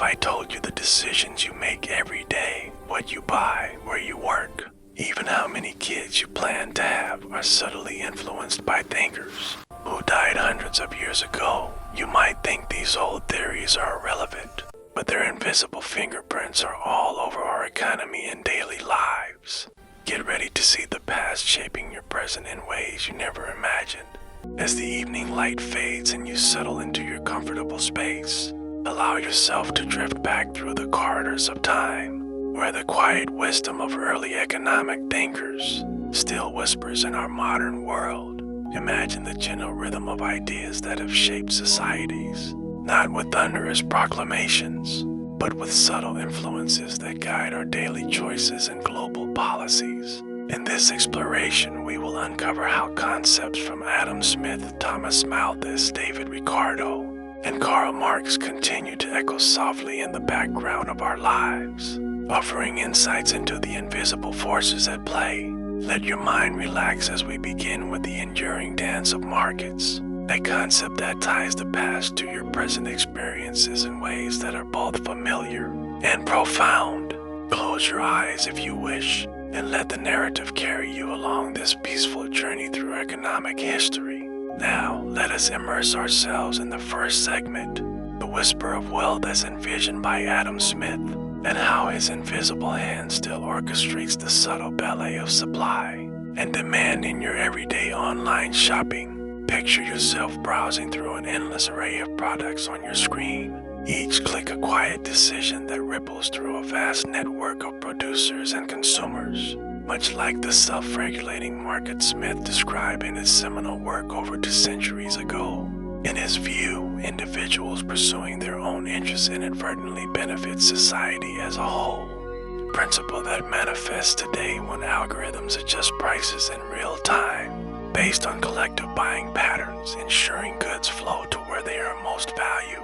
I told you the decisions you make every day, what you buy, where you work, even how many kids you plan to have, are subtly influenced by thinkers who died hundreds of years ago? You might think these old theories are irrelevant, but their invisible fingerprints are all over our economy and daily lives. Get ready to see the past shaping your present in ways you never imagined. As the evening light fades and you settle into your comfortable space, allow yourself to drift back through the corridors of time, where the quiet wisdom of early economic thinkers still whispers in our modern world. Imagine the gentle rhythm of ideas that have shaped societies, not with thunderous proclamations, but with subtle influences that guide our daily choices and global policies. In this exploration, we will uncover how concepts from Adam Smith, Thomas Malthus, David Ricardo, and Karl Marx continue to echo softly in the background of our lives, offering insights into the invisible forces at play. Let your mind relax as we begin with the enduring dance of markets, a concept that ties the past to your present experiences in ways that are both familiar and profound. Close your eyes if you wish, and let the narrative carry you along this peaceful journey through economic history. Now, let us immerse ourselves in the first segment, the whisper of wealth as envisioned by Adam Smith, and how his invisible hand still orchestrates the subtle ballet of supply and demand in your everyday online shopping. Picture yourself browsing through an endless array of products on your screen, each click a quiet decision that ripples through a vast network of producers and consumers, much like the self-regulating market Smith described in his seminal work over 2 centuries ago. In his view, individuals pursuing their own interests inadvertently benefit society as a whole, a principle that manifests today when algorithms adjust prices in real time based on collective buying patterns, ensuring goods flow to where they are most valued.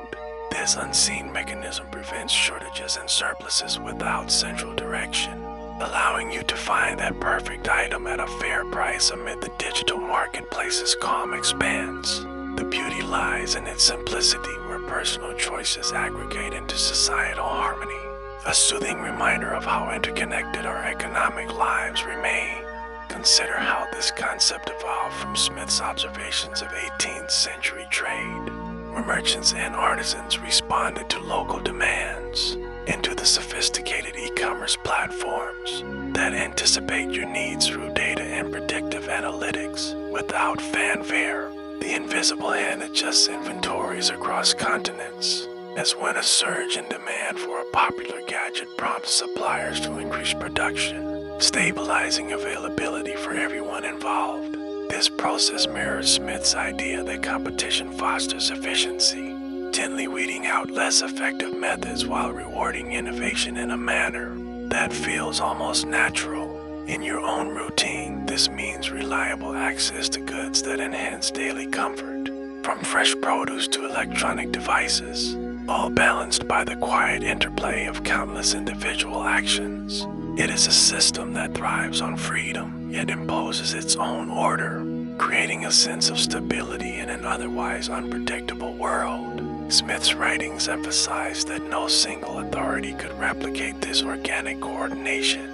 This unseen mechanism prevents shortages and surpluses without central direction, allowing you to find that perfect item at a fair price amid the digital marketplace's calm expanse. The beauty lies in its simplicity, where personal choices aggregate into societal harmony, a soothing reminder of how interconnected our economic lives remain. Consider how this concept evolved from Smith's observations of 18th century trade, where merchants and artisans responded to local demands, into the sophisticated e-commerce platforms that anticipate your needs through data and predictive analytics without fanfare. The invisible hand adjusts inventories across continents, as when a surge in demand for a popular gadget prompts suppliers to increase production, stabilizing availability for everyone involved. This process mirrors Smith's idea that competition fosters efficiency, gently weeding out less effective methods while rewarding innovation in a manner that feels almost natural. In your own routine, this means reliable access to goods that enhance daily comfort, from fresh produce to electronic devices, all balanced by the quiet interplay of countless individual actions. It is a system that thrives on freedom, yet imposes its own order, creating a sense of stability in an otherwise unpredictable world. Smith's writings emphasize that no single authority could replicate this organic coordination,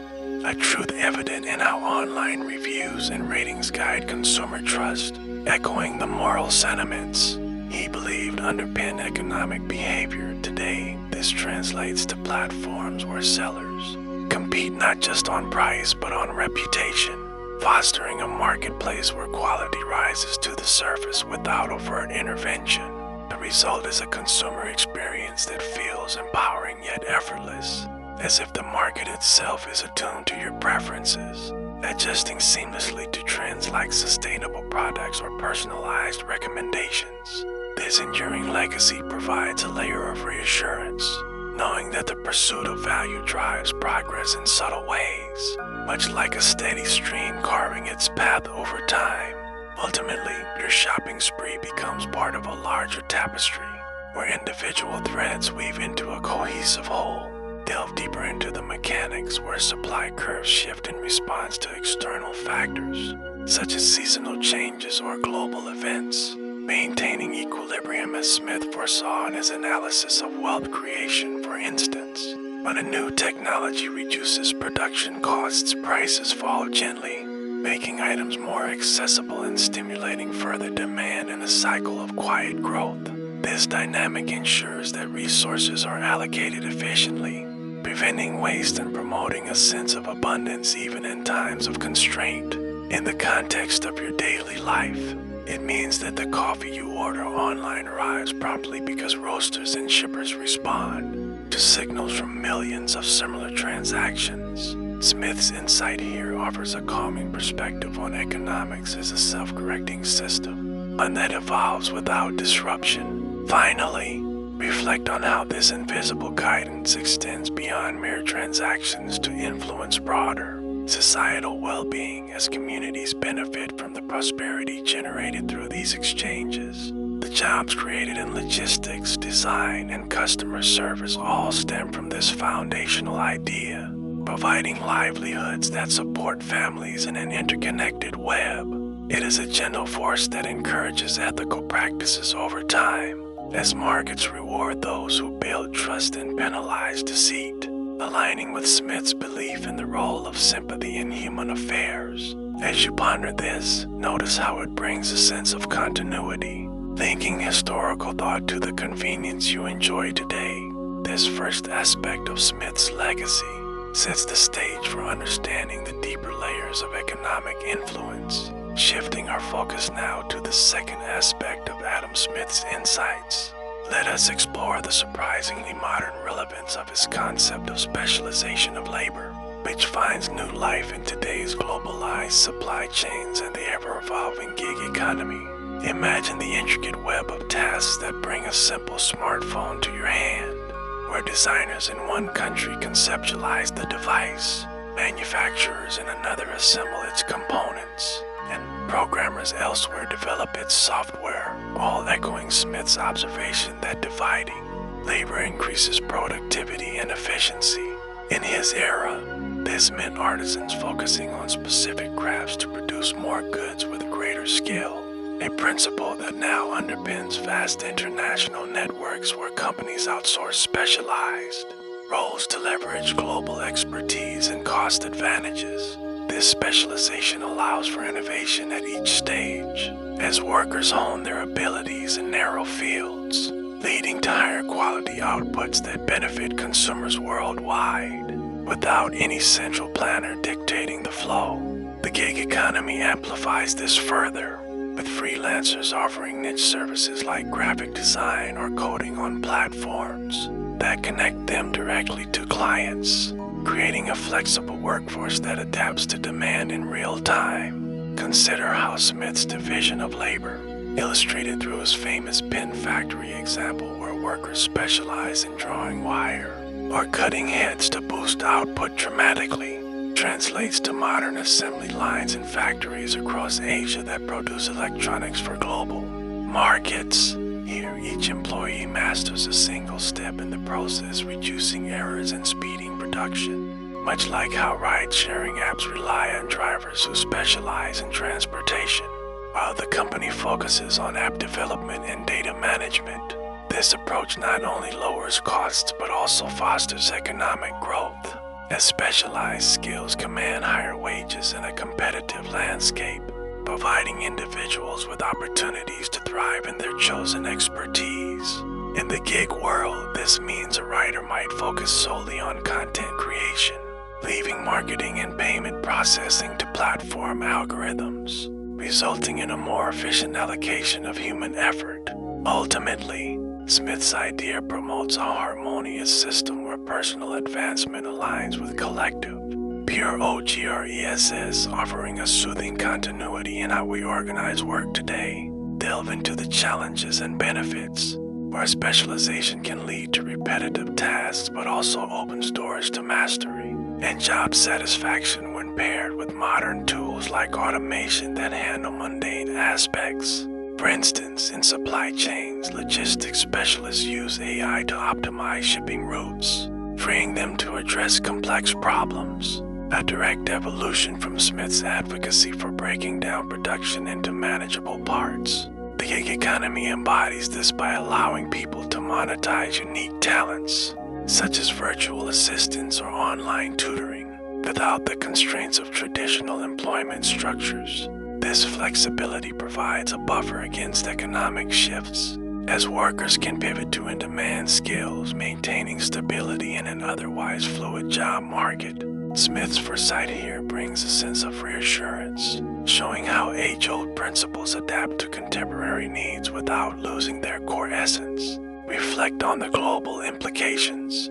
a truth evident in how online reviews and ratings guide consumer trust, echoing the moral sentiments he believed underpin economic behavior. Today, this translates to platforms where sellers compete not just on price but on reputation, fostering a marketplace where quality rises to the surface without overt intervention. The result is a consumer experience that feels empowering yet effortless, as if the market itself is attuned to your preferences, adjusting seamlessly to trends like sustainable products or personalized recommendations. This enduring legacy provides a layer of reassurance, knowing that the pursuit of value drives progress in subtle ways, much like a steady stream carving its path over time. Ultimately, your shopping spree becomes part of a larger tapestry, where individual threads weave into a cohesive whole. Delve deeper into the mechanics, where supply curves shift in response to external factors, such as seasonal changes or global events, maintaining equilibrium as Smith foresaw in his analysis of wealth creation, for instance. When a new technology reduces production costs, prices fall gently, making items more accessible and stimulating further demand in a cycle of quiet growth. This dynamic ensures that resources are allocated efficiently, preventing waste and promoting a sense of abundance even in times of constraint. In the context of your daily life, it means that the coffee you order online arrives promptly because roasters and shippers respond to signals from millions of similar transactions. Smith's insight here offers a calming perspective on economics as a self-correcting system, one that evolves without disruption. Finally, reflect on how this invisible guidance extends beyond mere transactions to influence broader societal well-being as communities benefit from the prosperity generated through these exchanges. The jobs created in logistics, design, and customer service all stem from this foundational idea, providing livelihoods that support families in an interconnected web. It is a gentle force that encourages ethical practices over time, as markets reward those who build trust and penalize deceit, aligning with Smith's belief in the role of sympathy in human affairs. As you ponder this, notice how it brings a sense of continuity, linking historical thought to the convenience you enjoy today. This first aspect of Smith's legacy sets the stage for understanding the deeper layers of economic influence. Shifting our focus now to the second aspect of Adam Smith's insights, let us explore the surprisingly modern relevance of his concept of specialization of labor, which finds new life in today's globalized supply chains and the ever-evolving gig economy. Imagine the intricate web of tasks that bring a simple smartphone to your hand, where designers in one country conceptualize the device, manufacturers in another assemble its components, and programmers elsewhere develop its software, all echoing Smith's observation that dividing labor increases productivity and efficiency. In his era, this meant artisans focusing on specific crafts to produce more goods with greater skill, a principle that now underpins vast international networks where companies outsource specialized roles to leverage global expertise and cost advantages. This specialization allows for innovation at each stage, as workers hone their abilities in narrow fields, leading to higher quality outputs that benefit consumers worldwide, without any central planner dictating the flow. The gig economy amplifies this further, with freelancers offering niche services like graphic design or coding on platforms that connect them directly to clients, creating a flexible workforce that adapts to demand in real time. Consider how Smith's division of labor, illustrated through his famous pen factory example where workers specialize in drawing wire or cutting heads to boost output dramatically, translates to modern assembly lines in factories across Asia that produce electronics for global markets. Here, each employee masters a single step in the process, reducing errors and speeding production, much like how ride-sharing apps rely on drivers who specialize in transportation, while the company focuses on app development and data management. This approach not only lowers costs but also fosters economic growth, as specialized skills command higher wages in a competitive landscape, providing individuals with opportunities to thrive in their chosen expertise. In the gig world, this means a writer might focus solely on content creation, leaving marketing and payment processing to platform algorithms, resulting in a more efficient allocation of human effort. Ultimately, Smith's idea promotes a harmonious system where personal advancement aligns with collective, pure OGRESS, offering a soothing continuity in how we organize work today. Delve into the challenges and benefits, where specialization can lead to repetitive tasks but also opens doors to mastery and job satisfaction when paired with modern tools like automation that handle mundane aspects. For instance, in supply chains, logistics specialists use AI to optimize shipping routes, freeing them to address complex problems, a direct evolution from Smith's advocacy for breaking down production into manageable parts. The gig economy embodies this by allowing people to monetize unique talents, such as virtual assistants or online tutoring, without the constraints of traditional employment structures. This flexibility provides a buffer against economic shifts, as workers can pivot to in-demand skills, maintaining stability in an otherwise fluid job market. Smith's foresight here brings a sense of reassurance, showing how age-old principles adapt to contemporary needs without losing their core essence. Reflect on the global implications.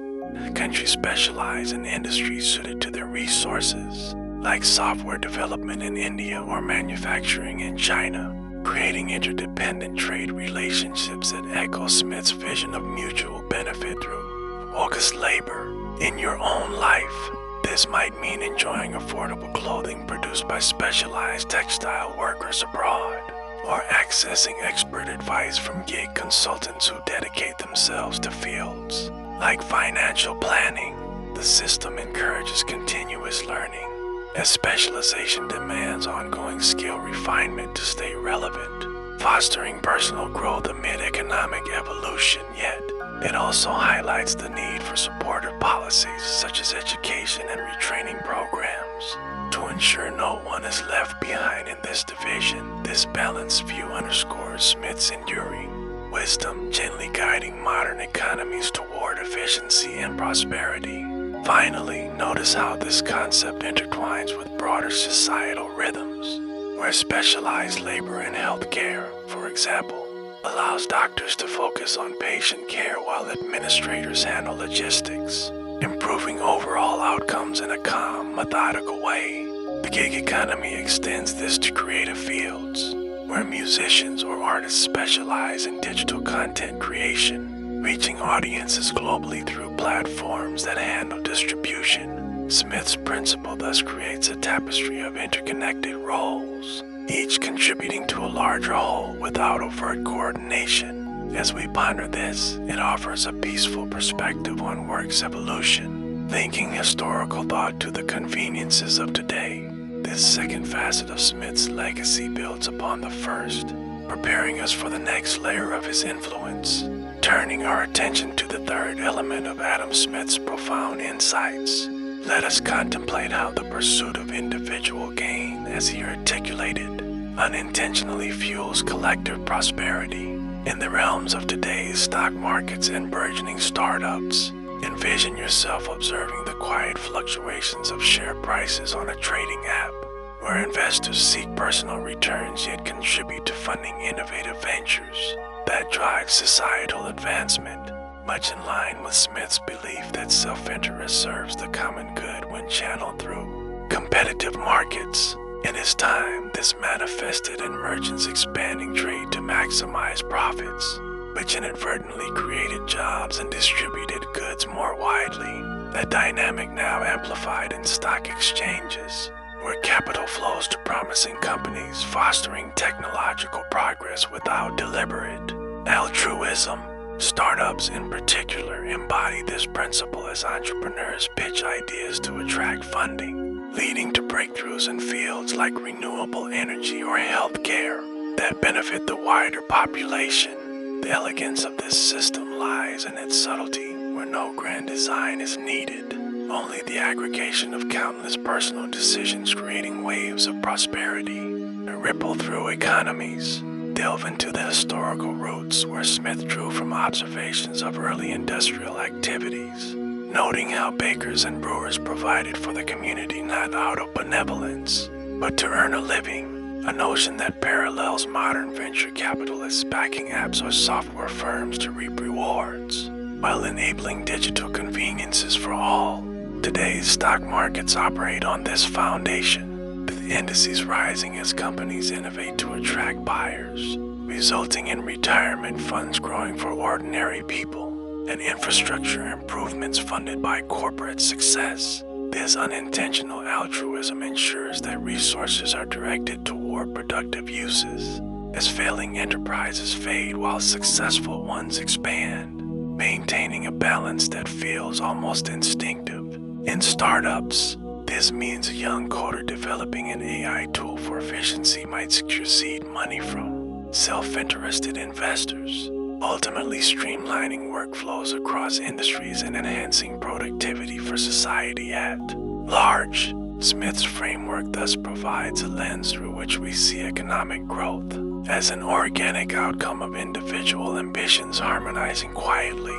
Countries specialize in industries suited to their resources, like software development in India or manufacturing in China, creating interdependent trade relationships that echo Smith's vision of mutual benefit through focused labor. In your own life, this might mean enjoying affordable clothing produced by specialized textile workers abroad, or accessing expert advice from gig consultants who dedicate themselves to fields like financial planning. The system encourages continuous learning, as specialization demands ongoing skill refinement to stay relevant, fostering personal growth amid economic evolution. Yet, it also highlights the need for supportive policies such as education and retraining programs to ensure no one is left behind in this division. This balanced view underscores Smith's enduring wisdom, gently guiding modern economies toward efficiency and prosperity. Finally, notice how this concept intertwines with broader societal rhythms, where specialized labor in healthcare, for example, allows doctors to focus on patient care while administrators handle logistics, improving overall outcomes in a calm, methodical way. The gig economy extends this to creative fields, where musicians or artists specialize in digital content creation, reaching audiences globally through platforms that handle distribution. Smith's principle thus creates a tapestry of interconnected roles, each contributing to a larger whole without overt coordination. As we ponder this, it offers a peaceful perspective on work's evolution, linking historical thought to the conveniences of today. This second facet of Smith's legacy builds upon the first, preparing us for the next layer of his influence. Turning our attention to the third element of Adam Smith's profound insights, let us contemplate how the pursuit of individual gain, as he articulated, unintentionally fuels collective prosperity. In the realms of today's stock markets and burgeoning startups, envision yourself observing the quiet fluctuations of share prices on a trading app, where investors seek personal returns yet contribute to funding innovative ventures that drive societal advancement, much in line with Smith's belief that self-interest serves the common good when channeled through competitive markets. In his time, this manifested in merchants expanding trade to maximize profits, which inadvertently created jobs and distributed goods more widely. That dynamic now amplified in stock exchanges, where capital flows to promising companies, fostering technological progress without deliberate altruism. Startups in particular embody this principle as entrepreneurs pitch ideas to attract funding, leading to breakthroughs in fields like renewable energy or healthcare that benefit the wider population. The elegance of this system lies in its subtlety, where no grand design is needed, only the aggregation of countless personal decisions creating waves of prosperity that ripple through economies. Delve into the historical roots where Smith drew from observations of early industrial activities, noting how bakers and brewers provided for the community not out of benevolence, but to earn a living, a notion that parallels modern venture capitalists backing apps or software firms to reap rewards, while enabling digital conveniences for all. Today's stock markets operate on this foundation, with indices rising as companies innovate to attract buyers, resulting in retirement funds growing for ordinary people and infrastructure improvements funded by corporate success. This unintentional altruism ensures that resources are directed toward productive uses, as failing enterprises fade while successful ones expand, maintaining a balance that feels almost instinctive. In startups, this means a young coder developing an AI tool for efficiency might secure seed money from self-interested investors, ultimately streamlining workflows across industries and enhancing productivity for society at large. Smith's framework thus provides a lens through which we see economic growth as an organic outcome of individual ambitions harmonizing quietly.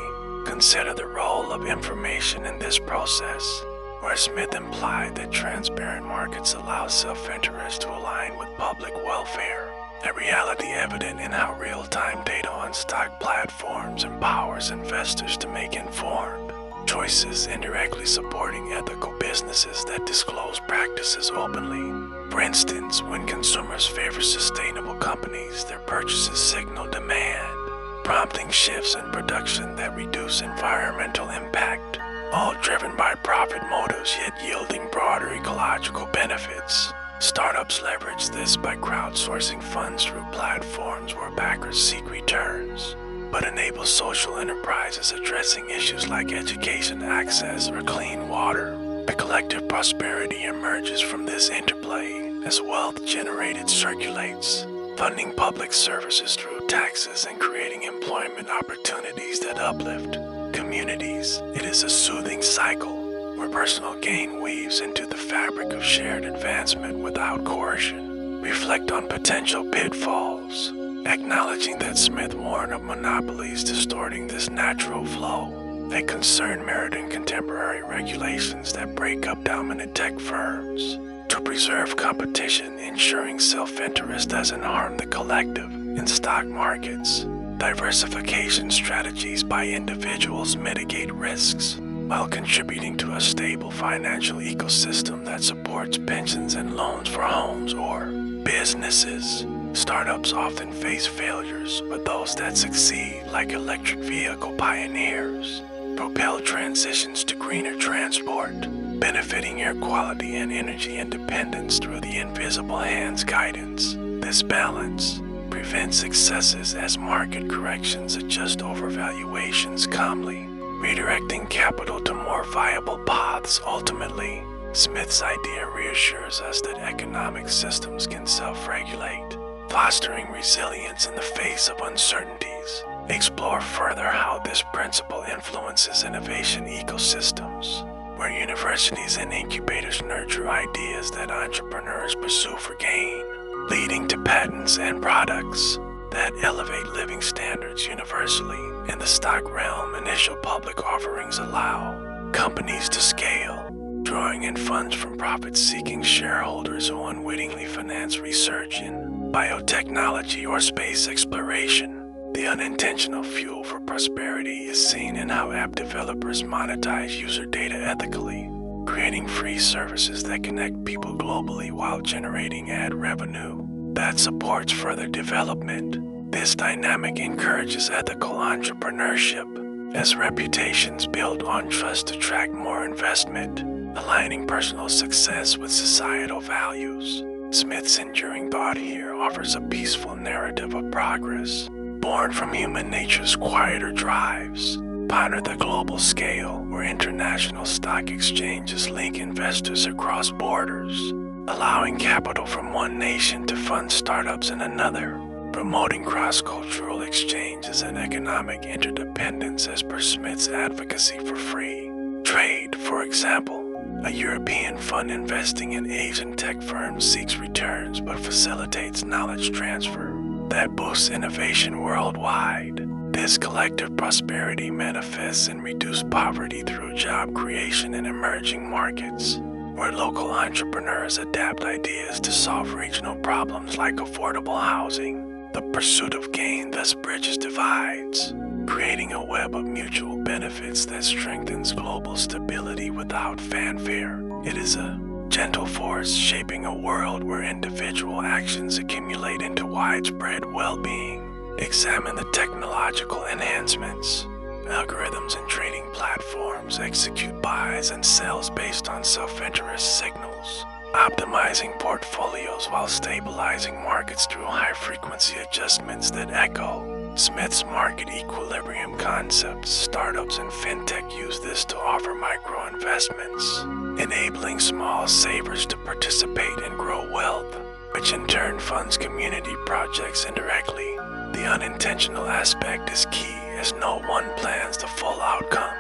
Consider the role of information in this process, where Smith implied that transparent markets allow self-interest to align with public welfare, a reality evident in how real-time data on stock platforms empowers investors to make informed choices, indirectly supporting ethical businesses that disclose practices openly. For instance, when consumers favor sustainable companies, their purchases signal demand, prompting shifts in production that reduce environmental impact, all driven by profit motives yet yielding broader ecological benefits. Startups leverage this by crowdsourcing funds through platforms where backers seek returns, but enable social enterprises addressing issues like education access or clean water. A collective prosperity emerges from this interplay as wealth generated circulates, funding public services through taxes and creating employment opportunities that uplift communities. It is a soothing cycle where personal gain weaves into the fabric of shared advancement without coercion. Reflect on potential pitfalls, acknowledging that Smith warned of monopolies distorting this natural flow, a concern mirrored in contemporary regulations that break up dominant tech firms to preserve competition, ensuring self-interest doesn't harm the collective. In stock markets, diversification strategies by individuals mitigate risks while contributing to a stable financial ecosystem that supports pensions and loans for homes or businesses. Startups often face failures, but those that succeed, like electric vehicle pioneers, propel transitions to greener transport, benefiting air quality and energy independence through the invisible hand's guidance. This balance prevents excesses as market corrections adjust overvaluations calmly, redirecting capital to more viable paths. Ultimately, Smith's idea reassures us that economic systems can self-regulate, fostering resilience in the face of uncertainties. Explore further how this principle influences innovation ecosystems, where universities and incubators nurture ideas that entrepreneurs pursue for gain, leading to patents and products that elevate living standards universally. In the stock realm, initial public offerings allow companies to scale, drawing in funds from profit-seeking shareholders who unwittingly finance research in biotechnology or space exploration. The unintentional fuel for prosperity is seen in how app developers monetize user data ethically, creating free services that connect people globally while generating ad revenue that supports further development. This dynamic encourages ethical entrepreneurship, as reputations built on trust attract more investment, aligning personal success with societal values. Smith's enduring thought here offers a peaceful narrative of progress, born from human nature's quieter drives. Ponder the global scale, where international stock exchanges link investors across borders, allowing capital from one nation to fund startups in another, promoting cross-cultural exchanges and economic interdependence as per Smith's advocacy for free trade. For example, a European fund investing in Asian tech firms seeks returns but facilitates knowledge transfer that boosts innovation worldwide. This collective prosperity manifests in reduced poverty through job creation in emerging markets, where local entrepreneurs adapt ideas to solve regional problems like affordable housing. The pursuit of gain thus bridges divides, creating a web of mutual benefits that strengthens global stability without fanfare. It is a gentle force shaping a world where individual actions accumulate into widespread well-being. Examine the technological enhancements. Algorithms and trading platforms execute buys and sells based on self-interest signals, optimizing portfolios while stabilizing markets through high-frequency adjustments that echo Smith's market equilibrium concepts. Startups and fintech use this to offer micro-investments, enabling small savers to participate and grow wealth which in turn funds community projects indirectly. The unintentional aspect is key, as no one plans the full outcome.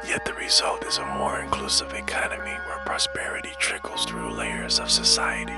Yet the result is a more inclusive economy where prosperity trickles through layers of society.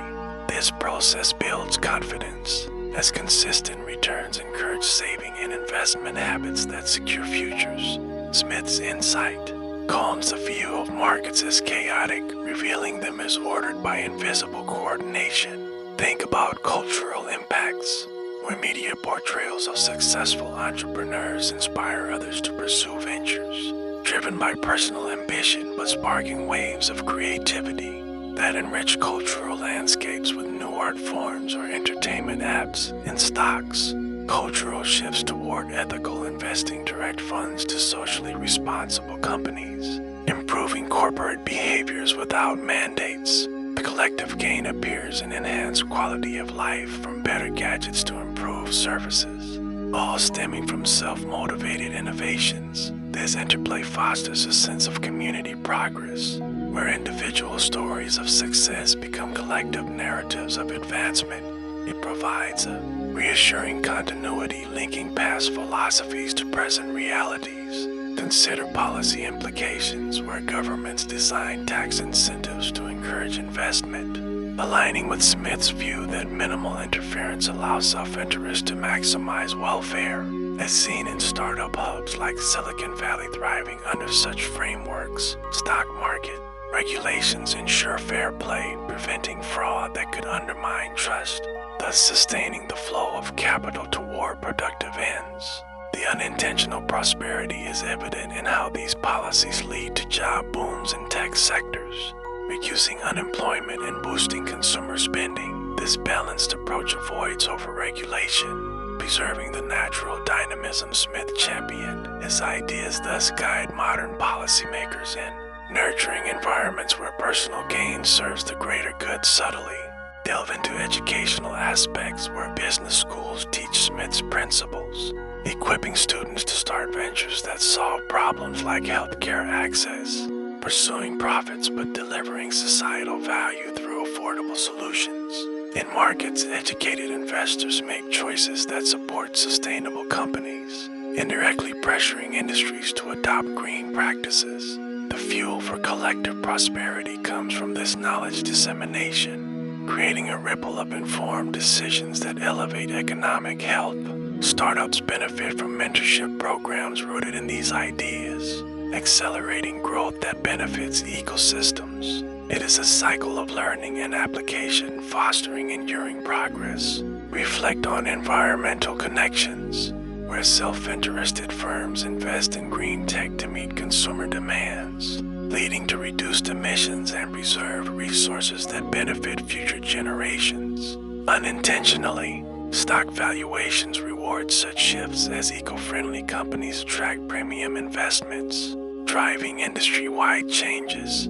This process builds confidence, as consistent returns encourage saving and investment habits that secure futures. Smith's insight calms the view of markets as chaotic, revealing them as ordered by invisible coordination. Think about cultural impacts, where media portrayals of successful entrepreneurs inspire others to pursue ventures, driven by personal ambition but sparking waves of creativity that enrich cultural landscapes with new art forms or entertainment apps and stocks. Cultural shifts toward ethical investing direct funds to socially responsible companies, improving corporate behaviors without mandates. The collective gain appears in enhanced quality of life, from better gadgets to improved services, all stemming from self-motivated innovations. This interplay fosters a sense of community progress, where individual stories of success become collective narratives of advancement. It provides a reassuring continuity linking past philosophies to present realities. Consider policy implications, where governments design tax incentives to encourage investment, aligning with Smith's view that minimal interference allows self-interest to maximize welfare, as seen in startup hubs like Silicon Valley thriving under such frameworks. Stock market regulations ensure fair play, preventing fraud that could undermine trust, thus sustaining the flow of capital toward productive ends. The unintentional prosperity is evident in how these policies lead to job booms in tech sectors, reducing unemployment and boosting consumer spending. This balanced approach avoids overregulation, preserving the natural dynamism Smith championed. His ideas thus guide modern policymakers in nurturing environments where personal gain serves the greater good subtly. Delve into educational aspects, where business schools teach Smith's principles, equipping students to start ventures that solve problems like healthcare access, pursuing profits but delivering societal value through affordable solutions. In markets, educated investors make choices that support sustainable companies, indirectly pressuring industries to adopt green practices. The fuel for collective prosperity comes from this knowledge dissemination, creating a ripple of informed decisions that elevate economic health. Startups benefit from mentorship programs rooted in these ideas, accelerating growth that benefits ecosystems. It is a cycle of learning and application, fostering enduring progress. Reflect on environmental connections, where self-interested firms invest in green tech to meet consumer demands, leading to reduced emissions and preserved resources that benefit future generations. Unintentionally, stock valuations reward such shifts as eco-friendly companies attract premium investments, driving industry-wide changes.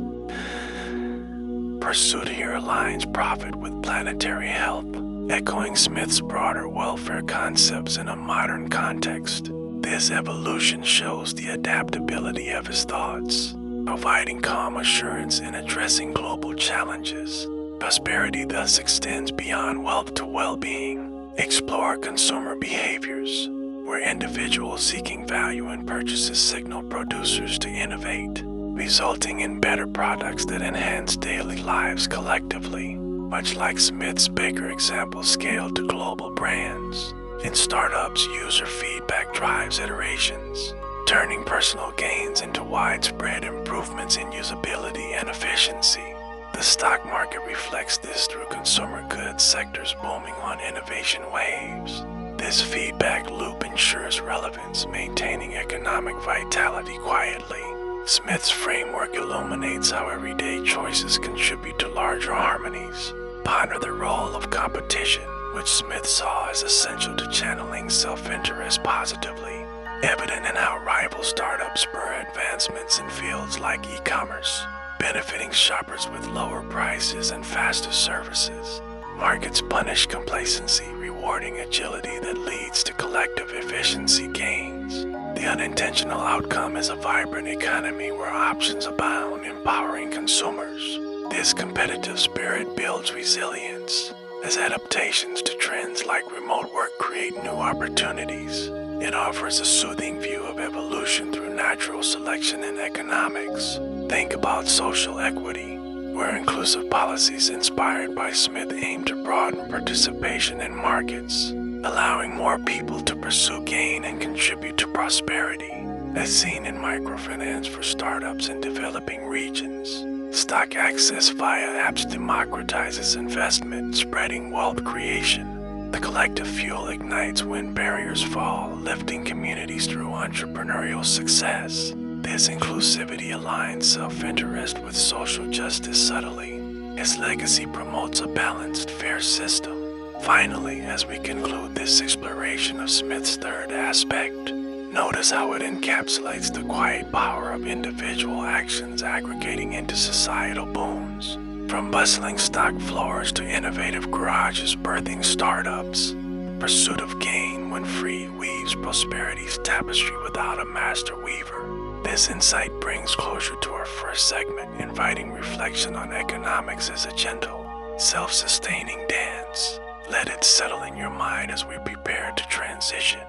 Pursuit here aligns profit with planetary health, echoing Smith's broader welfare concepts in a modern context. This evolution shows the adaptability of his thoughts, providing calm assurance in addressing global challenges. Prosperity thus extends beyond wealth to well-being. Explore consumer behaviors, where individuals seeking value in purchases signal producers to innovate, resulting in better products that enhance daily lives collectively. Much like Smith's baker example scaled to global brands, in startups, user feedback drives iterations, turning personal gains into widespread improvements in usability and efficiency. The stock market reflects this through consumer goods sectors booming on innovation waves. This feedback loop ensures relevance, maintaining economic vitality quietly. Smith's framework illuminates how everyday choices contribute to larger harmonies. Ponder the role of competition, which Smith saw as essential to channeling self-interest positively, evident in how rival startups spur advancements in fields like e-commerce, benefiting shoppers with lower prices and faster services. Markets punish complacency, rewarding agility that leads to collective efficiency gains. The unintentional outcome is a vibrant economy where options abound, empowering consumers. This competitive spirit builds resilience, As adaptations to trends like remote work create new opportunities, it offers a soothing view of evolution through natural selection in economics. Think about social equity, where inclusive policies inspired by Smith aim to broaden participation in markets, allowing more people to pursue gain and contribute to prosperity, as seen in microfinance for startups in developing regions. Stock access via apps democratizes investment, spreading wealth creation. The collective fuel ignites when barriers fall, lifting communities through entrepreneurial success. This inclusivity aligns self-interest with social justice subtly. Its legacy promotes a balanced, fair system. Finally, as we conclude this exploration of Smith's third aspect, notice how it encapsulates the quiet power of individual actions aggregating into societal boons. From bustling stock floors to innovative garages birthing startups, the pursuit of gain when free weaves prosperity's tapestry without a master weaver. This insight brings closure to our first segment, inviting reflection on economics as a gentle, self-sustaining dance. Let it settle in your mind as we prepare to transition.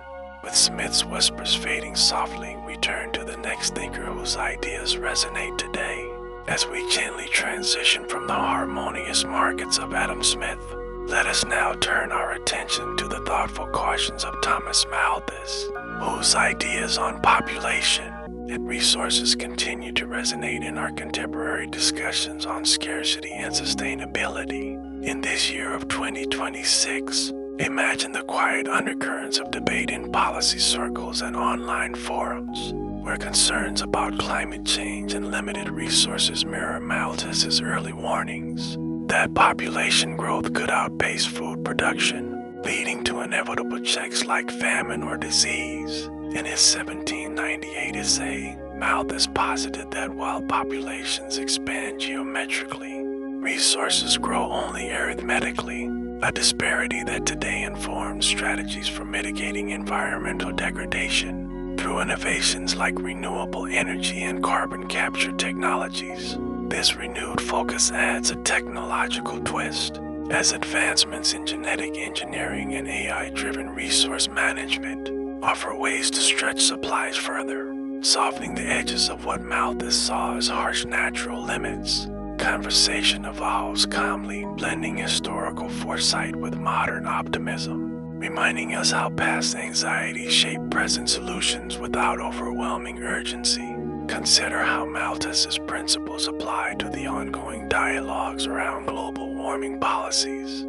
With Smith's whispers fading softly, we turn to the next thinker whose ideas resonate today. As we gently transition from the harmonious markets of Adam Smith, let us now turn our attention to the thoughtful cautions of Thomas Malthus, whose ideas on population and resources continue to resonate in our contemporary discussions on scarcity and sustainability. In this year of 2026, imagine the quiet undercurrents of debate in policy circles and online forums, where concerns about climate change and limited resources mirror Malthus's early warnings that population growth could outpace food production, leading to inevitable checks like famine or disease. In his 1798 essay, Malthus posited that while populations expand geometrically, resources grow only arithmetically, a disparity that today informs strategies for mitigating environmental degradation through innovations like renewable energy and carbon capture technologies. This renewed focus adds a technological twist, as advancements in genetic engineering and AI-driven resource management offer ways to stretch supplies further, softening the edges of what Malthus saw as harsh natural limits. Conversation evolves calmly, blending historical foresight with modern optimism, reminding us how past anxieties shape present solutions without overwhelming urgency. Consider how Malthus's principles apply to the ongoing dialogues around global warming policies.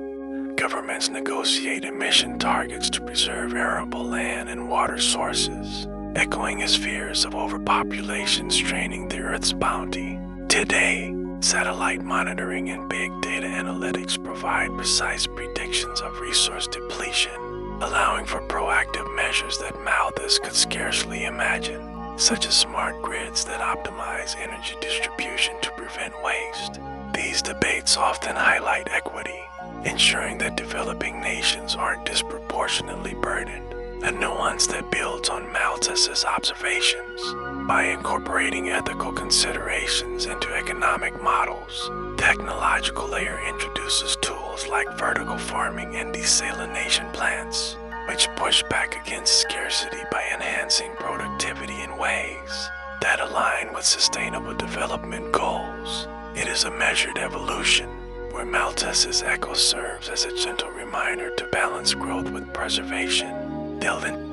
Governments negotiate emission targets to preserve arable land and water sources, echoing his fears of overpopulation straining the Earth's bounty. Today, satellite monitoring and big data analytics provide precise predictions of resource depletion, allowing for proactive measures that Malthus could scarcely imagine, such as smart grids that optimize energy distribution to prevent waste. These debates often highlight equity, ensuring that developing nations aren't disproportionately burdened, a nuance that builds on Malthus's observations. By incorporating ethical considerations into economic models, the technological layer introduces tools like vertical farming and desalination plants, which push back against scarcity by enhancing productivity in ways that align with sustainable development goals. It is a measured evolution, where Malthus's echo serves as a gentle reminder to balance growth with preservation. Delve in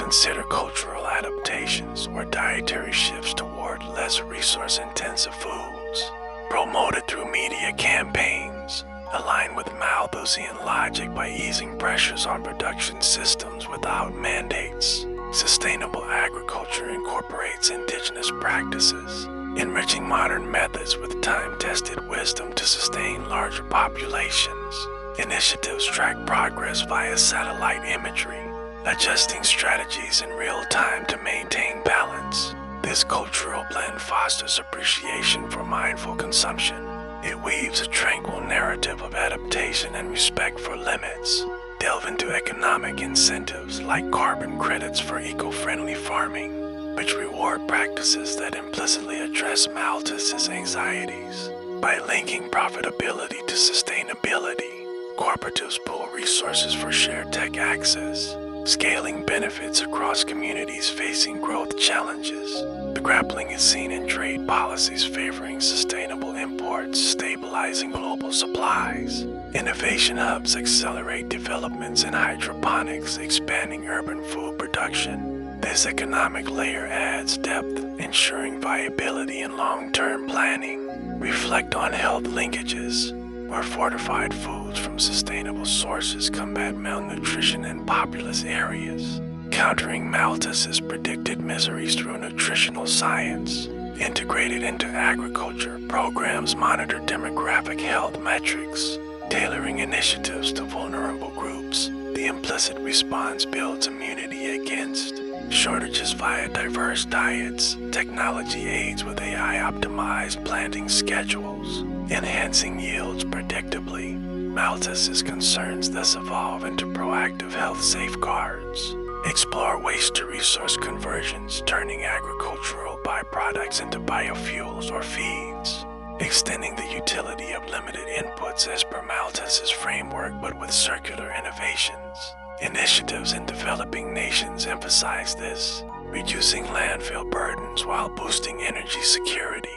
Consider cultural adaptations or dietary shifts toward less resource-intensive foods, promoted through media campaigns, align with Malthusian logic by easing pressures on production systems without mandates. Sustainable agriculture incorporates indigenous practices, enriching modern methods with time-tested wisdom to sustain larger populations. Initiatives track progress via satellite imagery, adjusting strategies in real time to maintain balance. This cultural blend fosters appreciation for mindful consumption. It weaves a tranquil narrative of adaptation and respect for limits. Delve into economic incentives like carbon credits for eco-friendly farming, which reward practices that implicitly address Malthus's anxieties. By linking profitability to sustainability, cooperatives pool resources for shared tech access, scaling benefits across communities facing growth challenges. The grappling is seen in trade policies favoring sustainable imports, stabilizing global supplies. Innovation hubs accelerate developments in hydroponics, expanding urban food production. This economic layer adds depth, ensuring viability and long-term planning. Reflect on health linkages, where fortified foods from sustainable sources combat malnutrition in populous areas, countering Malthus's predicted miseries through nutritional science. Integrated into agriculture, programs monitor demographic health metrics, tailoring initiatives to vulnerable groups. The implicit response builds immunity against shortages via diverse diets. Technology aids with AI-optimized planting schedules, enhancing yields predictably. Malthus's concerns thus evolve into proactive health safeguards. Explore waste-to-resource conversions, turning agricultural byproducts into biofuels or feeds, extending the utility of limited inputs as per Malthus's framework but with circular innovations. Initiatives in developing nations emphasize this, reducing landfill burdens while boosting energy security.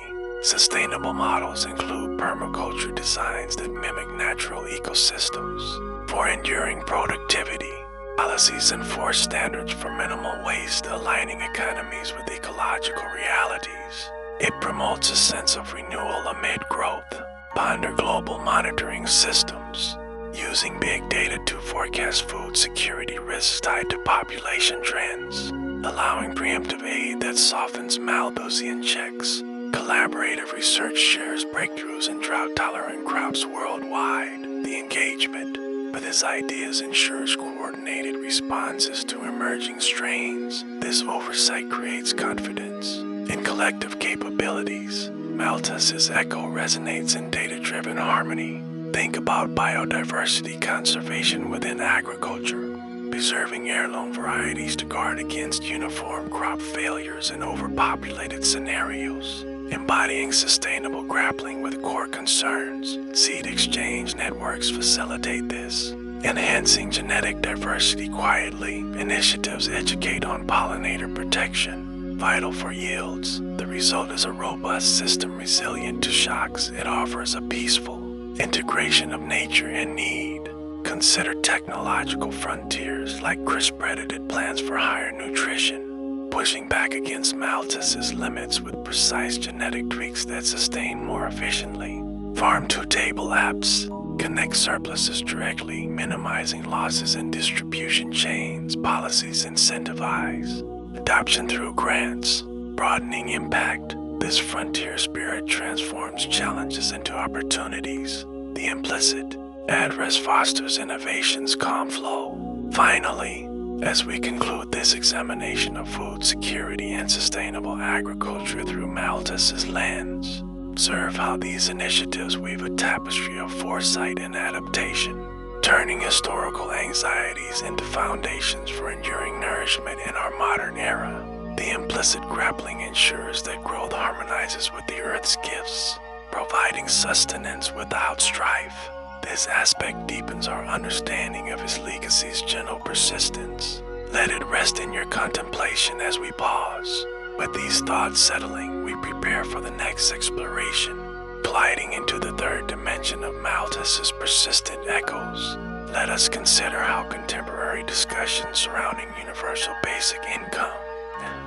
Sustainable models include permaculture designs that mimic natural ecosystems. For enduring productivity, policies enforce standards for minimal waste, aligning economies with ecological realities. It promotes a sense of renewal amid growth. Ponder global monitoring systems, using big data to forecast food security risks tied to population trends, allowing preemptive aid that softens Malthusian checks. Collaborative research shares breakthroughs in drought-tolerant crops worldwide. The engagement with his ideas ensures coordinated responses to emerging strains. This oversight creates confidence in collective capabilities. Malthus's echo resonates in data-driven harmony. Think about biodiversity conservation within agriculture, preserving heirloom varieties to guard against uniform crop failures in overpopulated scenarios. Embodying sustainable grappling with core concerns, seed exchange networks facilitate this. Enhancing genetic diversity quietly, initiatives educate on pollinator protection, vital for yields. The result is a robust system resilient to shocks. It offers a peaceful integration of nature and need. Consider technological frontiers like CRISPR-edited plants for higher nutrition, pushing back against Malthus's limits with precise genetic tweaks that sustain more efficiently. Farm-to-table apps connect surpluses directly, minimizing losses in distribution chains. Policies incentivize adoption through grants, broadening impact. This frontier spirit transforms challenges into opportunities. The implicit address fosters innovation's calm flow. Finally, as we conclude this examination of food security and sustainable agriculture through Malthus's lens, observe how these initiatives weave a tapestry of foresight and adaptation, turning historical anxieties into foundations for enduring nourishment in our modern era. The implicit grappling ensures that growth harmonizes with the earth's gifts, providing sustenance without strife. This aspect deepens our understanding of his legacy's gentle persistence. Let it rest in your contemplation as we pause. With these thoughts settling, we prepare for the next exploration, gliding into the third dimension of Malthus's persistent echoes. Let us consider how contemporary contemporary discussions surrounding universal basic income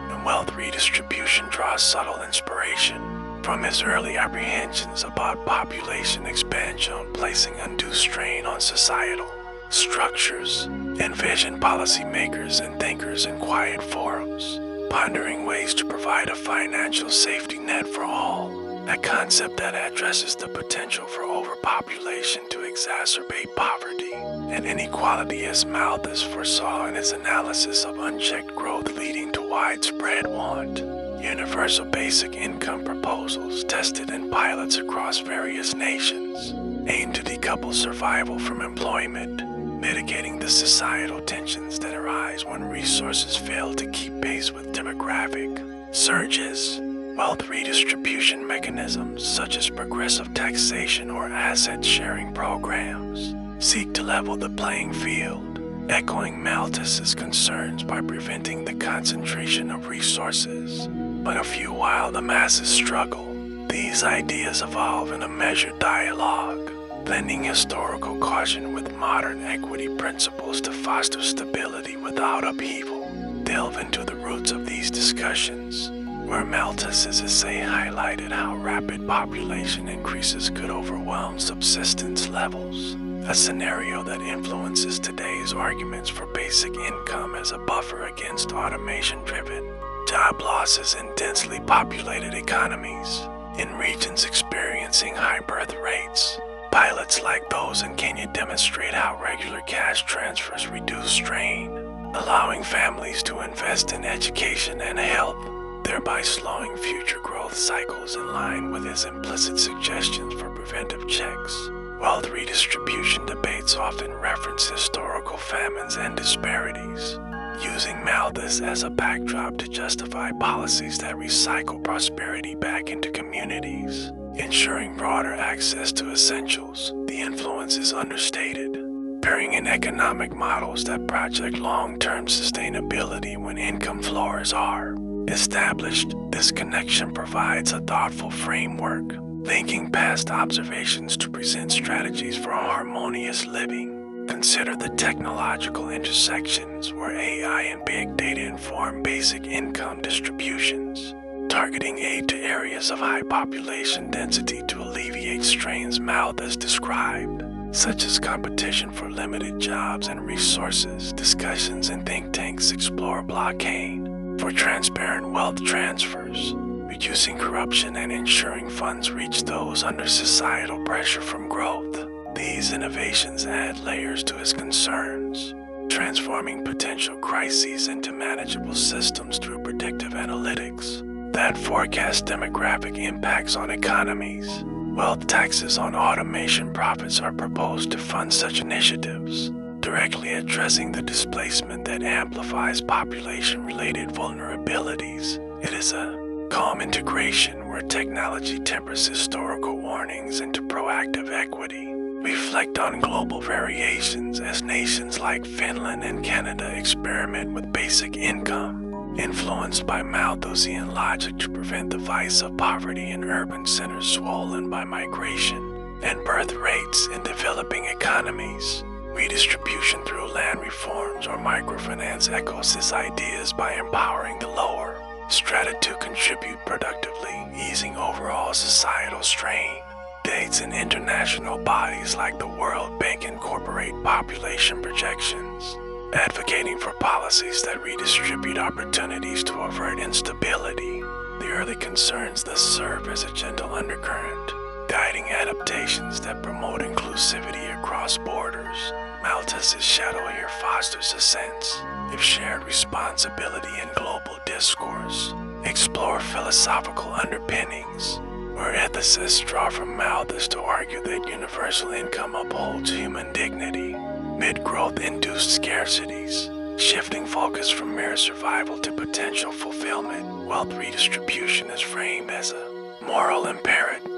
and wealth redistribution draws subtle inspiration from his early apprehensions about population expansion placing undue strain on societal structures. Envision policymakers and thinkers in quiet forums, pondering ways to provide a financial safety net for all, a concept that addresses the potential for overpopulation to exacerbate poverty and inequality as Malthus foresaw in his analysis of unchecked growth leading to widespread want. Universal basic income proposals tested in pilots across various nations aim to decouple survival from employment, mitigating the societal tensions that arise when resources fail to keep pace with demographic surges. Wealth redistribution mechanisms such as progressive taxation or asset sharing programs seek to level the playing field, echoing Malthus's concerns by preventing the concentration of resources by a few while the masses struggle. These ideas evolve in a measured dialogue, blending historical caution with modern equity principles to foster stability without upheaval. Delve into the roots of these discussions, where Malthus's essay highlighted how rapid population increases could overwhelm subsistence levels, a scenario that influences today's arguments for basic income as a buffer against automation-driven job losses in densely populated economies. In regions experiencing high birth rates, pilots like those in Kenya demonstrate how regular cash transfers reduce strain, allowing families to invest in education and health, thereby slowing future growth cycles in line with his implicit suggestions for preventive checks. Wealth redistribution debates often reference historical famines and disparities, using Malthus as a backdrop to justify policies that recycle prosperity back into communities, ensuring broader access to essentials. The influence is understated, pairing in economic models that project long-term sustainability when income floors are established. This connection provides a thoughtful framework, linking past observations to present strategies for harmonious living. Consider the technological intersections where AI and big data inform basic income distributions, targeting aid to areas of high population density to alleviate strains Malthus described, such as competition for limited jobs and resources. Discussions in think tanks explore blockade for transparent wealth transfers, reducing corruption and ensuring funds reach those under societal pressure from growth. These innovations add layers to his concerns, transforming potential crises into manageable systems through predictive analytics that forecast demographic impacts on economies. Wealth taxes on automation profits are proposed to fund such initiatives, directly addressing the displacement that amplifies population-related vulnerabilities. It is a calm integration where technology tempers historical warnings into proactive equity. Reflect on global variations as nations like Finland and Canada experiment with basic income, influenced by Malthusian logic to prevent the vice of poverty in urban centers swollen by migration and birth rates in developing economies. Redistribution through land reforms or microfinance echoes his ideas by empowering the lower strata to contribute productively, easing overall societal strain. Dates in international bodies like the World Bank incorporate population projections, advocating for policies that redistribute opportunities to avert instability. The early concerns thus serve as a gentle undercurrent, guiding adaptations that promote inclusivity across borders. Malthus's shadow here fosters a sense of shared responsibility in global discourse. Explore philosophical underpinnings, where ethicists draw from Malthus to argue that universal income upholds human dignity mid-growth induced scarcities, shifting focus from mere survival to potential fulfillment. Wealth redistribution is framed as a moral imperative,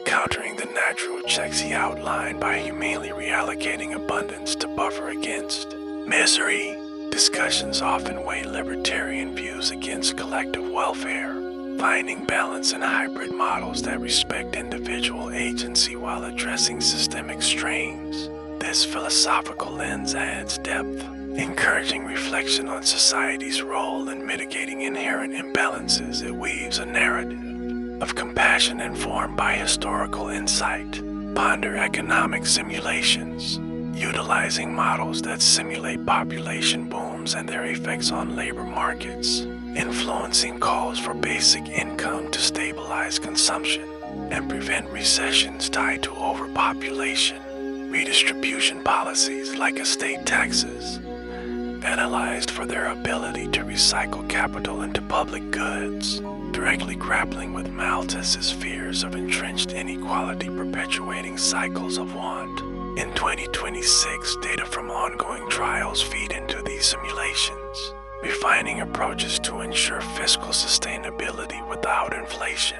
countering the natural checks he outlined by humanely reallocating abundance to buffer against misery. Discussions often weigh libertarian views against collective welfare, finding balance in hybrid models that respect individual agency while addressing systemic strains. This philosophical lens adds depth, Encouraging reflection on society's role in mitigating inherent imbalances, it weaves a narrative of compassion informed by historical insight. Ponder economic simulations, utilizing models that simulate population booms and their effects on labor markets, influencing calls for basic income to stabilize consumption and prevent recessions tied to overpopulation. Redistribution policies like estate taxes, analyzed for their ability to recycle capital into public goods, directly grappling with Malthus's fears of entrenched inequality perpetuating cycles of want. In 2026, data from ongoing trials feed into these simulations, refining approaches to ensure fiscal sustainability without inflation.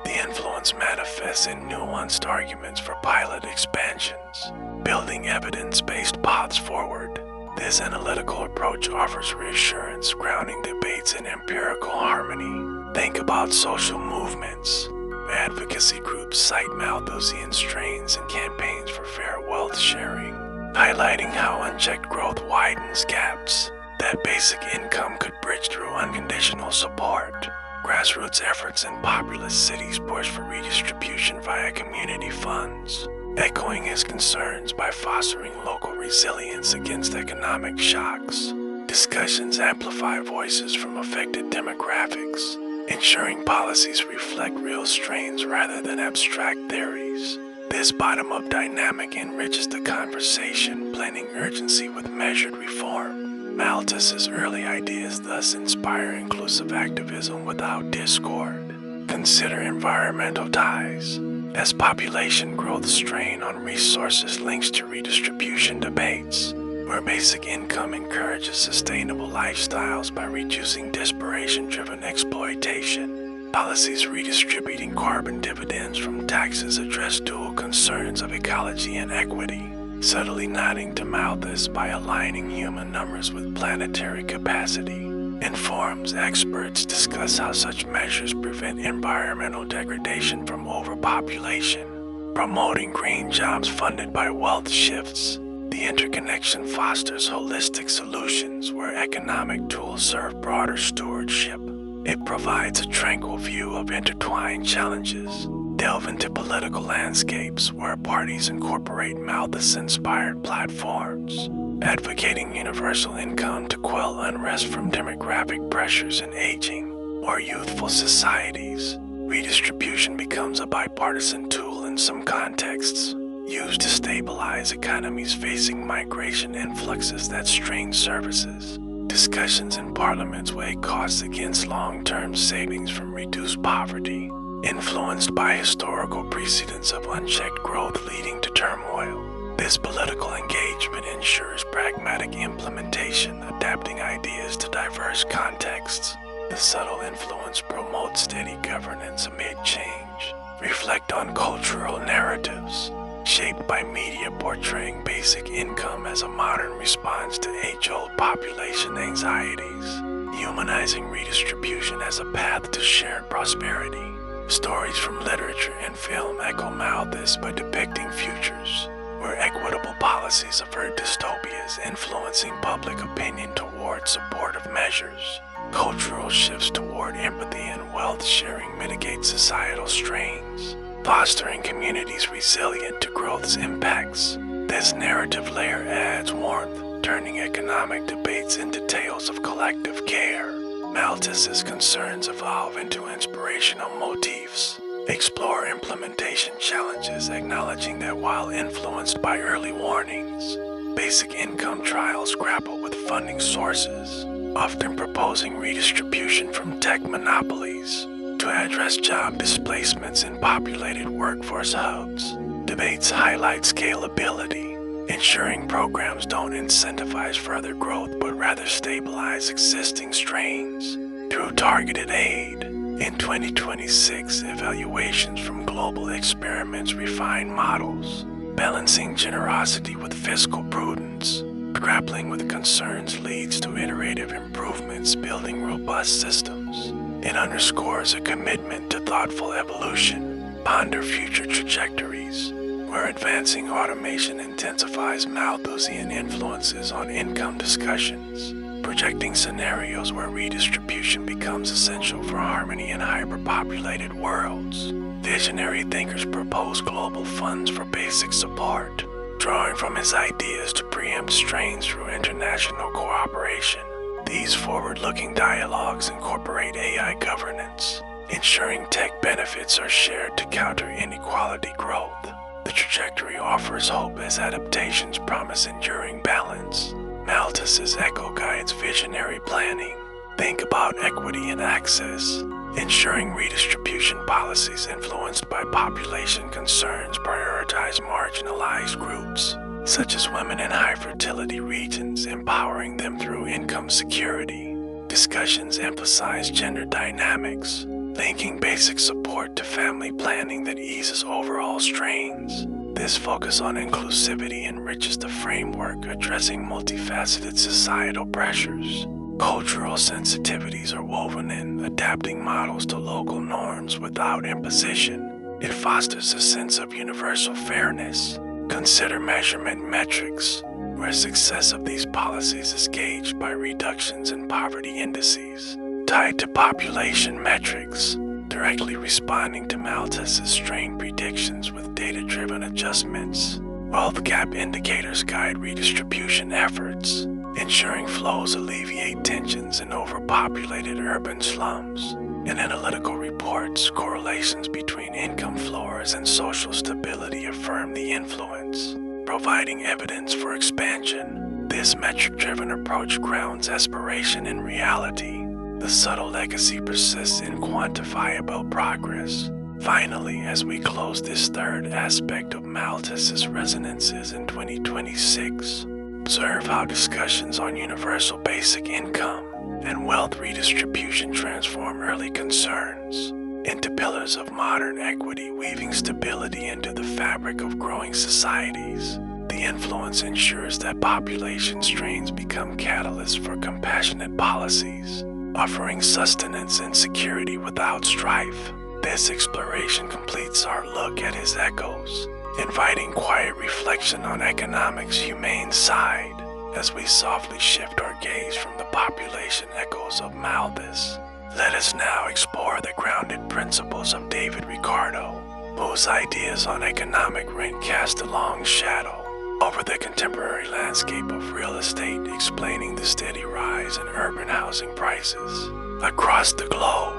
The influence manifests in nuanced arguments for pilot expansions, building evidence-based paths forward. This analytical approach offers reassurance, grounding debates in empirical harmony. Think about social movements. Advocacy groups cite Malthusian strains in campaigns for fair wealth sharing, highlighting how unchecked growth widens gaps that basic income could bridge through unconditional support. Grassroots efforts in populous cities push for redistribution via community funds, echoing his concerns by fostering local resilience against economic shocks. Discussions amplify voices from affected demographics, ensuring policies reflect real strains rather than abstract theories. This bottom-up dynamic enriches the conversation, blending urgency with measured reform. Malthus's early ideas thus inspire inclusive activism without discord. Consider environmental ties. As population growth strain on resources links to redistribution debates, where basic income encourages sustainable lifestyles by reducing desperation-driven exploitation. Policies redistributing carbon dividends from taxes address dual concerns of ecology and equity, subtly nodding to Malthus by aligning human numbers with planetary capacity. Informs experts discuss how such measures prevent environmental degradation from overpopulation, promoting green jobs funded by wealth shifts. The interconnection fosters holistic solutions where economic tools serve broader stewardship. It provides a tranquil view of intertwined challenges. Delve into political landscapes where parties incorporate Malthus-inspired platforms, advocating universal income to quell unrest from demographic pressures in aging or youthful societies. Redistribution becomes a bipartisan tool in some contexts, used to stabilize economies facing migration influxes that strain services. Discussions in parliaments weigh costs against long-term savings from reduced poverty, influenced by historical precedents of unchecked growth leading to turmoil. This political engagement ensures pragmatic implementation, adapting ideas to diverse contexts. The subtle influence promotes steady governance amid change. Reflect on cultural narratives, shaped by media portraying basic income as a modern response to age-old population anxieties, humanizing redistribution as a path to shared prosperity. Stories from literature and film echo Malthus by depicting futures where equitable policies avert dystopias, influencing public opinion toward supportive measures. Cultural shifts toward empathy and wealth sharing mitigate societal strains, fostering communities resilient to growth's impacts. This narrative layer adds warmth, turning economic debates into tales of collective care. Malthus's concerns evolve into inspirational motifs. Explore implementation challenges, acknowledging that while influenced by early warnings, basic income trials grapple with funding sources, often proposing redistribution from tech monopolies to address job displacements in populated workforce hubs. Debates highlight scalability, ensuring programs don't incentivize further growth but rather stabilize existing strains through targeted aid. In 2026, evaluations from global experiments refine models, balancing generosity with fiscal prudence. Grappling with concerns leads to iterative improvements, building robust systems. It underscores a commitment to thoughtful evolution. Ponder future trajectories. where advancing automation intensifies Malthusian influences on income discussions, projecting scenarios where redistribution becomes essential for harmony in hyperpopulated worlds. Visionary thinkers propose global funds for basic support, drawing from his ideas to preempt strains through international cooperation. These forward-looking dialogues incorporate AI governance, ensuring tech benefits are shared to counter inequality growth. The trajectory offers hope as adaptations promise enduring balance. Malthus's echo guides visionary planning. Think about equity and access, ensuring redistribution policies influenced by population concerns prioritize marginalized groups, such as women in high-fertility regions, empowering them through income security. Discussions emphasize gender dynamics, linking basic support to family planning that eases overall strains. This focus on inclusivity enriches the framework, addressing multifaceted societal pressures. Cultural sensitivities are woven in, adapting models to local norms without imposition. It fosters a sense of universal fairness. Consider measurement metrics, where success of these policies is gauged by reductions in poverty indices, tied to population metrics, directly responding to Malthus's strain predictions with data-driven adjustments. Wealth gap indicators guide redistribution efforts, ensuring flows alleviate tensions in overpopulated urban slums. In analytical reports, correlations between income floors and social stability affirm the influence, providing evidence for expansion. This metric-driven approach grounds aspiration in reality. The subtle legacy persists in quantifiable progress. Finally, as we close this third aspect of Malthus's resonances in 2026, observe how discussions on universal basic income and wealth redistribution transform early concerns into pillars of modern equity, weaving stability into the fabric of growing societies. The influence ensures that population strains become catalysts for compassionate policies, offering sustenance and security without strife. This exploration completes our look at his echoes, inviting quiet reflection on economics' humane side as we softly shift our gaze from the population echoes of Malthus. Let us now explore the grounded principles of David Ricardo, whose ideas on economic rent cast a long shadow over the contemporary landscape of real estate, explaining the steady rise in urban housing prices across the globe.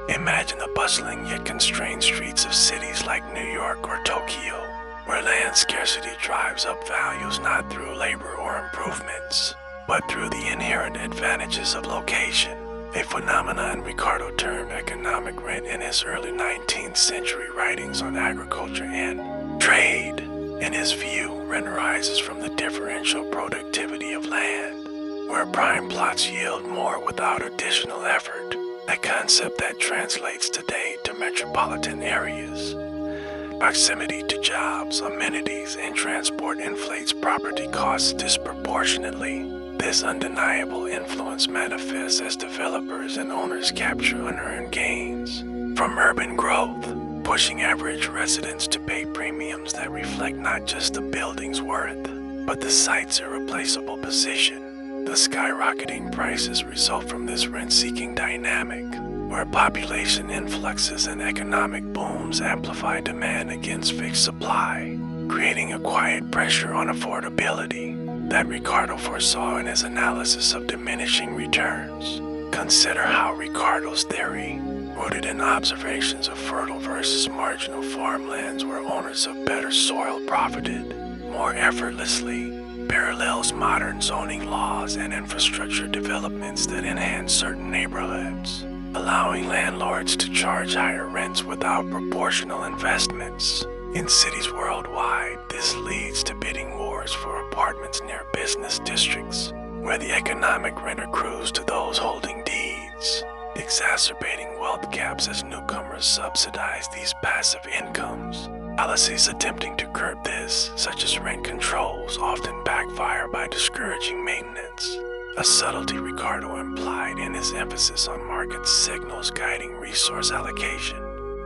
Imagine the bustling yet constrained streets of cities like New York or Tokyo, where land scarcity drives up values not through labor or improvements, but through the inherent advantages of location, a phenomenon Ricardo termed economic rent in his early 19th century writings on agriculture and trade. In his view, rent arises from the differential productivity of land, where prime plots yield more without additional effort, a concept that translates today to metropolitan areas. Proximity to jobs, amenities, and transport inflates property costs disproportionately. This undeniable influence manifests as developers and owners capture unearned gains from urban growth, pushing average residents to pay premiums that reflect not just the building's worth, but the site's irreplaceable position. The skyrocketing prices result from this rent-seeking dynamic, where population influxes and economic booms amplify demand against fixed supply, creating a quiet pressure on affordability that Ricardo foresaw in his analysis of diminishing returns. Consider how Ricardo's theory, rooted in observations of fertile versus marginal farmlands where owners of better soil profited more effortlessly, parallels modern zoning laws and infrastructure developments that enhance certain neighborhoods, allowing landlords to charge higher rents without proportional investments. In cities worldwide, this leads to bidding wars for apartments near business districts, where the economic rent accrues to those holding deeds, exacerbating wealth gaps as newcomers subsidize these passive incomes. Policies attempting to curb this, such as rent controls, often backfire by discouraging maintenance, a subtlety Ricardo implied in his emphasis on market signals guiding resource allocation.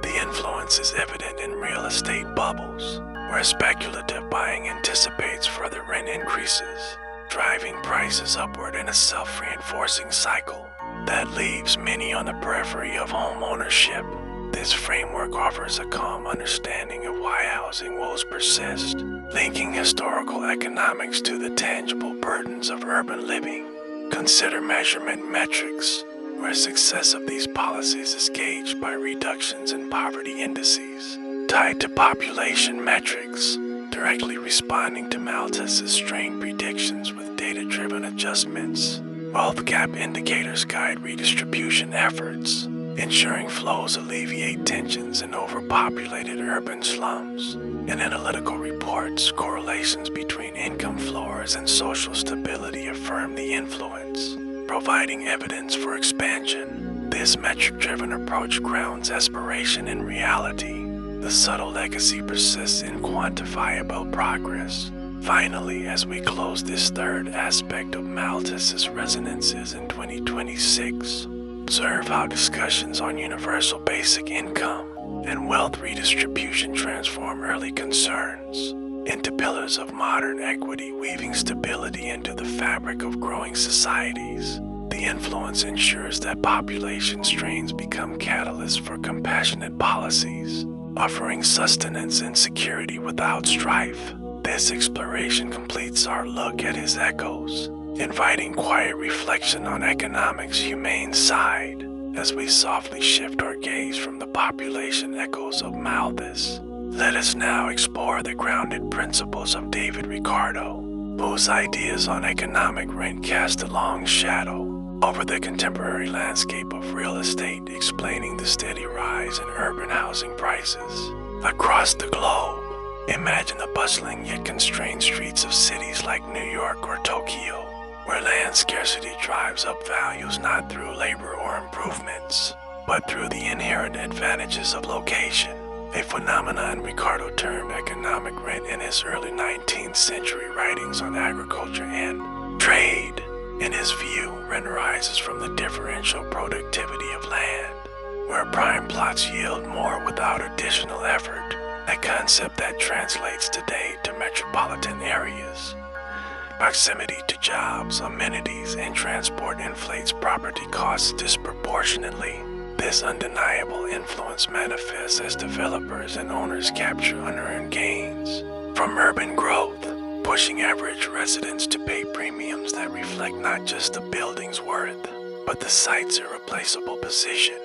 The influence is evident in real estate bubbles, where speculative buying anticipates further rent increases, driving prices upward in a self-reinforcing cycle that leaves many on the periphery of home ownership. This framework offers a calm understanding of why housing woes persist, linking historical economics to the tangible burdens of urban living. Consider measurement metrics, where success of these policies is gauged by reductions in poverty indices, tied to population metrics, directly responding to Malthus's strained predictions with data-driven adjustments. Wealth gap indicators guide redistribution efforts, ensuring flows alleviate tensions in overpopulated urban slums. In analytical reports, correlations between income floors and social stability affirm the influence, providing evidence for expansion. This metric-driven approach grounds aspiration in reality. The subtle legacy persists in quantifiable progress. Finally, as we close this third aspect of Malthus's resonances in 2026, observe how discussions on universal basic income and wealth redistribution transform early concerns into pillars of modern equity, weaving stability into the fabric of growing societies. The influence ensures that population strains become catalysts for compassionate policies, offering sustenance and security without strife. This exploration completes our look at his echoes, inviting quiet reflection on economics' humane side as we softly shift our gaze from the population echoes of Malthus. Let us now explore the grounded principles of David Ricardo, whose ideas on economic rent cast a long shadow over the contemporary landscape of real estate, explaining the steady rise in urban housing prices across the globe. Imagine the bustling yet constrained streets of cities like New York or Tokyo, where land scarcity drives up values not through labor or improvements, but through the inherent advantages of location, a phenomenon Ricardo termed economic rent in his early 19th century writings on agriculture and trade. In his view, rent arises from the differential productivity of land, where prime plots yield more without additional effort, a concept that translates today to metropolitan areas. Proximity to jobs, amenities, and transport inflates property costs disproportionately. This undeniable influence manifests as developers and owners capture unearned gains from urban growth, pushing average residents to pay premiums that reflect not just the building's worth, but the site's irreplaceable position.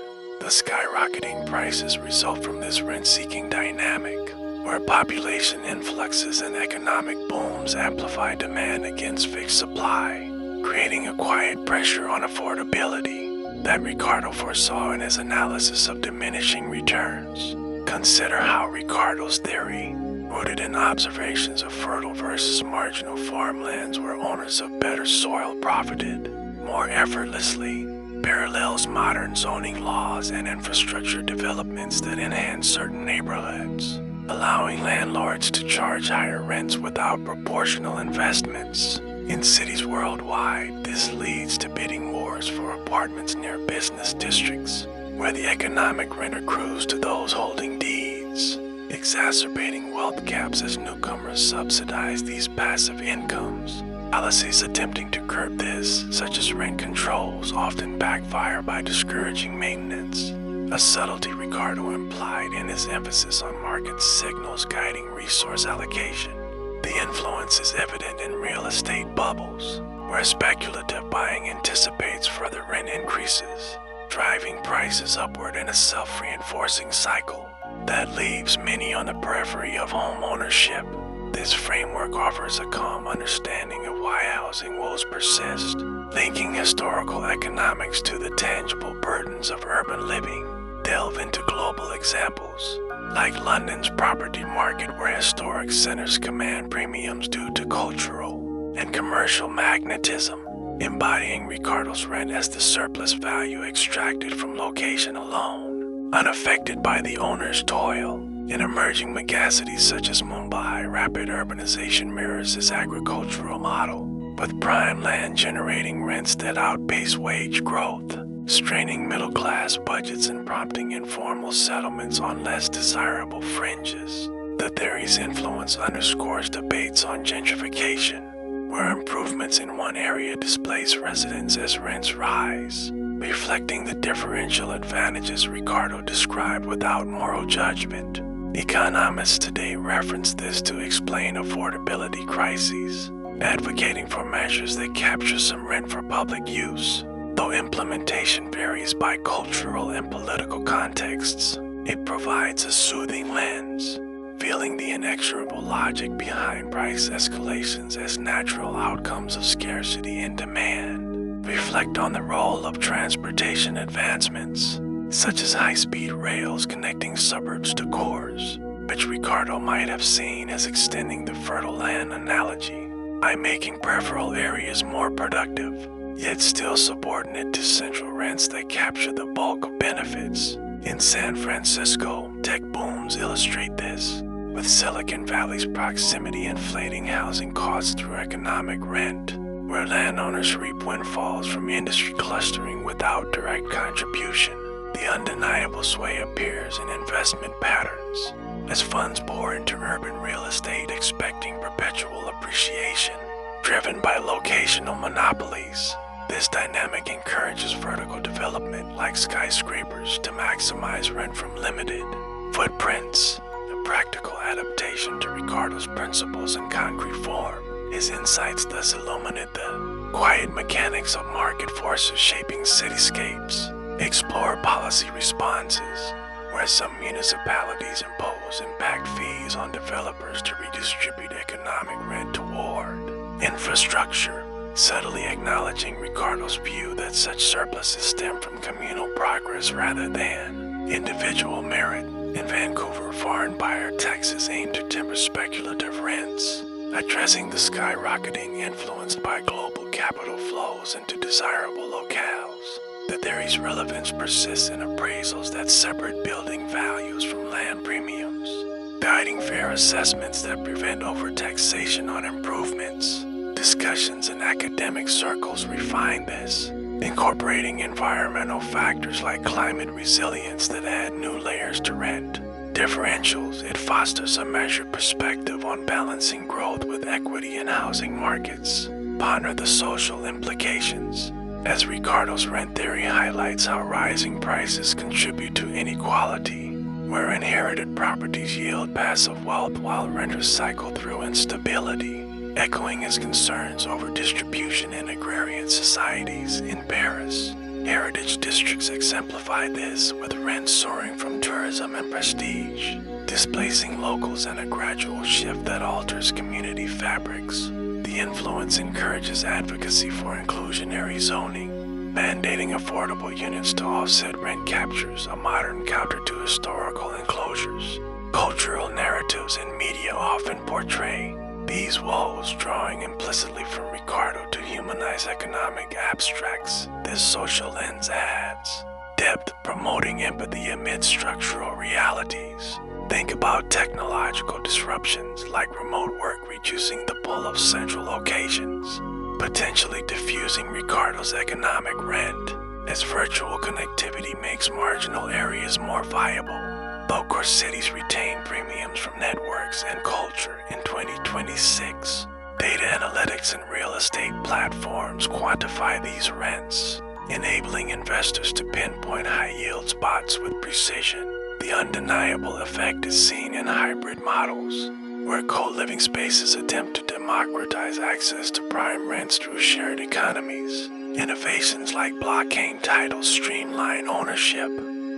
The skyrocketing prices result from this rent-seeking dynamic, where population influxes and economic booms amplify demand against fixed supply, creating a quiet pressure on affordability that Ricardo foresaw in his analysis of diminishing returns. Consider how Ricardo's theory, rooted in observations of fertile versus marginal farmlands where owners of better soil profited more effortlessly, parallels modern zoning laws and infrastructure developments that enhance certain neighborhoods, allowing landlords to charge higher rents without proportional investments. In cities worldwide, this leads to bidding wars for apartments near business districts, where the economic rent accrues to those holding deeds, exacerbating wealth gaps as newcomers subsidize these passive incomes. Policies attempting to curb this, such as rent controls, often backfire by discouraging maintenance, a subtlety Ricardo implied in his emphasis on market signals guiding resource allocation. The influence is evident in real estate bubbles, where speculative buying anticipates further rent increases, driving prices upward in a self-reinforcing cycle that leaves many on the periphery of home ownership. This framework offers a calm understanding of why housing woes persist, linking historical economics to the tangible burdens of urban living. Delve into global examples, like London's property market, where historic centers command premiums due to cultural and commercial magnetism, embodying Ricardo's rent as the surplus value extracted from location alone, unaffected by the owner's toil. In emerging megacities such as Mumbai, rapid urbanization mirrors this agricultural model, with prime land generating rents that outpace wage growth, straining middle-class budgets and prompting informal settlements on less desirable fringes. The theory's influence underscores debates on gentrification, where improvements in one area displace residents as rents rise, reflecting the differential advantages Ricardo described without moral judgment. Economists today reference this to explain affordability crises, advocating for measures that capture some rent for public use. Though implementation varies by cultural and political contexts, it provides a soothing lens, feeling the inexorable logic behind price escalations as natural outcomes of scarcity and demand. Reflect on the role of transportation advancements, such as high-speed rails connecting suburbs to cores, which Ricardo might have seen as extending the fertile land analogy by making peripheral areas more productive, yet still subordinate to central rents that capture the bulk of benefits. In San Francisco, tech booms illustrate this, with Silicon Valley's proximity inflating housing costs through economic rent, where landowners reap windfalls from industry clustering without direct contribution. The undeniable sway appears in investment patterns, as funds pour into urban real estate expecting perpetual appreciation, driven by locational monopolies. This dynamic encourages vertical development like skyscrapers to maximize rent from limited footprints, a practical adaptation to Ricardo's principles in concrete form. His insights thus illuminate the quiet mechanics of market forces shaping cityscapes, explore policy responses, where some municipalities impose impact fees on developers to redistribute economic rent toward infrastructure, subtly acknowledging Ricardo's view that such surpluses stem from communal progress rather than individual merit. In Vancouver, foreign buyer taxes aim to temper speculative rents, addressing the skyrocketing influenced by global capital flows into desirable locales. The theory's relevance persists in appraisals that separate building values from land premiums, guiding fair assessments that prevent overtaxation on improvements. Discussions in academic circles refine this, incorporating environmental factors like climate resilience that add new layers to rent differentials. It fosters a measured perspective on balancing growth with equity in housing markets. Ponder the social implications, as Ricardo's rent theory highlights how rising prices contribute to inequality, where inherited properties yield passive wealth while renters cycle through instability, echoing his concerns over distribution in agrarian societies. In Paris, heritage districts exemplify this, with rents soaring from tourism and prestige, displacing locals in a gradual shift that alters community fabrics. The influence encourages advocacy for inclusionary zoning, mandating affordable units to offset rent captures, a modern counter to historical enclosures. Cultural narratives in media often portray these woes, drawing implicitly from Ricardo to humanize economic abstracts. This social lens adds depth, promoting empathy amid structural realities. Think about technological disruptions like remote work reducing the pull of central locations, potentially diffusing Ricardo's economic rent, as virtual connectivity makes marginal areas more viable. Though core cities retain premiums from networks and culture in 2026, data analytics and real estate platforms quantify these rents, enabling investors to pinpoint high-yield spots with precision. The undeniable effect is seen in hybrid models, where co-living spaces attempt to democratize access to prime rents through shared economies. Innovations like blockchain titles streamline ownership,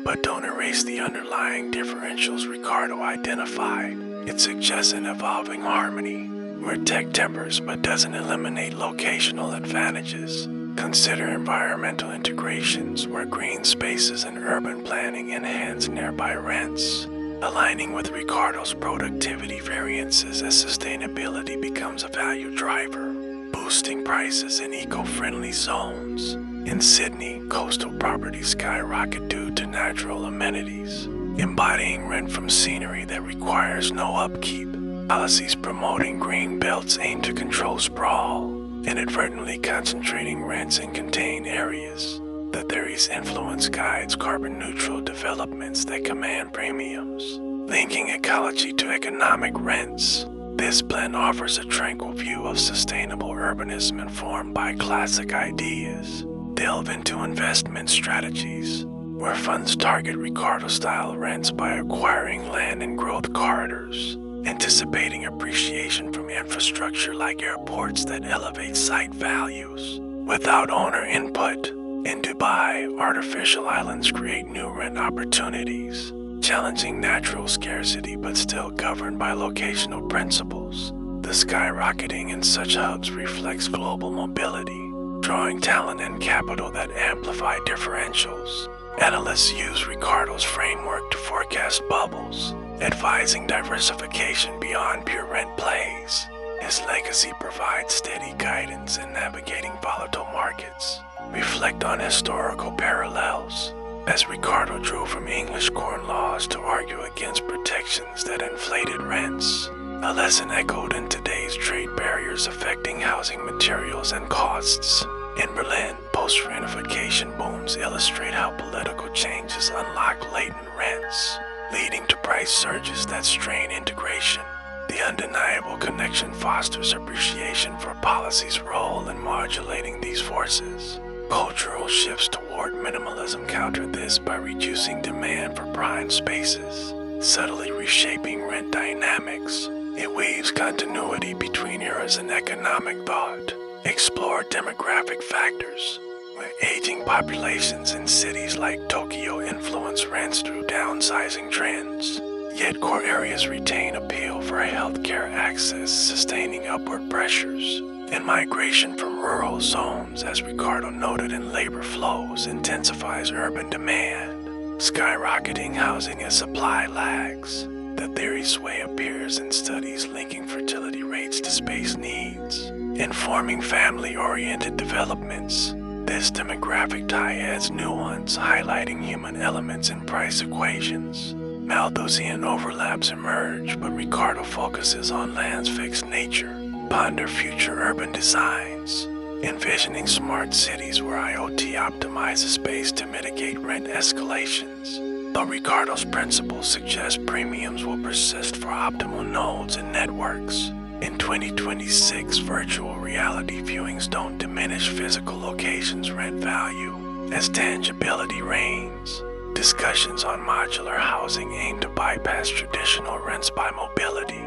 but don't erase the underlying differentials Ricardo identified. It suggests an evolving harmony, where tech tempers but doesn't eliminate locational advantages. Consider environmental integrations, where green spaces and urban planning enhance nearby rents, aligning with Ricardo's productivity variances as sustainability becomes a value driver, boosting prices in eco-friendly zones. In Sydney, coastal properties skyrocket due to natural amenities, embodying rent from scenery that requires no upkeep. Policies promoting green belts aim to control sprawl, inadvertently concentrating rents in contained areas. The theory's influence guides carbon-neutral developments that command premiums, linking ecology to economic rents. This blend offers a tranquil view of sustainable urbanism informed by classic ideas. Delve into investment strategies, where funds target Ricardo-style rents by acquiring land in growth corridors, anticipating appreciation from infrastructure like airports that elevate site values. Without owner input, in Dubai, artificial islands create new rent opportunities, challenging natural scarcity but still governed by locational principles. The skyrocketing in such hubs reflects global mobility, drawing talent and capital that amplify differentials. Analysts use Ricardo's framework to forecast bubbles, advising diversification beyond pure rent plays. His legacy provides steady guidance in navigating volatile markets. Reflect on historical parallels, as Ricardo drew from English corn laws to argue against protections that inflated rents. A lesson echoed in today's trade barriers affecting housing materials and costs. In Berlin, post-reunification booms illustrate how political changes unlock latent rents, leading to price surges that strain integration. The undeniable connection fosters appreciation for policy's role in modulating these forces. Cultural shifts toward minimalism counter this by reducing demand for prime spaces, subtly reshaping rent dynamics. It weaves continuity between eras in economic thought. Explore demographic factors, where aging populations in cities like Tokyo influence rents through downsizing trends. Yet core areas retain appeal for healthcare access, sustaining upward pressures. And migration from rural zones, as Ricardo noted in Labor Flows, intensifies urban demand, skyrocketing housing as supply lags. The theory's sway appears in studies linking fertility rates to space needs, informing family-oriented developments. This demographic tie adds nuance, highlighting human elements in price equations. Malthusian overlaps emerge, but Ricardo focuses on land's fixed nature. Ponder future urban designs, envisioning smart cities where IoT optimizes space to mitigate rent escalations. Though Ricardo's principles suggest premiums will persist for optimal nodes and networks, in 2026, virtual reality viewings don't diminish physical locations' rent value, as tangibility reigns. Discussions on modular housing aim to bypass traditional rents by mobility.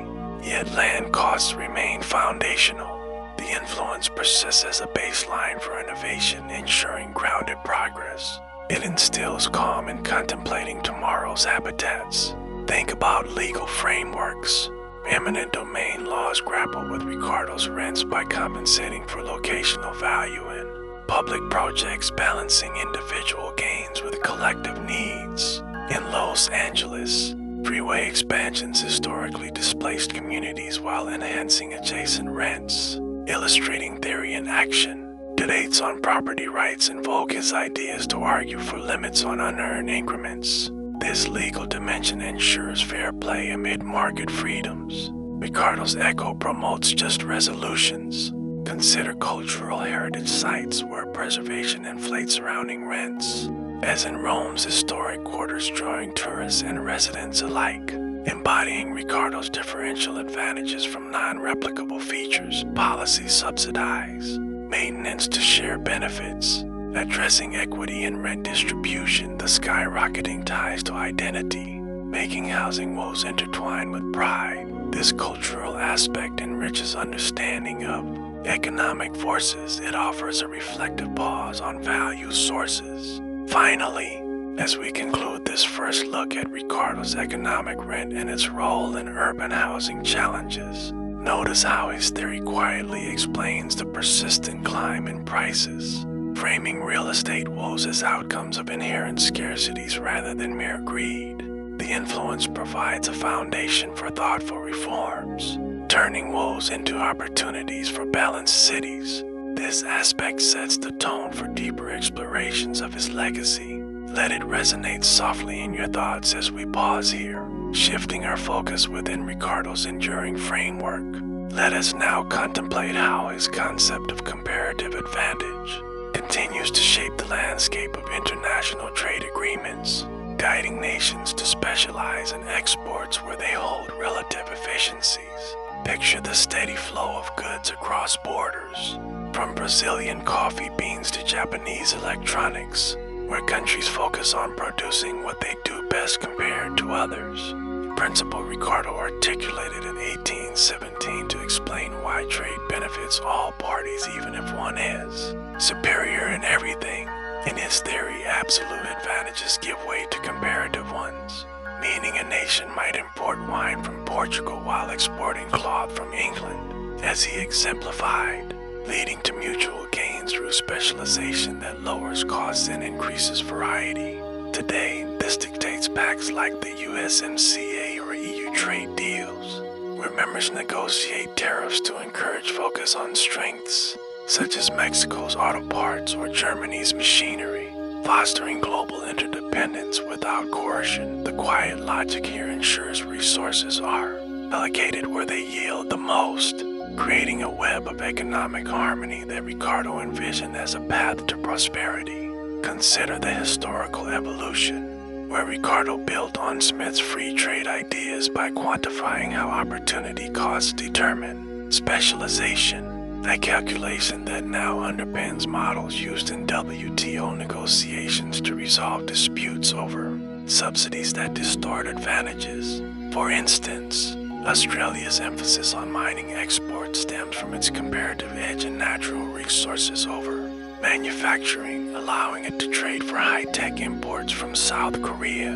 Yet land costs remain foundational. The influence persists as a baseline for innovation, ensuring grounded progress. It instills calm in contemplating tomorrow's habitats. Think about legal frameworks. Eminent domain laws grapple with Ricardo's rents by compensating for locational value in public projects, balancing individual gains with collective needs. In Los Angeles, freeway expansions historically displaced communities while enhancing adjacent rents, illustrating theory in action. Debates on property rights invoke his ideas to argue for limits on unearned increments. This legal dimension ensures fair play amid market freedoms. Ricardo's echo promotes just resolutions. Consider cultural heritage sites where preservation inflates surrounding rents, as in Rome's historic quarters drawing tourists and residents alike, embodying Ricardo's differential advantages from non-replicable features. Policies subsidize maintenance to share benefits, addressing equity in rent distribution. The skyrocketing ties to identity, making housing woes intertwined with pride. This cultural aspect enriches understanding of economic forces. It offers a reflective pause on value sources. Finally, as we conclude this first look at Ricardo's economic rent and its role in urban housing challenges, notice how his theory quietly explains the persistent climb in prices, framing real estate woes as outcomes of inherent scarcities rather than mere greed. The influence provides a foundation for thoughtful reforms, turning woes into opportunities for balanced cities. This aspect sets the tone for deeper explorations of his legacy. Let it resonate softly in your thoughts as we pause here, shifting our focus within Ricardo's enduring framework. Let us now contemplate how his concept of comparative advantage continues to shape the landscape of international trade agreements. guiding nations to specialize in exports where they hold relative efficiencies. Picture the steady flow of goods across borders, from Brazilian coffee beans to Japanese electronics, where countries focus on producing what they do best compared to others. The principle Ricardo articulated in 1817 to explain why trade benefits all parties even if one is superior in everything. In his theory, absolute advantages give way to comparative ones, meaning a nation might import wine from Portugal while exporting cloth from England, as he exemplified, leading to mutual gains through specialization that lowers costs and increases variety. Today, this dictates pacts like the USMCA or EU trade deals, where members negotiate tariffs to encourage focus on strengths, such as Mexico's auto parts or Germany's machinery, fostering global interdependence without coercion. The quiet logic here ensures resources are allocated where they yield the most, creating a web of economic harmony that Ricardo envisioned as a path to prosperity. Consider the historical evolution, where Ricardo built on Smith's free trade ideas by quantifying how opportunity costs determine specialization, a calculation that now underpins models used in WTO negotiations to resolve disputes over subsidies that distort advantages. For instance, Australia's emphasis on mining exports stems from its comparative edge in natural resources over manufacturing, allowing it to trade for high-tech imports from South Korea,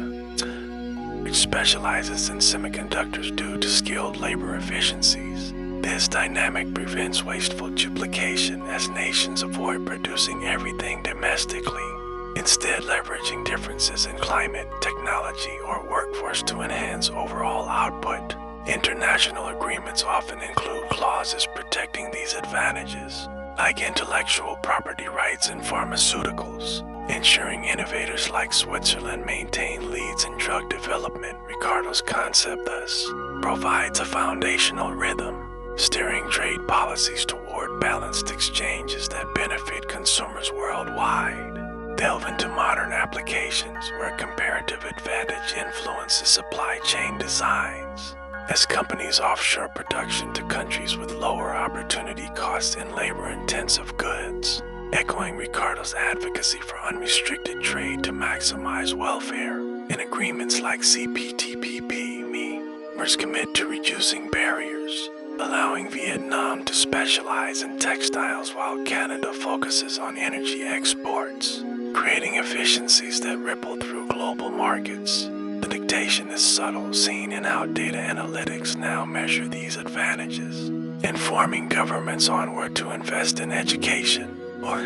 which specializes in semiconductors due to skilled labor efficiencies. This dynamic prevents wasteful duplication as nations avoid producing everything domestically, instead leveraging differences in climate, technology, or workforce to enhance overall output. International agreements often include clauses protecting these advantages, like intellectual property rights in pharmaceuticals, ensuring innovators like Switzerland maintain leads in drug development. Ricardo's concept thus provides a foundational rhythm, steering trade policies toward balanced exchanges that benefit consumers worldwide. Delve into modern applications where comparative advantage influences supply chain designs, as companies offshore production to countries with lower opportunity costs in labor-intensive goods, echoing Ricardo's advocacy for unrestricted trade to maximize welfare. In agreements like CPTPP, members commit to reducing barriers, allowing Vietnam to specialize in textiles while Canada focuses on energy exports, creating efficiencies that ripple through global markets. The dictation is subtle, seen in how data analytics now measure these advantages, informing governments on where to invest in education or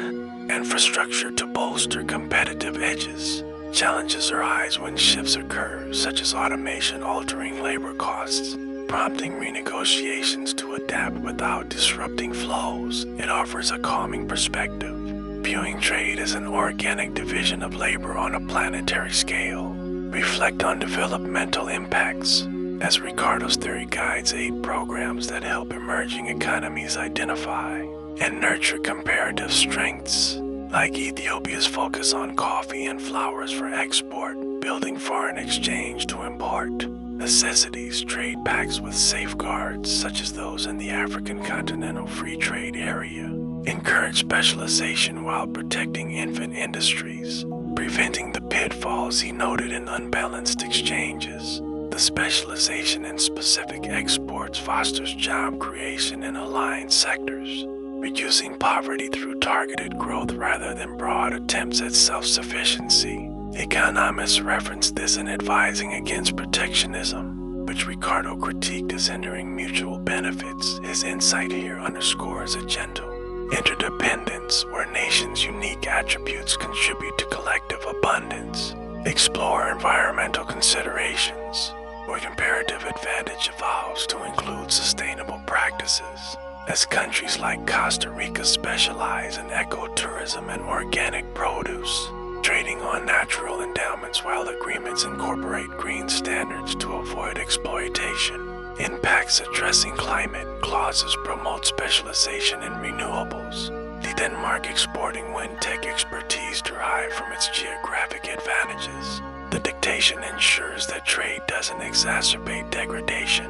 infrastructure to bolster competitive edges. Challenges arise when shifts occur, such as automation altering labor costs, prompting renegotiations to adapt without disrupting flows. It offers a calming perspective, viewing trade as an organic division of labor on a planetary scale. Reflect on developmental impacts, as Ricardo's theory guides aid programs that help emerging economies identify and nurture comparative strengths, like Ethiopia's focus on coffee and flowers for export, building foreign exchange to import necessities. Trade pacts with safeguards, such as those in the African Continental Free Trade Area, encourage specialization while protecting infant industries, preventing the pitfalls he noted in unbalanced exchanges. The specialization in specific exports fosters job creation in aligned sectors, reducing poverty through targeted growth rather than broad attempts at self-sufficiency. Economists reference this in advising against protectionism, which Ricardo critiqued as hindering mutual benefits. His insight here underscores a gentle interdependence where nations' unique attributes contribute to collective abundance. Explore environmental considerations, where comparative advantage evolves to include sustainable practices, as countries like Costa Rica specialize in ecotourism and organic produce, trading on natural endowments while agreements incorporate green standards to avoid exploitation. In pacts addressing climate, clauses promote specialization in renewables, the Denmark exporting wind tech expertise derived from its geographic advantages. The dictation ensures that trade doesn't exacerbate degradation,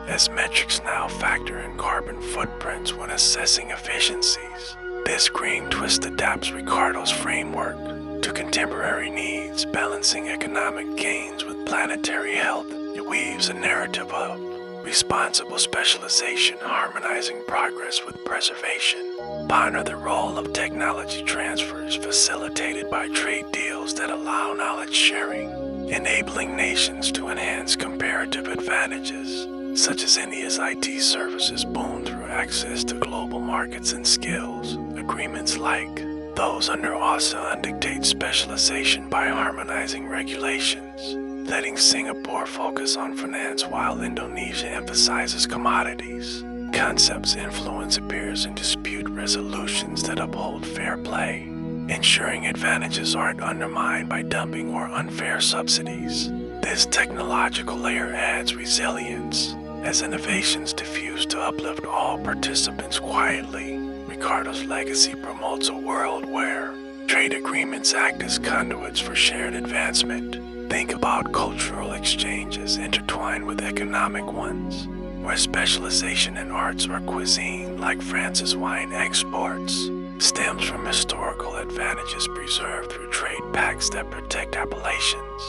as metrics now factor in carbon footprints when assessing efficiencies. This green twist adapts Ricardo's framework to contemporary needs, balancing economic gains with planetary health. It weaves a narrative of responsible specialization, harmonizing progress with preservation. Ponder the role of technology transfers facilitated by trade deals that allow knowledge sharing, enabling nations to enhance comparative advantages, such as India's IT services boom through access to global markets and skills. Agreements like those under ASEAN dictate specialization by harmonizing regulations, letting Singapore focus on finance while Indonesia emphasizes commodities. Concepts influence appears in dispute resolutions that uphold fair play, ensuring advantages aren't undermined by dumping or unfair subsidies. This technological layer adds resilience, as innovations diffuse to uplift all participants quietly. Ricardo's legacy promotes a world where trade agreements act as conduits for shared advancement. Think about cultural exchanges intertwined with economic ones, where specialization in arts or cuisine, like France's wine exports, stems from historical advantages preserved through trade pacts that protect appellations.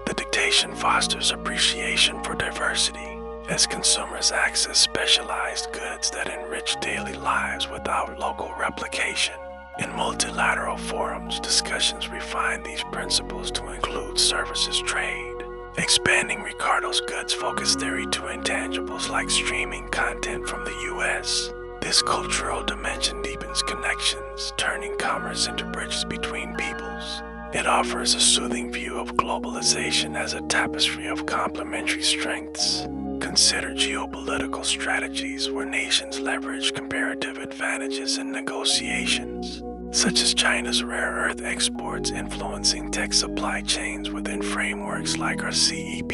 The dictation fosters appreciation for diversity, as consumers access specialized goods that enrich daily lives without local replication. In multilateral forums, discussions refine these principles to include services trade, expanding Ricardo's goods-focused theory to intangibles like streaming content from the U.S. This cultural dimension deepens connections, turning commerce into bridges between peoples. It offers a soothing view of globalization as a tapestry of complementary strengths. Consider geopolitical strategies where nations leverage comparative advantages in negotiations, such as China's rare earth exports influencing tech supply chains within frameworks like our CEP.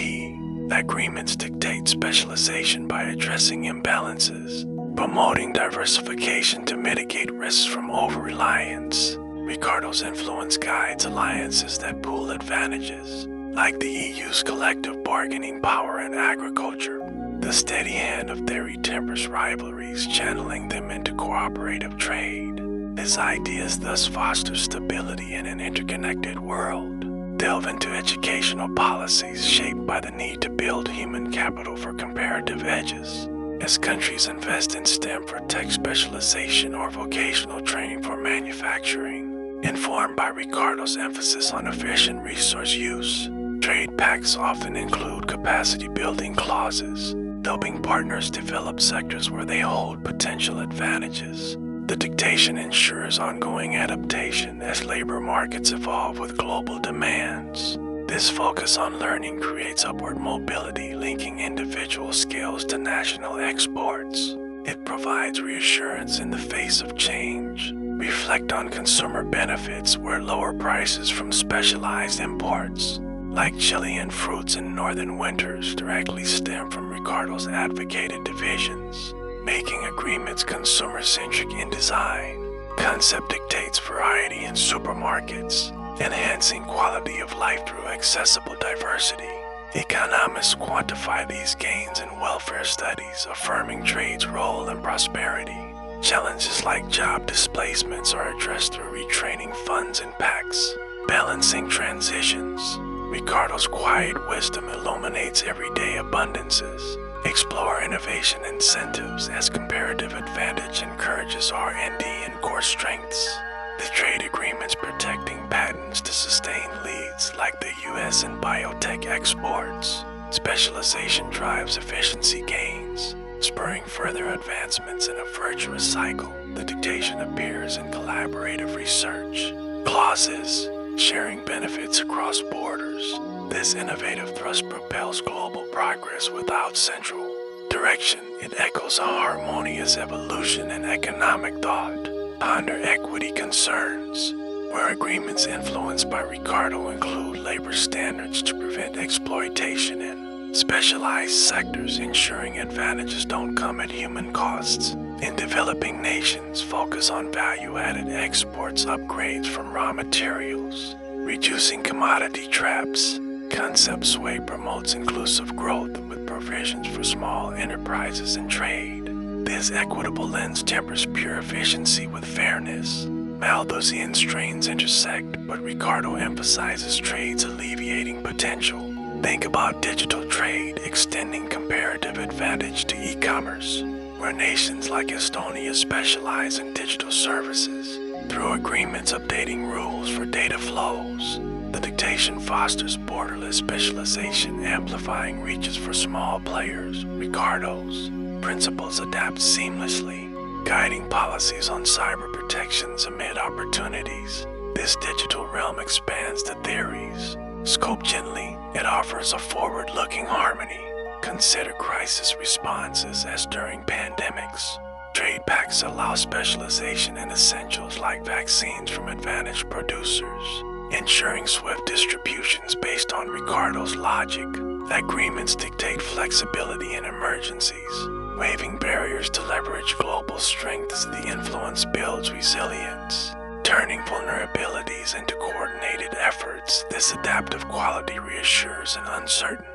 Agreements dictate specialization by addressing imbalances, promoting diversification to mitigate risks from over-reliance. Ricardo's influence guides alliances that pool advantages, like the EU's collective bargaining power in agriculture. The steady hand of theory tempers rivalries, channeling them into cooperative trade. This idea thus fosters stability in an interconnected world. Delve into educational policies shaped by the need to build human capital for comparative edges, as countries invest in STEM for tech specialization or vocational training for manufacturing. Informed by Ricardo's emphasis on efficient resource use, trade pacts often include capacity-building clauses, helping partners develop sectors where they hold potential advantages. The dictation ensures ongoing adaptation as labor markets evolve with global demands. This focus on learning creates upward mobility, linking individual skills to national exports. It provides reassurance in the face of change. Reflect on consumer benefits where lower prices from specialized imports, like Chilean fruits in northern winters, directly stem from Ricardo's advocated divisions, making agreements consumer-centric in design. Concept dictates variety in supermarkets, enhancing quality of life through accessible diversity. Economists quantify these gains in welfare studies, affirming trade's role in prosperity. Challenges like job displacements are addressed through retraining funds and pacts, balancing transitions. Ricardo's quiet wisdom illuminates everyday abundances. Explore innovation incentives as comparative advantage encourages R&D and core strengths. The trade agreements protecting patents to sustain leads like the U.S. in biotech exports. Specialization drives efficiency gains, spurring further advancements in a virtuous cycle. The dictation appears in collaborative research. Clauses, sharing benefits across borders. This innovative thrust propels global progress without central direction. It echoes a harmonious evolution in economic thought. Ponder equity concerns, where agreements influenced by Ricardo include labor standards to prevent exploitation in specialized sectors, ensuring advantages don't come at human costs. In developing nations, focus on value-added exports, upgrades from raw materials, reducing commodity traps. concept sway promotes inclusive growth with provisions for small enterprises and trade. This equitable lens tempers pure efficiency with fairness. Malthusian strains intersect, but Ricardo emphasizes trade's alleviating potential. Think about digital trade extending comparative advantage to e-commerce, where nations like Estonia specialize in digital services. Through agreements updating rules for data flows, the dictation fosters borderless specialization, amplifying reaches for small players. Ricardo's principles adapt seamlessly, guiding policies on cyber protections amid opportunities. This digital realm expands the theories. Scope gently, it offers a forward-looking harmony. Consider crisis responses as during pandemics. Trade pacts allow specialization in essentials like vaccines from advantaged producers, ensuring swift distributions based on Ricardo's logic. Agreements dictate flexibility in emergencies, waiving barriers to leverage global strength as the influence builds resilience. Turning vulnerabilities into coordinated efforts, this adaptive quality reassures in uncertain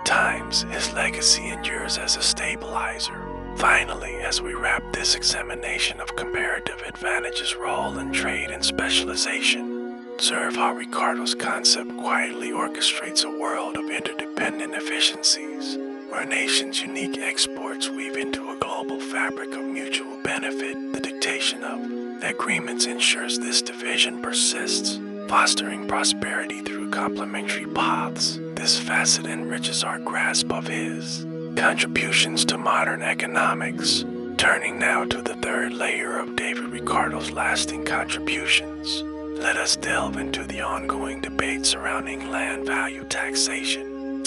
times. His legacy endures as a stabilizer. Finally, as we wrap this examination of comparative advantage's role in trade and specialization, observe how Ricardo's concept quietly orchestrates a world of interdependent efficiencies, where nations' unique exports weave into a global fabric of mutual benefit. The dictation of agreements ensures this division persists, fostering prosperity through complementary paths. This facet enriches our grasp of his contributions to modern economics. Turning now to the third layer of David Ricardo's lasting contributions, let us delve into the ongoing debate surrounding land value taxation,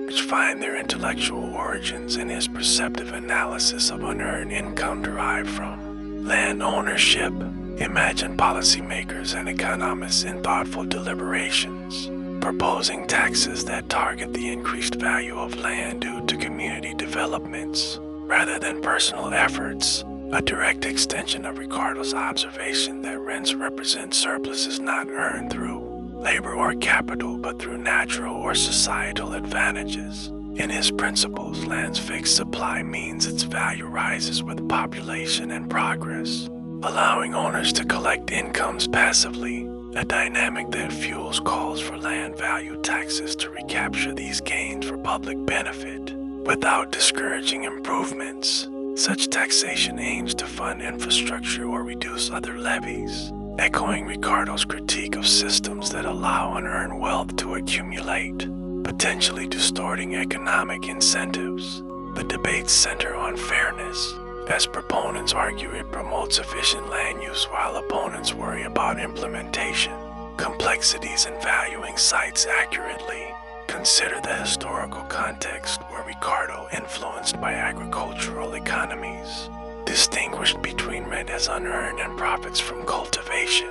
which find their intellectual origins in his perceptive analysis of unearned income derived from land ownership. Imagine policymakers and economists in thoughtful deliberations, proposing taxes that target the increased value of land due to community developments rather than personal efforts, a direct extension of Ricardo's observation that rents represent surpluses not earned through labor or capital, but through natural or societal advantages. In his principles, land's fixed supply means its value rises with population and progress, allowing owners to collect incomes passively, a dynamic that fuels calls for land value taxes to recapture these gains for public benefit without discouraging improvements. Such taxation aims to fund infrastructure or reduce other levies, echoing Ricardo's critique of systems that allow unearned wealth to accumulate, potentially distorting economic incentives. The debates center on fairness, as proponents argue it promotes efficient land use while opponents worry about implementation, complexities in valuing sites accurately. Consider the historical context where Ricardo, influenced by agricultural economies, distinguished between rent as unearned and profits from cultivation,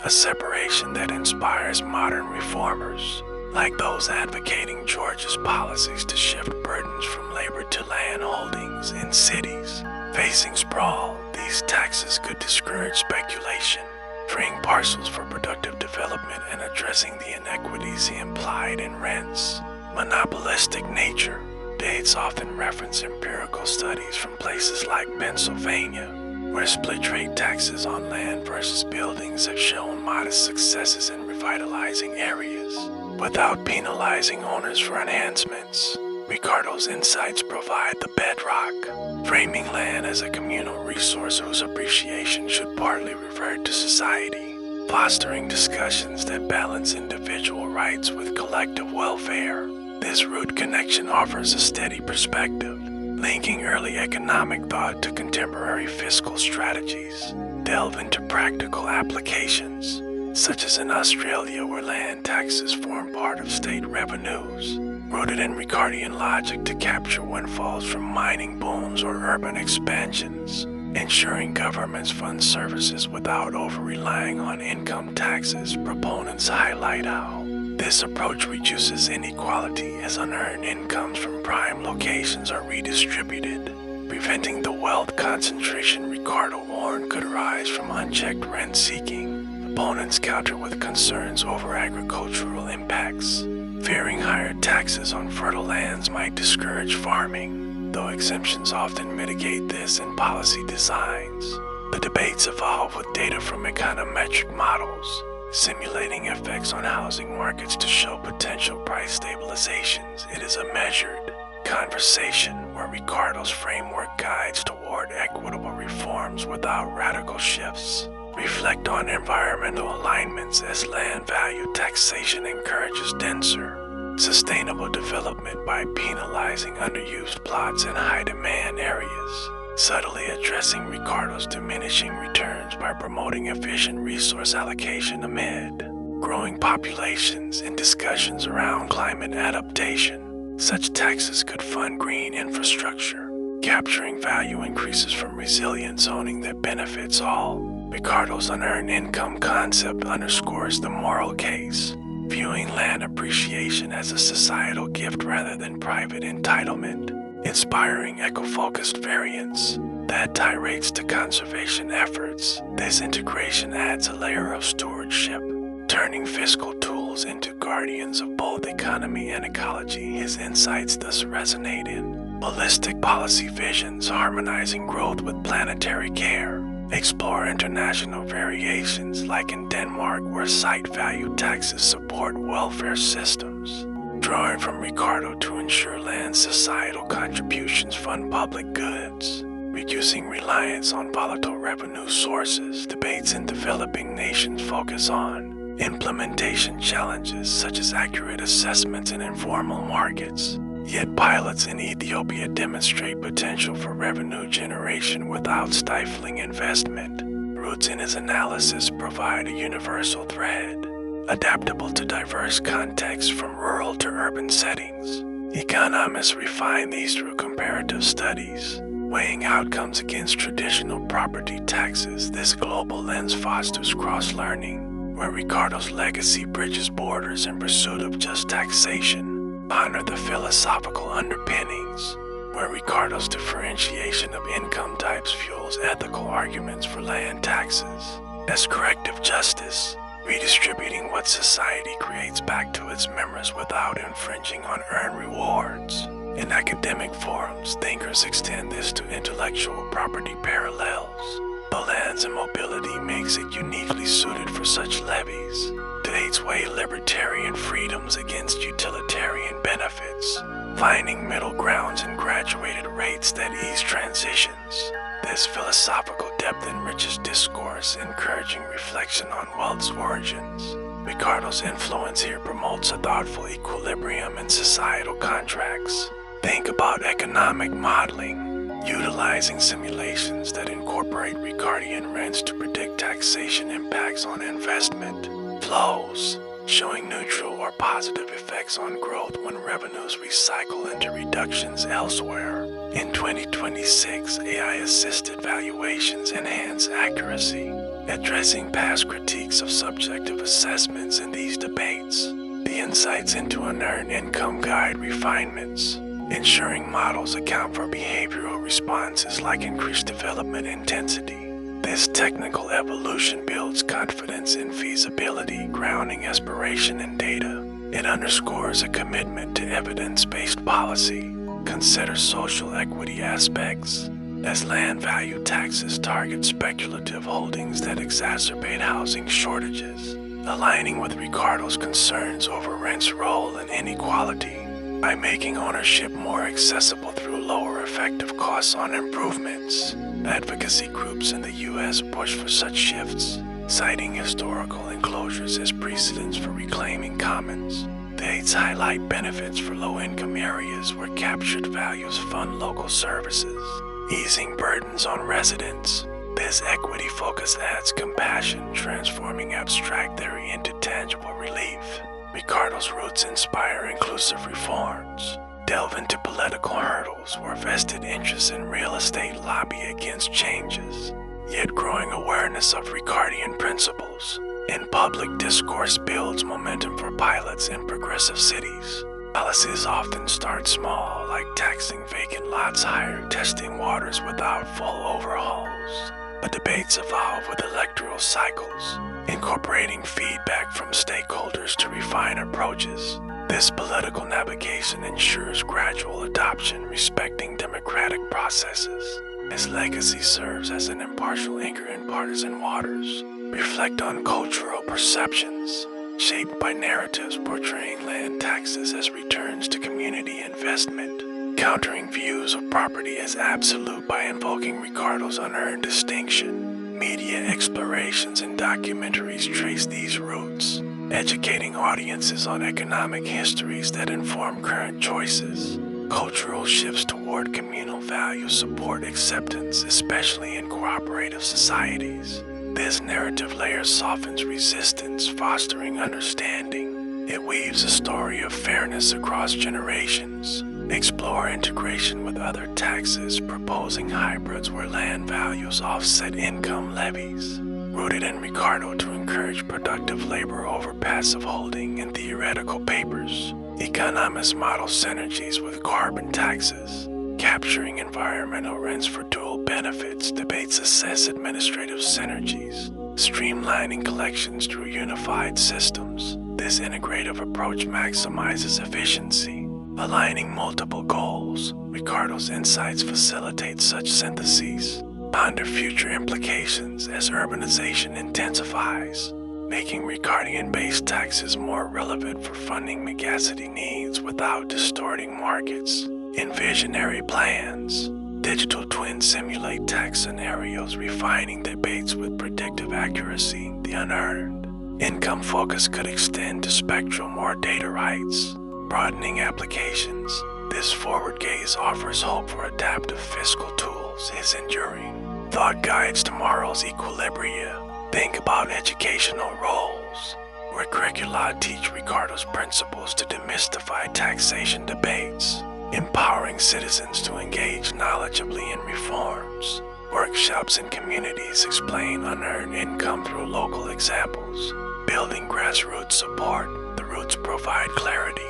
a separation that inspires modern reformers, like those advocating Georgia's policies to shift burdens from labor to land holdings in cities. Facing sprawl, these taxes could discourage speculation, freeing parcels for productive development and addressing the inequities he implied in rents. Monopolistic nature. Dates often reference empirical studies from places like Pennsylvania, where split rate taxes on land versus buildings have shown modest successes in revitalizing areas without penalizing owners for enhancements. Ricardo's insights provide the bedrock, framing land as a communal resource whose appreciation should partly revert to society, fostering discussions that balance individual rights with collective welfare. This root connection offers a steady perspective, linking early economic thought to contemporary fiscal strategies. Delve into practical applications, such as in Australia where land taxes form part of state revenues, rooted in Ricardian logic to capture windfalls from mining booms or urban expansions, ensuring governments fund services without over-relying on income taxes. Proponents highlight how this approach reduces inequality as unearned incomes from prime locations are redistributed, preventing the wealth concentration Ricardo warned could arise from unchecked rent-seeking. Opponents counter with concerns over agricultural impacts, fearing higher taxes on fertile lands might discourage farming, though exemptions often mitigate this in policy designs. The debates evolve with data from econometric models, simulating effects on housing markets to show potential price stabilizations. It is a measured conversation where Ricardo's framework guides toward equitable reforms without radical shifts. Reflect on environmental alignments as land value taxation encourages denser, sustainable development by penalizing underused plots in high-demand areas, subtly addressing Ricardo's diminishing returns by promoting efficient resource allocation amid growing populations and discussions around climate adaptation. Such taxes could fund green infrastructure, capturing value increases from resilient zoning that benefits all. Ricardo's unearned income concept underscores the moral case, viewing land appreciation as a societal gift rather than private entitlement, inspiring eco-focused variants that tirades to conservation efforts. This integration adds a layer of stewardship, turning fiscal tools into guardians of both economy and ecology. His insights thus resonate in holistic policy visions, harmonizing growth with planetary care. Explore international variations, like in Denmark, where site value taxes support welfare systems. Drawing from Ricardo to ensure land societal contributions fund public goods, reducing reliance on volatile revenue sources. Debates in developing nations focus on implementation challenges such as accurate assessments in informal markets. Yet pilots in Ethiopia demonstrate potential for revenue generation without stifling investment. Roots in his analysis provide a universal thread, adaptable to diverse contexts from rural to urban settings. Economists refine these through comparative studies, weighing outcomes against traditional property taxes. This global lens fosters cross-learning, where Ricardo's legacy bridges borders in pursuit of just taxation. Honor the philosophical underpinnings, where Ricardo's differentiation of income types fuels ethical arguments for land taxes as corrective justice, redistributing what society creates back to its members without infringing on earned rewards. In academic forums, thinkers extend this to intellectual property parallels. The lands and mobility makes it uniquely suited for such levies. Debates weigh libertarian freedoms against utilitarian benefits, finding middle grounds and graduated rates that ease transitions. This philosophical depth enriches discourse, encouraging reflection on wealth's origins. Ricardo's influence here promotes a thoughtful equilibrium in societal contracts. Think about economic modeling, utilizing simulations that incorporate Ricardian rents to predict taxation impacts on investment flows, showing neutral or positive effects on growth when revenues recycle into reductions elsewhere. In 2026, AI-assisted valuations enhance accuracy, addressing past critiques of subjective assessments in these debates. The insights into unearned income guide refinements, ensuring models account for behavioral responses like increased development intensity. This technical evolution builds confidence in feasibility, grounding aspiration in data. It underscores a commitment to evidence-based policy. Consider social equity aspects, as land value taxes target speculative holdings that exacerbate housing shortages, aligning with Ricardo's concerns over rent's role in inequality. By making ownership more accessible through lower effective costs on improvements, advocacy groups in the U.S. push for such shifts, citing historical enclosures as precedents for reclaiming commons. Debates highlight benefits for low-income areas where captured values fund local services, easing burdens on residents. This equity focus adds compassion, transforming abstract theory into tangible relief. Ricardo's roots inspire inclusive reforms, delve into political hurdles where vested interests in real estate lobby against changes, yet growing awareness of Ricardian principles in public discourse builds momentum for pilots in progressive cities. Policies often start small, like taxing vacant lots higher, testing waters without full overhauls. But debates evolve with electoral cycles, incorporating feedback from stakeholders to refine refine approaches. This political navigation ensures gradual adoption, respecting democratic processes. His legacy serves as an impartial anchor in partisan waters. Reflect on cultural perceptions, shaped by narratives portraying land taxes as returns to community investment, countering views of property as absolute by invoking Ricardo's unearned distinction. Media explorations and documentaries trace these roots, educating audiences on economic histories that inform current choices. Cultural shifts toward communal values support acceptance, especially in cooperative societies. This narrative layer softens resistance, fostering understanding. It weaves a story of fairness across generations. Explore integration with other taxes, proposing hybrids where land values offset income levies. Rooted in Ricardo to encourage productive labor over passive holding in theoretical papers. Economists model synergies with carbon taxes. Capturing environmental rents for dual benefits, debates assess administrative synergies, streamlining collections through unified systems. This integrative approach maximizes efficiency, aligning multiple goals. Ricardo's insights facilitate such syntheses. Ponder future implications as urbanization intensifies, making Ricardian-based taxes more relevant for funding megacity needs without distorting markets. Visionary plans. Digital twins simulate tax scenarios, refining debates with predictive accuracy. The unearned income focus could extend to spectrum or data rights, broadening applications. This forward gaze offers hope for adaptive fiscal tools. His enduring thought guides tomorrow's equilibria. Think about educational roles, where curricula teach Ricardo's principles to demystify taxation debates, empowering citizens to engage knowledgeably in reforms. Workshops in communities explain unearned income through local examples, building grassroots support. The roots provide clarity,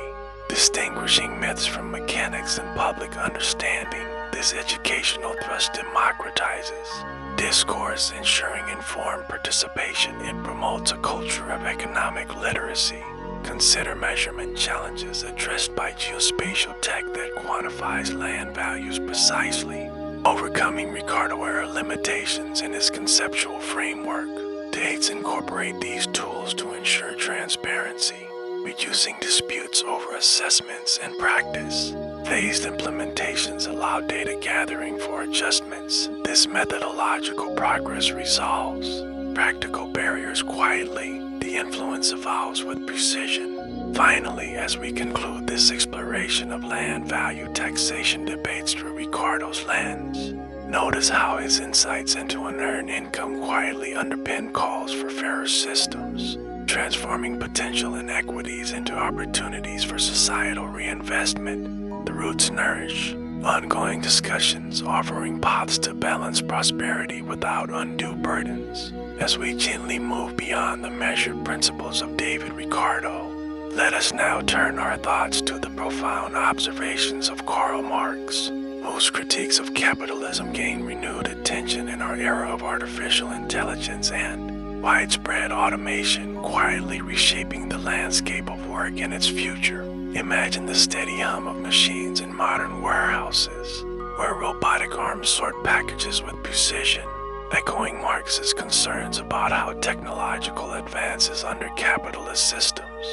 distinguishing myths from mechanics and public understanding. This educational thrust democratizes discourse, ensuring informed participation. It promotes a culture of economic literacy. Consider measurement challenges addressed by geospatial tech that quantifies land values precisely, overcoming Ricardo-era limitations in his conceptual framework. Dates incorporate these tools to ensure transparency, reducing disputes over assessments and practice. Phased implementations allow data gathering for adjustments. This methodological progress resolves practical barriers quietly. The influence evolves with precision. Finally, as we conclude this exploration of land value taxation debates through Ricardo's lens, notice how his insights into unearned income quietly underpin calls for fairer systems, transforming potential inequities into opportunities for societal reinvestment. The roots nourish ongoing discussions, offering paths to balance prosperity without undue burdens. As we gently move beyond the measured principles of David Ricardo, let us now turn our thoughts to the profound observations of Karl Marx, whose critiques of capitalism gain renewed attention in our era of artificial intelligence and widespread automation, quietly reshaping the landscape of work and its future. Imagine the steady hum of machines in modern warehouses, where robotic arms sort packages with precision, echoing Marx's concerns about how technological advances under capitalist systems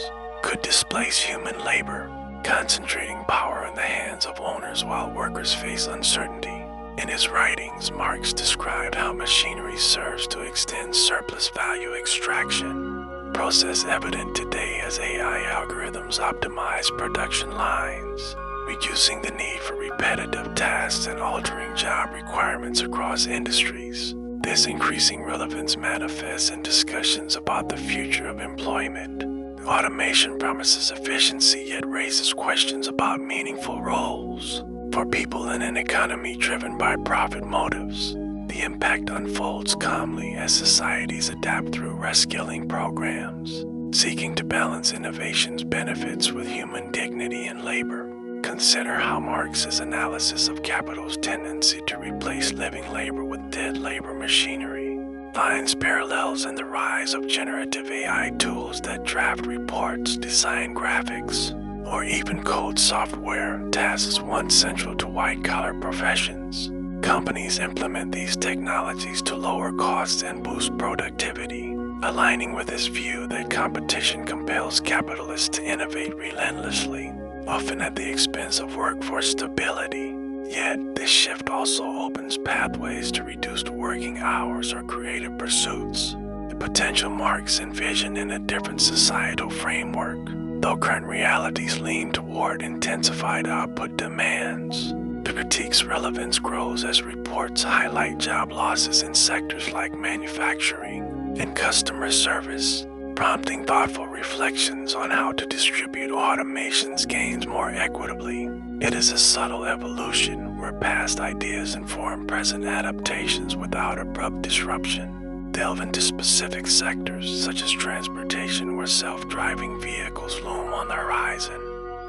could displace human labor, concentrating power in the hands of owners while workers face uncertainty. In his writings, Marx described how machinery serves to extend surplus value extraction, process evident today as AI algorithms optimize production lines, reducing the need for repetitive tasks and altering job requirements across industries. This increasing relevance manifests in discussions about the future of employment. Automation promises efficiency yet raises questions about meaningful roles. For people in an economy driven by profit motives, the impact unfolds calmly as societies adapt through reskilling programs, seeking to balance innovation's benefits with human dignity and labor. Consider how Marx's analysis of capital's tendency to replace living labor with dead labor machinery finds parallels in the rise of generative AI tools that draft reports, design graphics, or even code software, tasks once central to white-collar professions. Companies implement these technologies to lower costs and boost productivity, aligning with his view that competition compels capitalists to innovate relentlessly, often at the expense of workforce stability. Yet, this shift also opens pathways to reduced working hours or creative pursuits, the potential Marx envisioned in a different societal framework, though current realities lean toward intensified output demands. The critique's relevance grows as reports highlight job losses in sectors like manufacturing and customer service, prompting thoughtful reflections on how to distribute automation's gains more equitably. It is a subtle evolution where past ideas inform present adaptations without abrupt disruption. Delve into specific sectors such as transportation where self-driving vehicles loom on the horizon,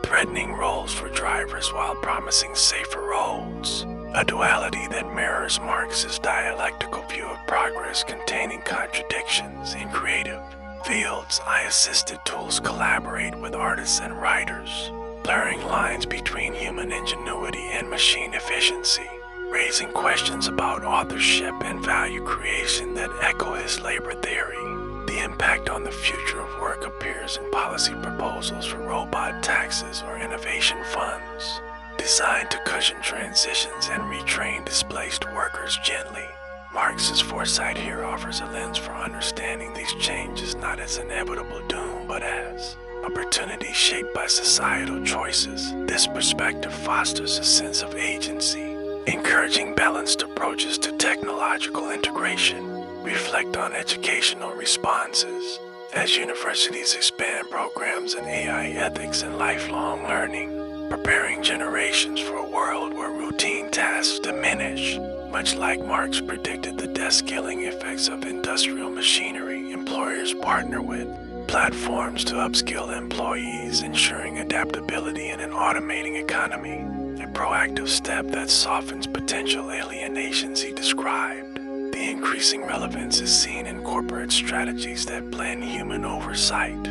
threatening roles for drivers while promising safer roads, a duality that mirrors Marx's dialectical view of progress containing contradictions. In creative fields, AI-assisted tools collaborate with artists and writers, blurring lines between human ingenuity and machine efficiency, raising questions about authorship and value creation that echo his labor theory. The impact on the future of work appears in policy proposals for robot taxes or innovation funds, designed to cushion transitions and retrain displaced workers gently. Marx's foresight here offers a lens for understanding these changes not as inevitable doom, but as opportunity shaped by societal choices. This perspective fosters a sense of agency, encouraging balanced approaches to technological integration. Reflect on educational responses. As universities expand programs in AI ethics and lifelong learning, preparing generations for a world where routine tasks diminish. Much like Marx predicted the death-killing effects of industrial machinery, employers partner with platforms to upskill employees, ensuring adaptability in an automating economy, a proactive step that softens potential alienations he described. The increasing relevance is seen in corporate strategies that blend human oversight,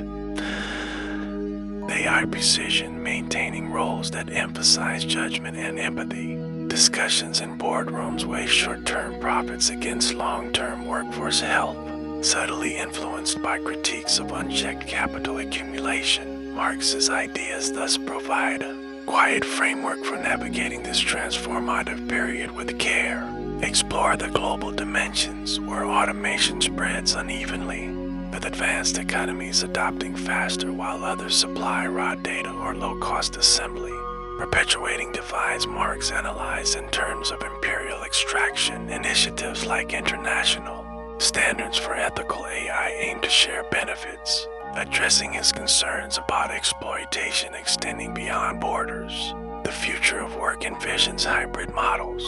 AI precision, maintaining roles that emphasize judgment and empathy. Discussions in boardrooms weigh short-term profits against long-term workforce health, subtly influenced by critiques of unchecked capital accumulation. Marx's ideas thus provide a quiet framework for navigating this transformative period with care. Explore the global dimensions where automation spreads unevenly, with advanced economies adopting faster while others supply raw data or low-cost assembly. Perpetuating divides Marx analyzed in terms of imperial extraction. Initiatives like international standards for ethical AI aim to share benefits, addressing his concerns about exploitation extending beyond borders. The future of work envisions hybrid models,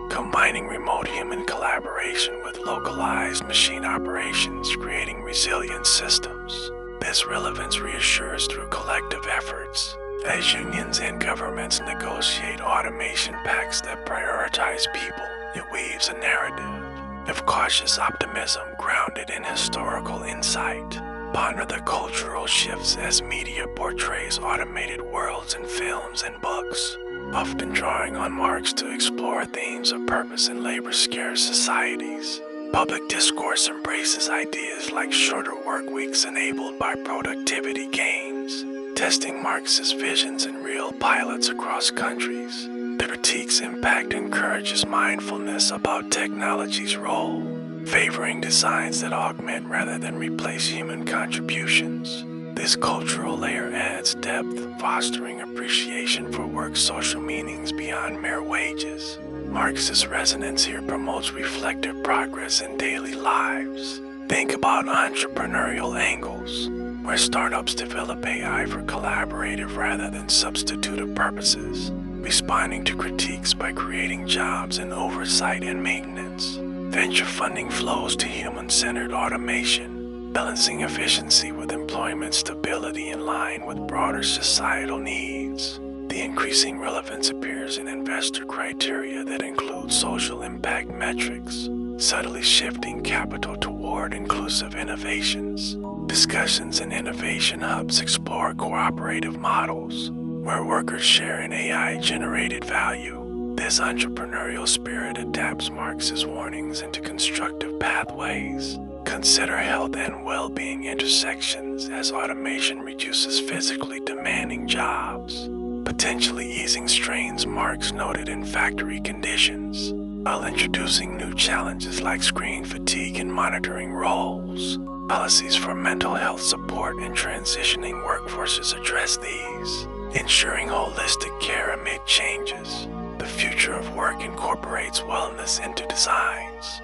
combining remote human collaboration with localized machine operations, creating resilient systems. This relevance reassures through collective efforts, as unions and governments negotiate automation pacts that prioritize people. It weaves a narrative of cautious optimism grounded in historical insight. Ponder the cultural shifts as media portrays automated worlds in films and books, often drawing on Marx to explore themes of purpose in labor-scarce societies. Public discourse embraces ideas like shorter work weeks enabled by productivity gains, testing Marx's visions in real pilots across countries. The critique's impact encourages mindfulness about technology's role, favoring designs that augment rather than replace human contributions. This cultural layer adds depth, fostering appreciation for work's social meanings beyond mere wages. Marx's resonance here promotes reflective progress in daily lives. Think about entrepreneurial angles, where startups develop AI for collaborative rather than substitutive purposes, responding to critiques by creating jobs in oversight and maintenance. Venture funding flows to human-centered automation, balancing efficiency with employment stability in line with broader societal needs. The increasing relevance appears in investor criteria that include social impact metrics, subtly shifting capital toward inclusive innovations. Discussions in innovation hubs explore cooperative models where workers share in AI-generated value. This entrepreneurial spirit adapts Marx's warnings into constructive pathways. Consider health and well-being intersections as automation reduces physically demanding jobs, potentially easing strains Marx noted in factory conditions, while introducing new challenges like screen fatigue and monitoring roles. Policies for mental health support and transitioning workforces address these, ensuring holistic care amid changes. The future of work incorporates wellness into designs.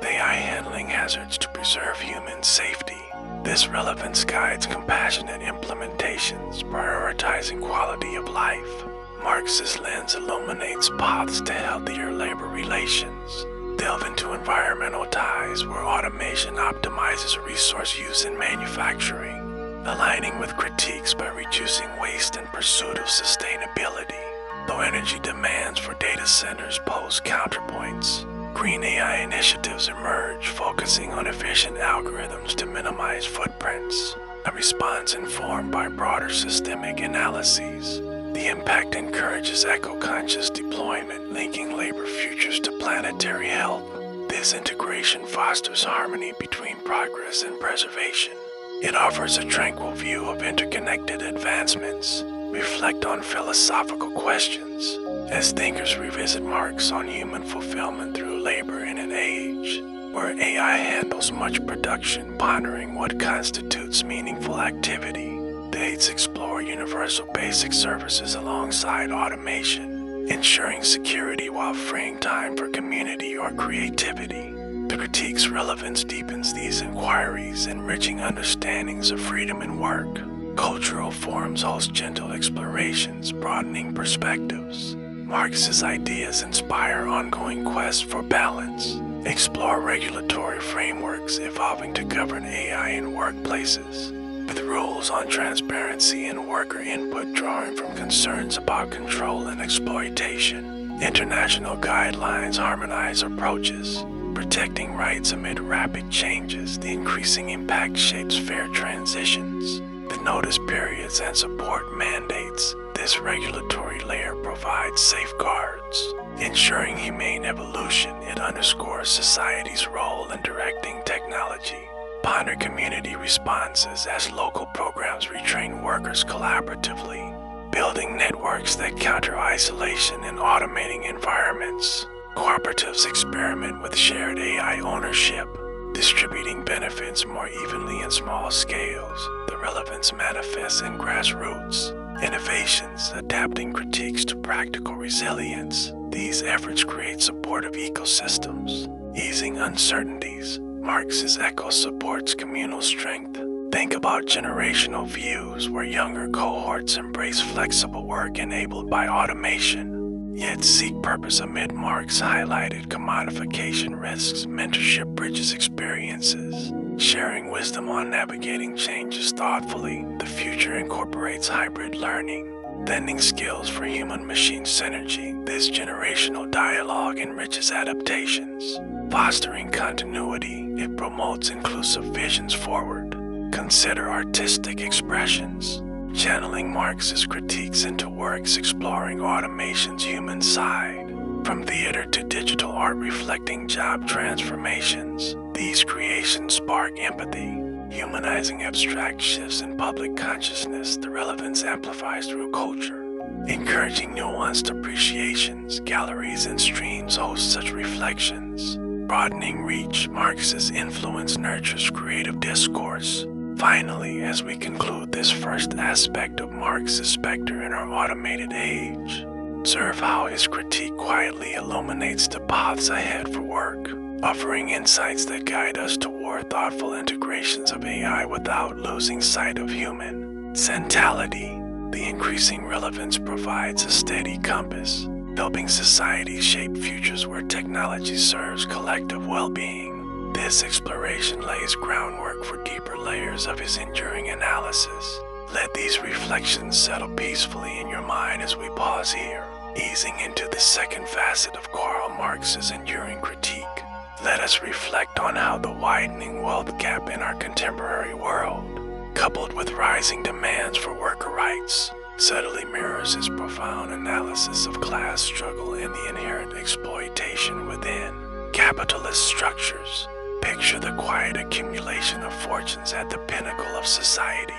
AI handling hazards to preserve human safety. This relevance guides compassionate implementations, prioritizing quality of life. Marx's lens illuminates paths to healthier labor relations. Delve into environmental ties where automation optimizes resource use in manufacturing, aligning with critiques by reducing waste in pursuit of sustainability. Though energy demands for data centers pose counterpoints, green AI initiatives emerge, focusing on efficient algorithms to minimize footprints, a response informed by broader systemic analyses. The impact encourages eco-conscious deployment, linking labor futures to planetary health. This integration fosters harmony between progress and preservation. It offers a tranquil view of interconnected advancements, reflect on philosophical questions, as thinkers revisit Marx on human fulfillment through labor in an age where AI handles much production, pondering what constitutes meaningful activity. Dates explore universal basic services alongside automation, ensuring security while freeing time for community or creativity. The critique's relevance deepens these inquiries, enriching understandings of freedom and work. Cultural forms host gentle explorations, broadening perspectives. Marx's ideas inspire ongoing quests for balance. Explore regulatory frameworks evolving to govern AI in workplaces, with rules on transparency and worker input drawing from concerns about control and exploitation. International guidelines harmonize approaches, protecting rights amid rapid changes. The increasing impact shapes fair transitions. The notice periods and support mandates. This regulatory layer provides safeguards, ensuring humane evolution. It underscores society's role in directing technology. Ponder community responses as local programs retrain workers collaboratively, building networks that counter isolation in automating environments. Cooperatives experiment with shared AI ownership, distributing benefits more evenly in small scales. The relevance manifests in grassroots innovations, adapting critiques to practical resilience. These efforts create supportive ecosystems, easing uncertainties. Marx's echo supports communal strength. Think about generational views where younger cohorts embrace flexible work enabled by automation, yet seek purpose amid Marx highlighted commodification risks. Mentorship bridges experiences, sharing wisdom on navigating changes thoughtfully. The future incorporates hybrid learning, lending skills for human-machine synergy. This generational dialogue enriches adaptations, fostering continuity. It promotes inclusive visions forward. Consider artistic expressions, channeling Marx's critiques into works exploring automation's human side, from theater to digital art reflecting job transformations. These creations spark empathy, humanizing abstract shifts in public consciousness. The relevance amplifies through culture, encouraging nuanced appreciations. Galleries and streams host such reflections, broadening reach. Marx's influence nurtures creative discourse. Finally, as we conclude this first aspect of Marx's specter in our automated age, observe how his critique quietly illuminates the paths ahead for work, offering insights that guide us toward thoughtful integrations of AI without losing sight of human centrality. The increasing relevance provides a steady compass, helping society shape futures where technology serves collective well-being. This exploration lays groundwork for deeper layers of his enduring analysis. Let these reflections settle peacefully in your mind as we pause here, Easing into the second facet of Karl Marx's enduring critique, let us reflect on how the widening wealth gap in our contemporary world, coupled with rising demands for worker rights, subtly mirrors his profound analysis of class struggle and the inherent exploitation within capitalist structures. Picture the quiet accumulation of fortunes at the pinnacle of society,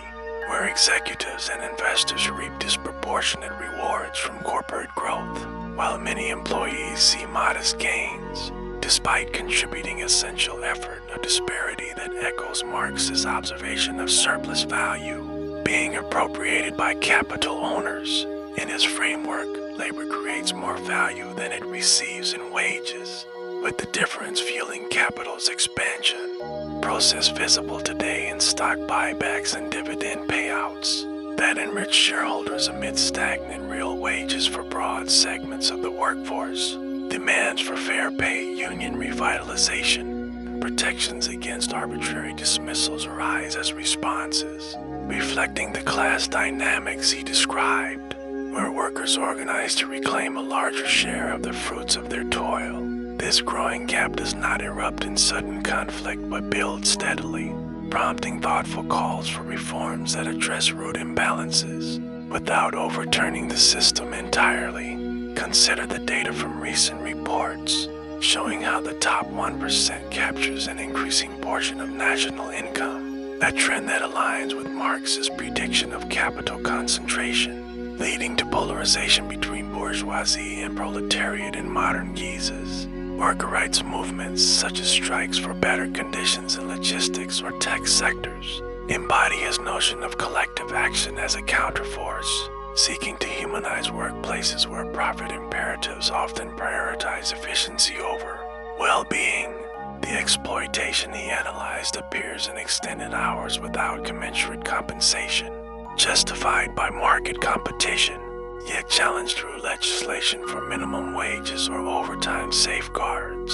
where executives and investors reap disproportionate rewards from corporate growth, while many employees see modest gains, despite contributing essential effort, a disparity that echoes Marx's observation of surplus value being appropriated by capital owners. In his framework, labor creates more value than it receives in wages, with the difference fueling capital's expansion, process visible today in stock buybacks and dividend payouts that enrich shareholders amid stagnant real wages for broad segments of the workforce. Demands for fair pay, union revitalization, protections against arbitrary dismissals arise as responses, reflecting the class dynamics he described, where workers organize to reclaim a larger share of the fruits of their toil. This growing gap does not erupt in sudden conflict but builds steadily, prompting thoughtful calls for reforms that address root imbalances without overturning the system entirely. Consider the data from recent reports showing how the top 1% captures an increasing portion of national income, a trend that aligns with Marx's prediction of capital concentration, leading to polarization between bourgeoisie and proletariat in modern guises. Worker rights movements, such as strikes for better conditions in logistics or tech sectors, embody his notion of collective action as a counterforce, seeking to humanize workplaces where profit imperatives often prioritize efficiency over well-being. The exploitation he analyzed appears in extended hours without commensurate compensation, justified by market competition, yet challenged through legislation for minimum wages or overtime safeguards.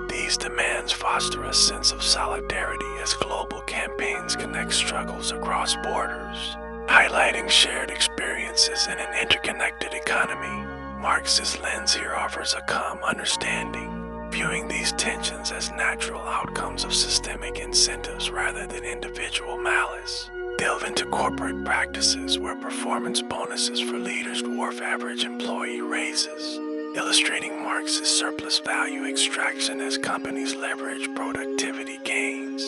These demands foster a sense of solidarity as global campaigns connect struggles across borders, highlighting shared experiences in an interconnected economy. Marx's lens here offers a calm understanding, viewing these tensions as natural outcomes of systemic incentives rather than individual malice. Delve into corporate practices where performance bonuses for leaders dwarf average employee raises, illustrating Marx's surplus value extraction as companies leverage productivity gains,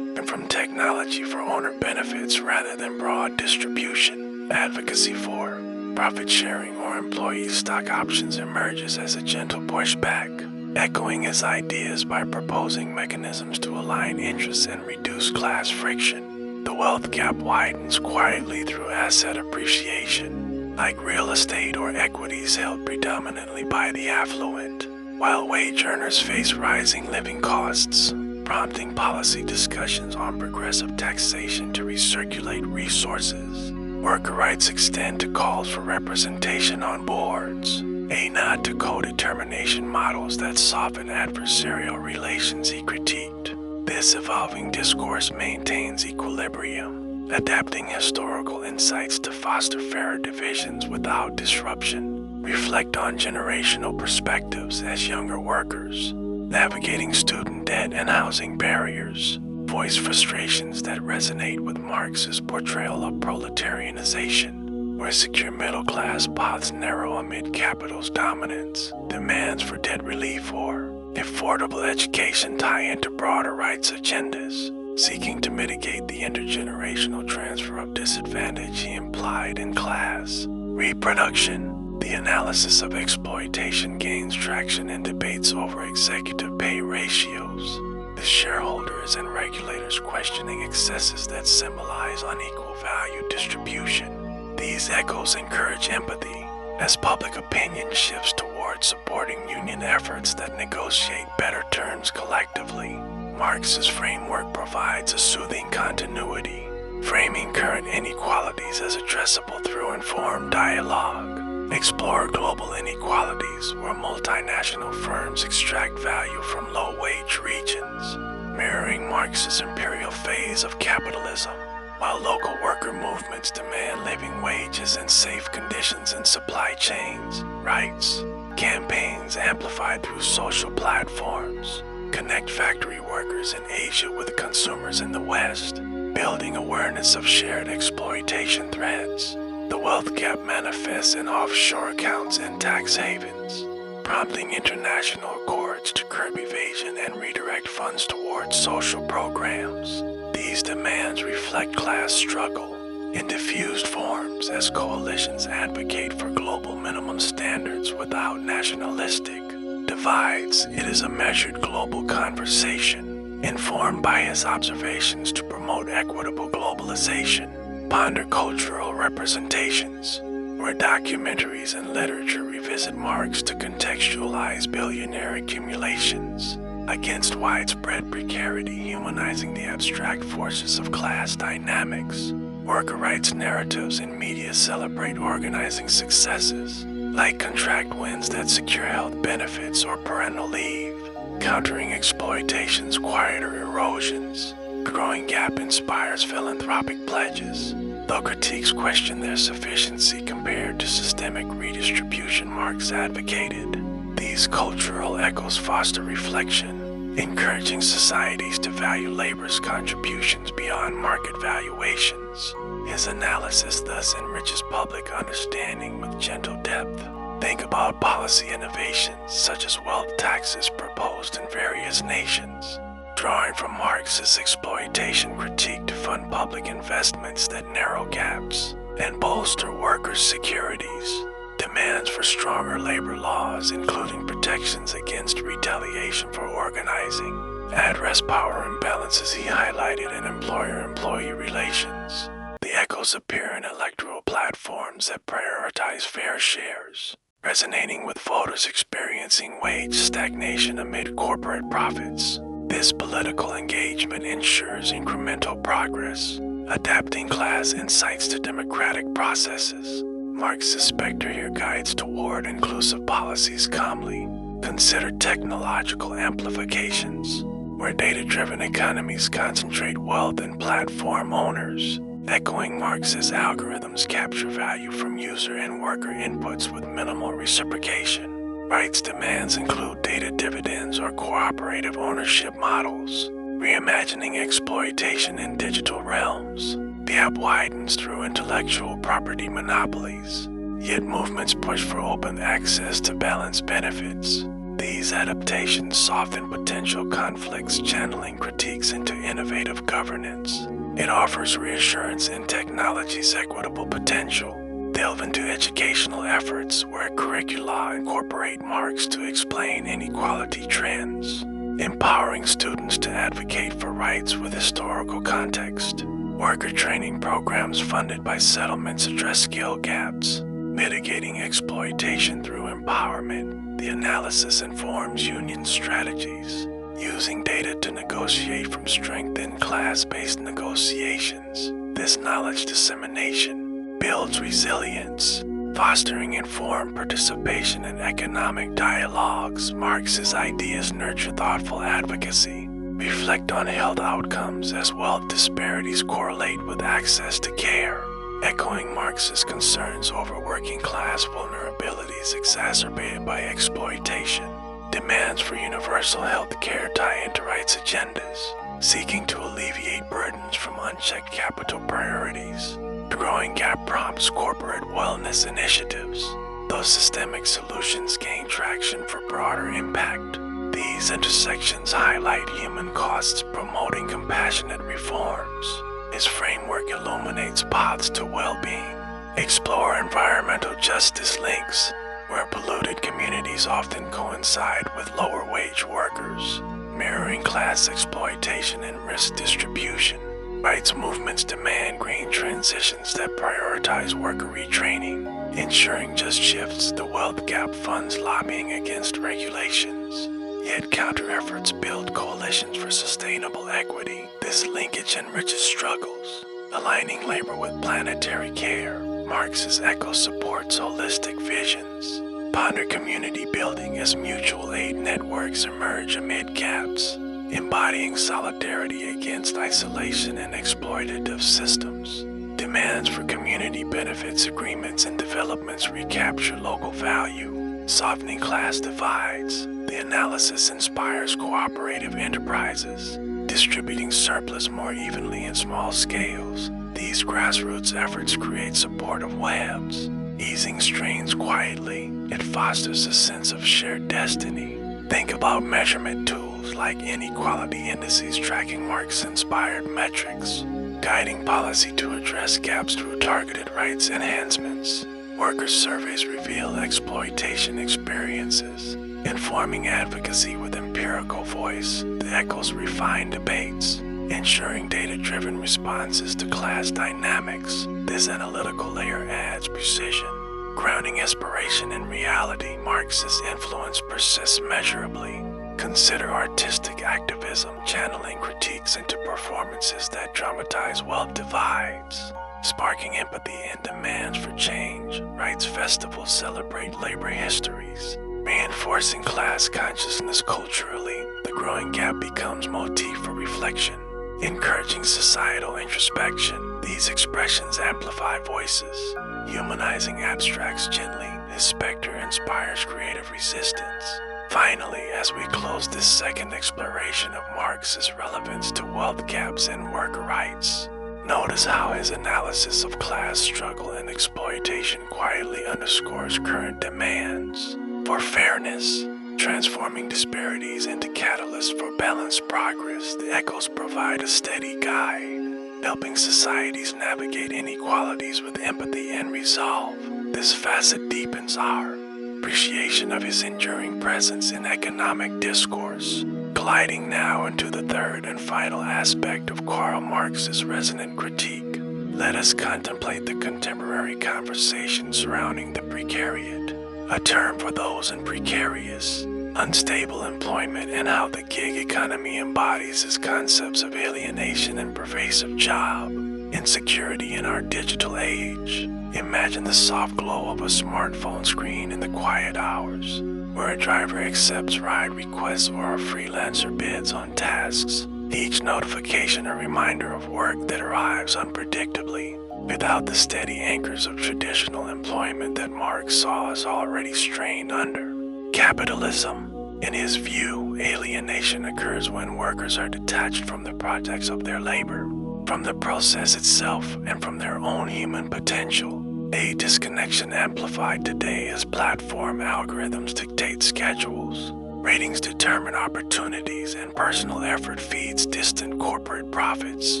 and from technology for owner benefits rather than broad distribution, advocacy for profit sharing or employee stock options emerges as a gentle pushback, echoing his ideas by proposing mechanisms to align interests and reduce class friction. The wealth gap widens quietly through asset appreciation, like real estate or equities held predominantly by the affluent, while wage earners face rising living costs, prompting policy discussions on progressive taxation to recirculate resources. Worker rights extend to calls for representation on boards, a nod to co-determination models that soften adversarial relations he critiqued. This evolving discourse maintains equilibrium, adapting historical insights to foster fairer divisions without disruption. Reflect on generational perspectives as younger workers, navigating student debt and housing barriers, voice frustrations that resonate with Marx's portrayal of proletarianization, where secure middle-class paths narrow amid capital's dominance. Demands for debt relief or affordable education tie into broader rights agendas, seeking to mitigate the intergenerational transfer of disadvantage he implied in class. Reproduction. The analysis of exploitation gains traction in debates over executive pay ratios, the shareholders and regulators questioning excesses that symbolize unequal value distribution. These echoes encourage empathy as public opinion shifts towards supporting union efforts that negotiate better terms collectively. Marx's framework provides a soothing continuity, framing current inequalities as addressable through informed dialogue. Explore global inequalities where multinational firms extract value from low-wage regions, mirroring Marx's imperial phase of capitalism. while local worker movements demand living wages and safe conditions in supply chains. Rights campaigns amplified through social platforms connect factory workers in Asia with consumers in the West, building awareness of shared exploitation threats. The wealth gap manifests in offshore accounts and tax havens, prompting international accords to curb evasion and redirect funds towards social programs. These demands reflect class struggle in diffused forms as coalitions advocate for global minimum standards without nationalistic divides. It is a measured global conversation, informed by his observations to promote equitable globalization. Ponder cultural representations, where documentaries and literature revisit Marx to contextualize billionaire accumulations against widespread precarity, humanizing the abstract forces of class dynamics. Worker rights narratives in media celebrate organizing successes, like contract wins that secure health benefits or parental leave, countering exploitation's quieter erosions. Growing Gap inspires philanthropic pledges, though critiques question their sufficiency compared to systemic redistribution Marx advocated. These cultural echoes foster reflection, encouraging societies to value labor's contributions beyond market valuations. His analysis thus enriches public understanding with gentle depth. Think about policy innovations such as wealth taxes proposed in various nations, drawing from Marx's exploitation critique to fund public investments that narrow gaps and bolster workers' securities. Demands for stronger labor laws, including protections against retaliation for organizing, address power imbalances he highlighted in employer-employee relations. The echoes appear in electoral platforms that prioritize fair shares, resonating with voters experiencing wage stagnation amid corporate profits. This political engagement ensures incremental progress, adapting class insights to democratic processes. Marx's specter here guides toward inclusive policies calmly. Consider technological amplifications, where data-driven economies concentrate wealth in platform owners. Echoing Marx's algorithms capture value from user and worker inputs with minimal reciprocation. Rights demands include data dividends or cooperative ownership models, reimagining exploitation in digital realms. The gap widens through intellectual property monopolies, yet movements push for open access to balanced benefits. These adaptations soften potential conflicts, channeling critiques into innovative governance. It offers reassurance in technology's equitable potential. Delve into educational efforts where curricula incorporate Marx to explain inequality trends, empowering students to advocate for rights with historical context. Worker training programs funded by settlements address skill gaps, mitigating exploitation through empowerment. The analysis informs union strategies, using data to negotiate from strength in class-based negotiations. This knowledge dissemination builds resilience, fostering informed participation in economic dialogues. Marx's ideas nurture thoughtful advocacy. Reflect on health outcomes as wealth disparities correlate with access to care. Echoing Marx's concerns over working class vulnerabilities exacerbated by exploitation. Demands for universal health care tie into rights agendas, seeking to alleviate burdens from unchecked capital priorities. The Growing Gap prompts corporate wellness initiatives, though systemic solutions gain traction for broader impact. These intersections highlight human costs, promoting compassionate reforms. His framework illuminates paths to well-being. Explore environmental justice links, where polluted communities often coincide with lower wage workers, mirroring class exploitation and risk distribution. Rights movements demand green transitions that prioritize worker retraining, ensuring just shifts. The wealth gap funds lobbying against regulations, yet counter efforts build coalitions for sustainable equity. This linkage enriches struggles, aligning labor with planetary care. Marx's echo supports holistic visions. Ponder community building as mutual aid networks emerge amid gaps, embodying solidarity against isolation and exploitative systems. Demands for community benefits agreements and developments recapture local value, softening class divides. The analysis inspires cooperative enterprises, distributing surplus more evenly in small scales. These grassroots efforts create supportive webs, easing strains quietly. It fosters a sense of shared destiny. Think about measurement tools like inequality indices tracking Marx-inspired metrics, guiding policy to address gaps through targeted rights enhancements. Worker surveys reveal exploitation experiences, informing advocacy with empirical voice. The echoes refine debates, ensuring data-driven responses to class dynamics. This analytical layer adds precision, grounding aspiration in reality. Marx's influence persists measurably. Consider artistic activism, channeling critiques into performances that dramatize wealth divides, sparking empathy and demands for change. Rights festivals celebrate labor histories, reinforcing class consciousness culturally. The growing gap becomes motif for reflection, encouraging societal introspection. These expressions amplify voices, humanizing abstracts gently. His specter inspires creative resistance. Finally, as we close this second exploration of Marx's relevance to wealth gaps and worker rights, notice how his analysis of class struggle and exploitation quietly underscores current demands for fairness, transforming disparities into catalysts for balanced progress. The echoes provide a steady guide, helping societies navigate inequalities with empathy and resolve. This facet deepens our appreciation of his enduring presence in economic discourse. Gliding now into the third and final aspect of Karl Marx's resonant critique, let us contemplate the contemporary conversation surrounding the precariat, a term for those in precarious, unstable employment, and how the gig economy embodies its concepts of alienation and pervasive job insecurity in our digital age. Imagine the soft glow of a smartphone screen in the quiet hours, where a driver accepts ride requests or a freelancer bids on tasks. Each notification a reminder of work that arrives unpredictably, without the steady anchors of traditional employment that Marx saw as already strained under capitalism. In his view, alienation occurs when workers are detached from the projects of their labor, from the process itself, and from their own human potential. A disconnection amplified today as platform algorithms dictate schedules, ratings determine opportunities, and personal effort feeds distant corporate profits.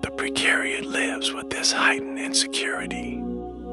The precariat lives with this heightened insecurity.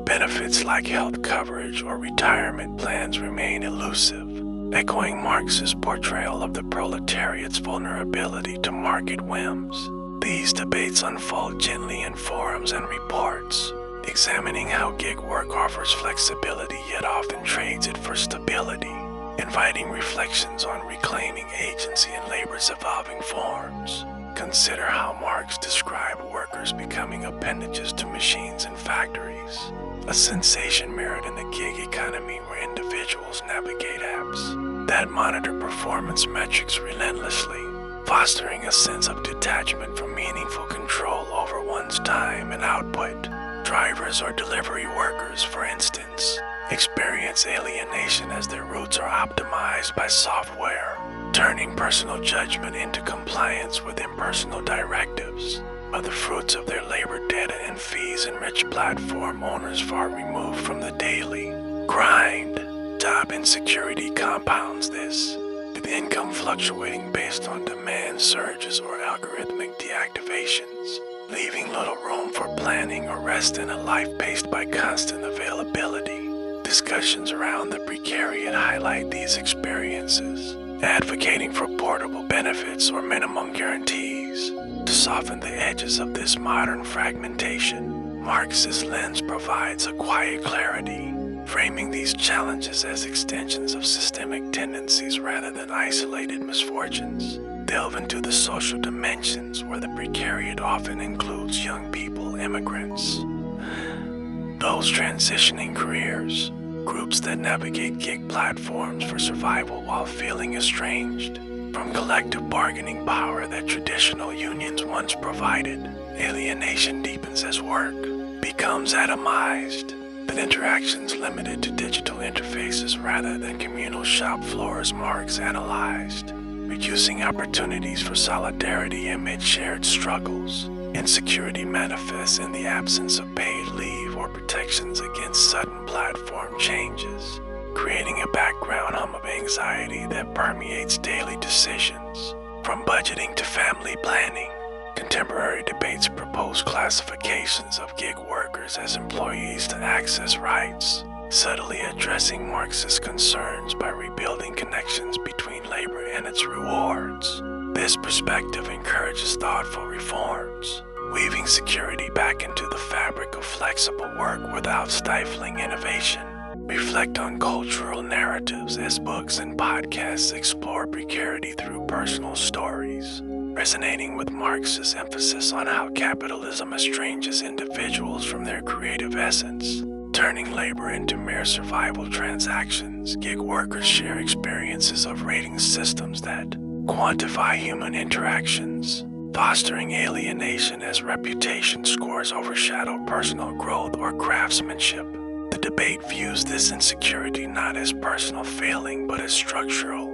Benefits like health coverage or retirement plans remain elusive, echoing Marx's portrayal of the proletariat's vulnerability to market whims. These debates unfold gently in forums and reports, examining how gig work offers flexibility yet often trades it for stability, inviting reflections on reclaiming agency in labor's evolving forms. Consider how Marx described workers becoming appendages to machines and factories, a sensation mirrored in the gig economy where individuals navigate apps that monitor performance metrics relentlessly, fostering a sense of detachment from meaningful control over one's time and output. Drivers or delivery workers, for instance, experience alienation as their routes are optimized by software, turning personal judgment into compliance with impersonal directives. Are the fruits of their labor data and fees enrich platform owners far removed from the daily grind? Job insecurity compounds this, with income fluctuating based on demand surges or algorithmic deactivations, leaving little room for planning or rest in a life paced by constant availability. Discussions around the precariat highlight these experiences, advocating for portable benefits or minimum guarantees to soften the edges of this modern fragmentation. Marx's lens provides a quiet clarity, framing these challenges as extensions of systemic tendencies rather than isolated misfortunes. Delve into the social dimensions where the precariat often includes young people, immigrants, those transitioning careers, groups that navigate gig platforms for survival while feeling estranged. From collective bargaining power that traditional unions once provided, alienation deepens as work becomes atomized, with interactions limited to digital interfaces rather than communal shop floors. Marx analyzed, reducing opportunities for solidarity amid shared struggles. Insecurity manifests in the absence of paid leave or protections against sudden platform changes, creating a background hum of anxiety that permeates daily decisions. From budgeting to family planning, contemporary debates propose classifications of gig workers as employees to access rights, subtly addressing Marxist concerns by rebuilding connections between labor and its rewards. This perspective encourages thoughtful reforms, weaving security back into the fabric of flexible work without stifling innovation. Reflect on cultural narratives as books and podcasts explore precarity through personal stories, resonating with Marx's emphasis on how capitalism estranges individuals from their creative essence, turning labor into mere survival transactions. Gig workers share experiences of rating systems that quantify human interactions, fostering alienation as reputation scores overshadow personal growth or craftsmanship. The debate views this insecurity not as personal failing but as structural,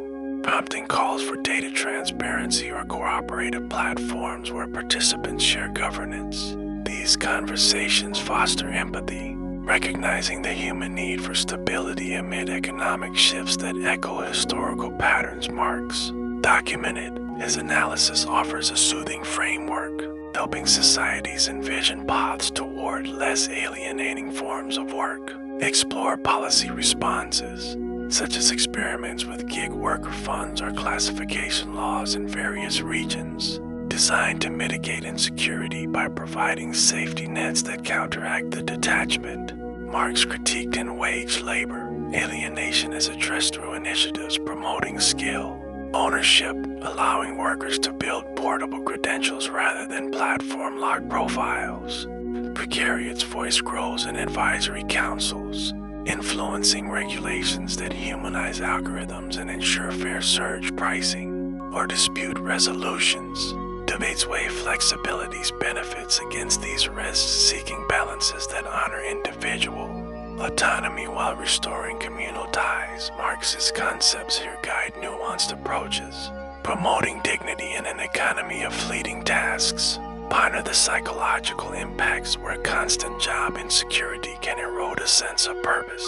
prompting calls for data transparency or cooperative platforms where participants share governance. These conversations foster empathy, recognizing the human need for stability amid economic shifts that echo historical patterns. Marx documented, his analysis offers a soothing framework, helping societies envision paths toward less alienating forms of work. Explore policy responses, such as experiments with gig worker funds or classification laws in various regions, designed to mitigate insecurity by providing safety nets that counteract the detachment. Marx critiqued in Wage Labor. Alienation is addressed through initiatives promoting skill, ownership, allowing workers to build portable credentials rather than platform-locked profiles. Precariat's voice grows in advisory councils, influencing regulations that humanize algorithms and ensure fair surge pricing or dispute resolutions. Debates weigh flexibility's benefits against these risks, seeking balances that honor individual autonomy while restoring communal ties. Marx's concepts here guide nuanced approaches, promoting dignity in an economy of fleeting tasks. Ponder the psychological impacts where constant job insecurity can erode a sense of purpose,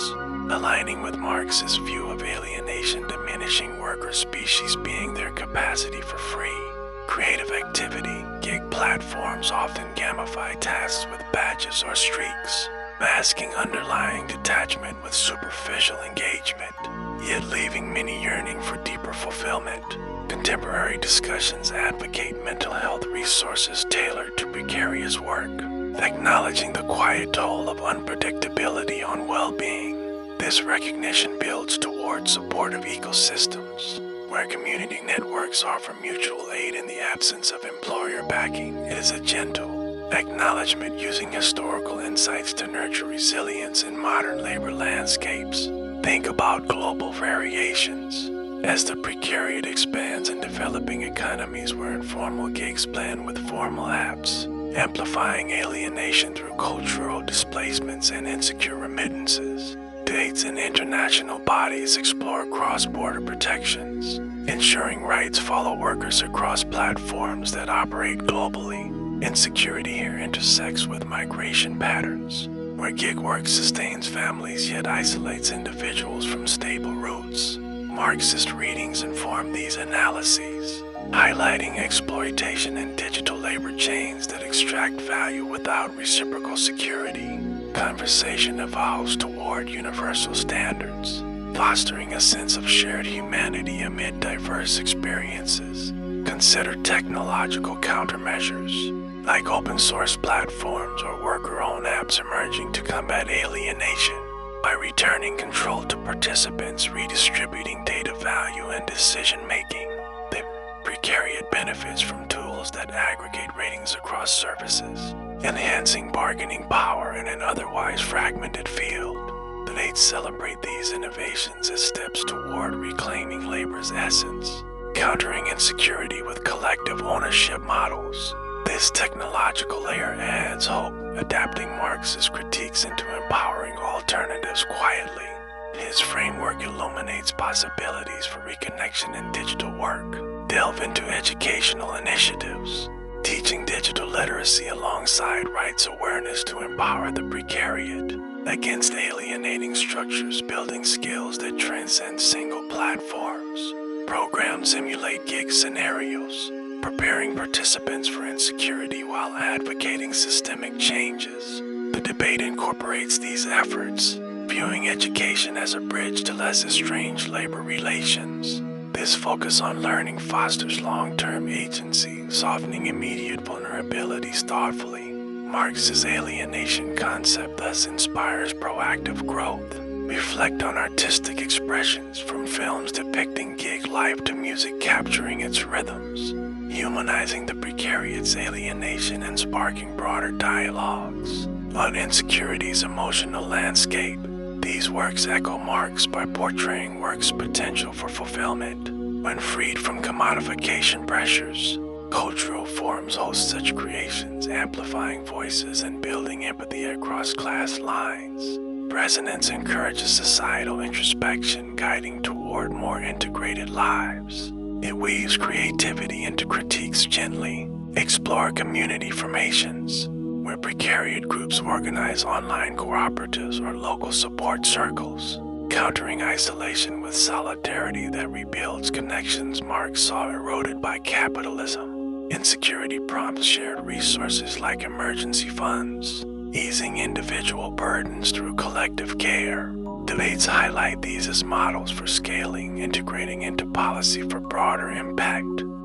aligning with Marx's view of alienation diminishing worker species being their capacity for free, creative activity. Gig platforms often gamify tasks with badges or streaks, masking underlying detachment with superficial engagement, yet leaving many yearning for deeper fulfillment. Contemporary discussions advocate mental health resources tailored to precarious work, acknowledging the quiet toll of unpredictability on well-being. This recognition builds toward supportive ecosystems, where community networks offer mutual aid in the absence of employer backing. It is a gentle acknowledgement using historical insights to nurture resilience in modern labor landscapes. Think about global variations. As the precariat expands in developing economies where informal gigs blend with formal apps, amplifying alienation through cultural displacements and insecure remittances. Debates in international bodies explore cross-border protections, ensuring rights follow workers across platforms that operate globally. Insecurity here intersects with migration patterns, where gig work sustains families yet isolates individuals from stable roots. Marxist readings inform these analyses, highlighting exploitation in digital labor chains that extract value without reciprocal security. Conversation evolves toward universal standards, fostering a sense of shared humanity amid diverse experiences. Consider technological countermeasures, like open-source platforms or worker-owned apps emerging to combat alienation. By returning control to participants, redistributing data value and decision-making, the precariat benefits from tools that aggregate ratings across services, enhancing bargaining power in an otherwise fragmented field. Debates celebrate these innovations as steps toward reclaiming labor's essence, countering insecurity with collective ownership models. This technological layer adds hope, adapting Marx's critiques into empowering alternatives quietly. His framework illuminates possibilities for reconnection in digital work. Delve into educational initiatives, teaching digital literacy alongside rights awareness to empower the precariat against alienating structures, building skills that transcend single platforms. Programs simulate gig scenarios, preparing participants for insecurity while advocating systemic changes. The debate incorporates these efforts, viewing education as a bridge to less estranged labor relations. This focus on learning fosters long-term agency, softening immediate vulnerabilities thoughtfully. Marx's alienation concept thus inspires proactive growth. Reflect on artistic expressions, from films depicting gig life to music capturing its rhythms, humanizing the precariat's alienation and sparking broader dialogues on insecurity's emotional landscape. These works echo Marx by portraying work's potential for fulfillment. When freed from commodification pressures, cultural forms host such creations, amplifying voices and building empathy across class lines. Resonance encourages societal introspection, guiding toward more integrated lives. It weaves creativity into critiques gently, explore community formations, where precariat groups organize online cooperatives or local support circles, countering isolation with solidarity that rebuilds connections Marx saw eroded by capitalism. Insecurity prompts shared resources like emergency funds, easing individual burdens through collective care. Debates highlight these as models for scaling, integrating into policy for broader impact.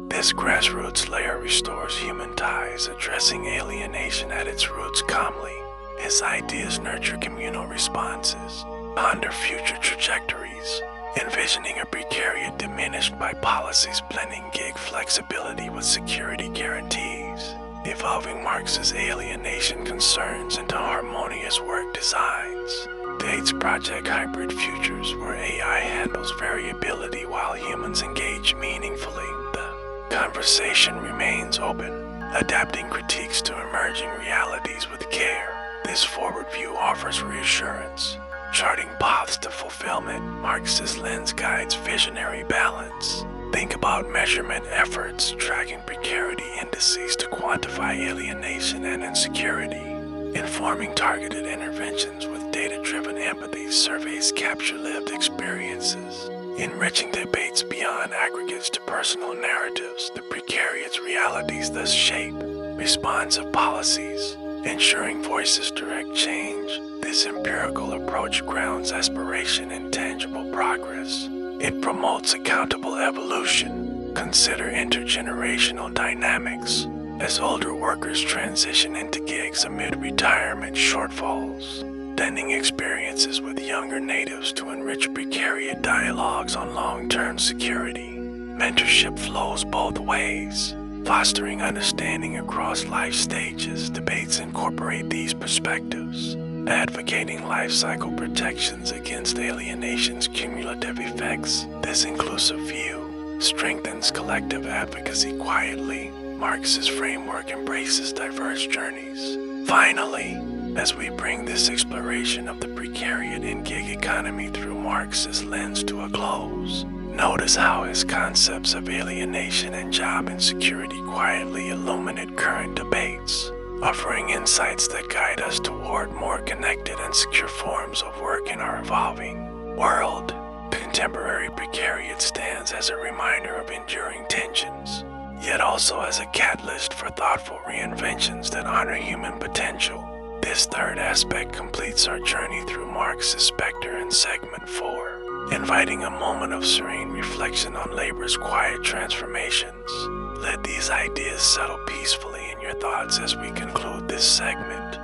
This grassroots layer restores human ties, addressing alienation at its roots calmly. His ideas nurture communal responses, ponder future trajectories, envisioning a precariat diminished by policies blending gig flexibility with security guarantees, evolving Marx's alienation concerns into harmonious work designs. Dates Project Hybrid Futures, where AI handles variability while humans engage meaningfully. The conversation remains open, adapting critiques to emerging realities with care. This forward view offers reassurance, charting paths to fulfillment. Marx's lens guides visionary balance. Think about measurement efforts, tracking precarity indices to quantify alienation and insecurity, informing targeted interventions with data-driven empathy. Surveys capture lived experiences, enriching debates beyond aggregates to personal narratives. The precariat's realities thus shape responsive policies, ensuring voices direct change. This empirical approach grounds aspiration in tangible progress. It promotes accountable evolution. Consider intergenerational dynamics as older workers transition into gigs amid retirement shortfalls, blending experiences with younger natives to enrich precariat dialogues on long-term security. Mentorship flows both ways, fostering understanding across life stages. Debates incorporate these perspectives, advocating life cycle protections against alienation's cumulative effects. This inclusive view strengthens collective advocacy quietly. Marx's framework embraces diverse journeys. Finally, as we bring this exploration of the precariat and gig economy through Marx's lens to a close, notice how his concepts of alienation and job insecurity quietly illuminate current debates, offering insights that guide us toward more connected and secure forms of work in our evolving world. Contemporary precariat stands as a reminder of enduring tensions, yet also as a catalyst for thoughtful reinventions that honor human potential. This third aspect completes our journey through Marx's specter in segment 4, inviting a moment of serene reflection on labor's quiet transformations. Let these ideas settle peacefully in your thoughts as we conclude this segment.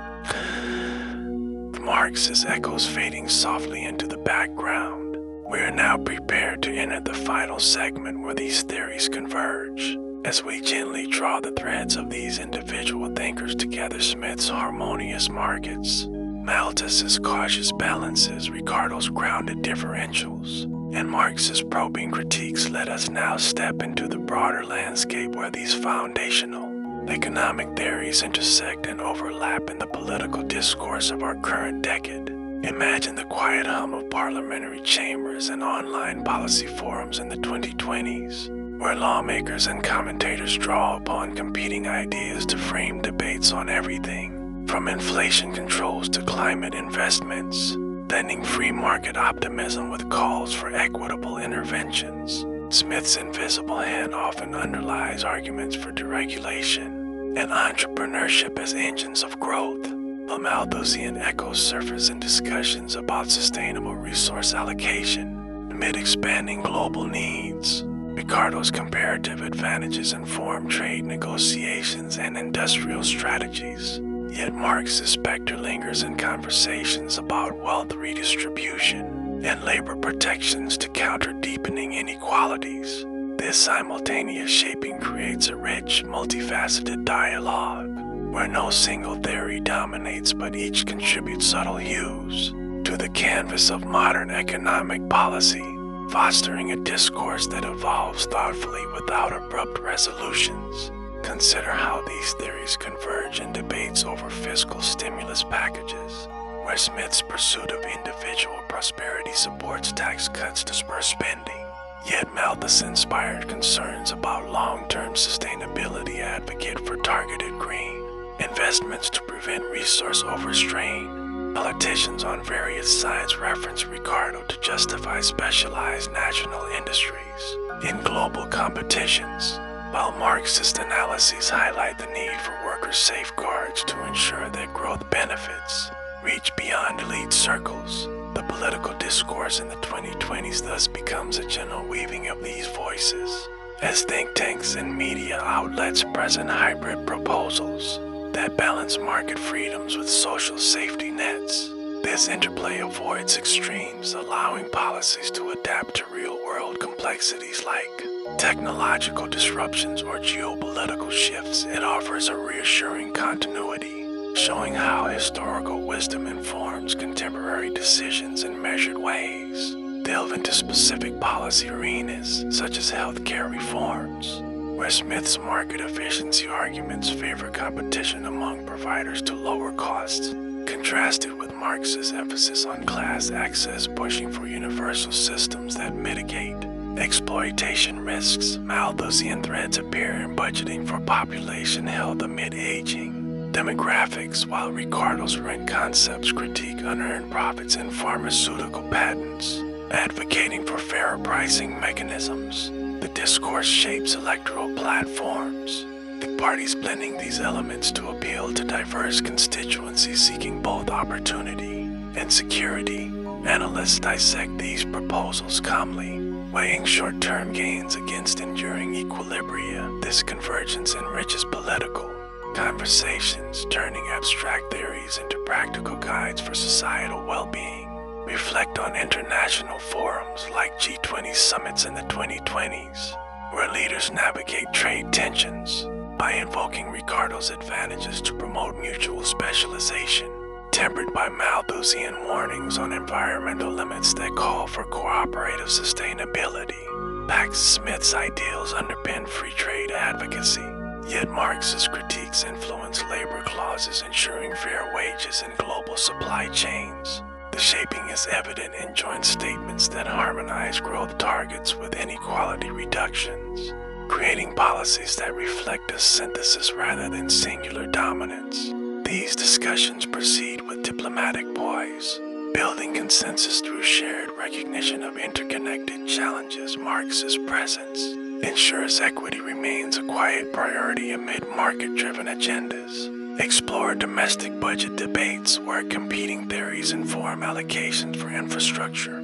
Marx's echoes fading softly into the background. We are now prepared to enter the final segment where these theories converge. As we gently draw the threads of these individual thinkers together, Smith's harmonious markets, Malthus's cautious balances, Ricardo's grounded differentials, and Marx's probing critiques let us now step into the broader landscape where these foundational economic theories intersect and overlap in the political discourse of our current decade. Imagine the quiet hum of parliamentary chambers and online policy forums in the 2020s, where lawmakers and commentators draw upon competing ideas to frame debates on everything, from inflation controls to climate investments, blending free market optimism with calls for equitable interventions. Smith's invisible hand often underlies arguments for deregulation and entrepreneurship as engines of growth. The Malthusian echoes surface in discussions about sustainable resource allocation amid expanding global needs. Ricardo's comparative advantages inform trade negotiations and industrial strategies. Yet Marx's specter lingers in conversations about wealth redistribution and labor protections to counter deepening inequalities. This simultaneous shaping creates a rich, multifaceted dialogue, where no single theory dominates but each contributes subtle hues to the canvas of modern economic policy, fostering a discourse that evolves thoughtfully without abrupt resolutions. Consider how these theories converge in debates over fiscal stimulus packages, where Smith's pursuit of individual prosperity supports tax cuts to spur spending, yet Malthus' inspired concerns about long-term sustainability advocate for targeted green investments to prevent resource overstrain. Politicians on various sides reference Ricardo to justify specialized national industries in global competitions, while Marxist analyses highlight the need for worker safeguards to ensure that growth benefits reach beyond elite circles. The political discourse in the 2020s thus becomes a general weaving of these voices, as think tanks and media outlets present hybrid proposals that balance market freedoms with social safety nets. This interplay avoids extremes, allowing policies to adapt to real-world complexities like technological disruptions or geopolitical shifts. It offers a reassuring continuity, showing how historical wisdom informs contemporary decisions in measured ways. Delve into specific policy arenas, such as healthcare reforms, where Smith's market efficiency arguments favor competition among providers to lower costs, contrasted with Marx's emphasis on class access pushing for universal systems that mitigate exploitation risks. Malthusian threads appear in budgeting for population health amid aging demographics, while Ricardo's rent concepts critique unearned profits in pharmaceutical patents, advocating for fairer pricing mechanisms. The discourse shapes electoral platforms, the parties blending these elements to appeal to diverse constituencies seeking both opportunity and security. Analysts dissect these proposals calmly, weighing short-term gains against enduring equilibria. This convergence enriches political conversations, turning abstract theories into practical guides for societal well-being. Reflect on international forums like G20 summits in the 2020s, where leaders navigate trade tensions by invoking Ricardo's advantages to promote mutual specialization, tempered by Malthusian warnings on environmental limits that call for cooperative sustainability. Pax Smith's ideals underpin free trade advocacy, yet Marx's critiques influence labor clauses ensuring fair wages in global supply chains. The shaping is evident in joint statements that harmonize growth targets with inequality reductions, creating policies that reflect a synthesis rather than singular dominance. These discussions proceed with diplomatic poise, building consensus through shared recognition of interconnected challenges. Marx's presence ensures equity remains a quiet priority amid market-driven agendas. Explore domestic budget debates where competing theories inform allocations for infrastructure,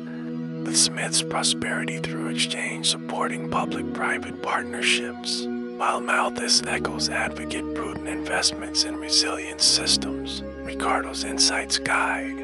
with Smith's prosperity through exchange supporting public-private partnerships, while Malthus echoes advocate prudent investments in resilient systems. Ricardo's insights guide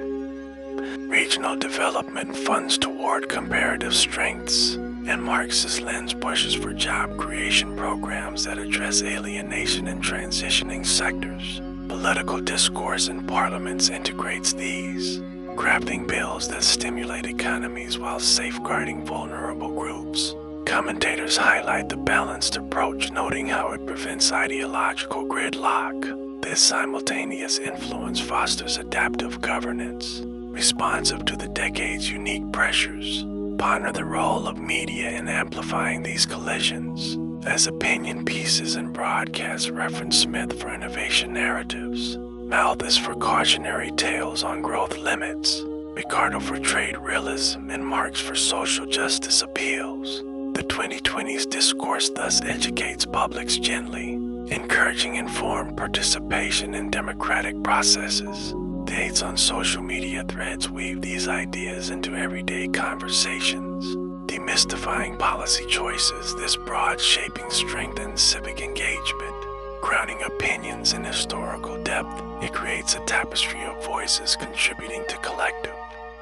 regional development funds toward comparative strengths, and Marx's lens pushes for job creation programs that address alienation in transitioning sectors. Political discourse in parliaments integrates these, crafting bills that stimulate economies while safeguarding vulnerable groups. Commentators highlight the balanced approach, noting how it prevents ideological gridlock. This simultaneous influence fosters adaptive governance, responsive to the decade's unique pressures. Ponder the role of media in amplifying these collisions, as opinion pieces and broadcasts reference Smith for innovation narratives, Malthus for cautionary tales on growth limits, Ricardo for trade realism, and Marx for social justice appeals. The 2020s discourse thus educates publics gently, encouraging informed participation in democratic processes. Debates on social media threads weave these ideas into everyday conversations, demystifying policy choices. This broad shaping strengthens civic engagement, grounding opinions in historical depth. It creates a tapestry of voices contributing to collective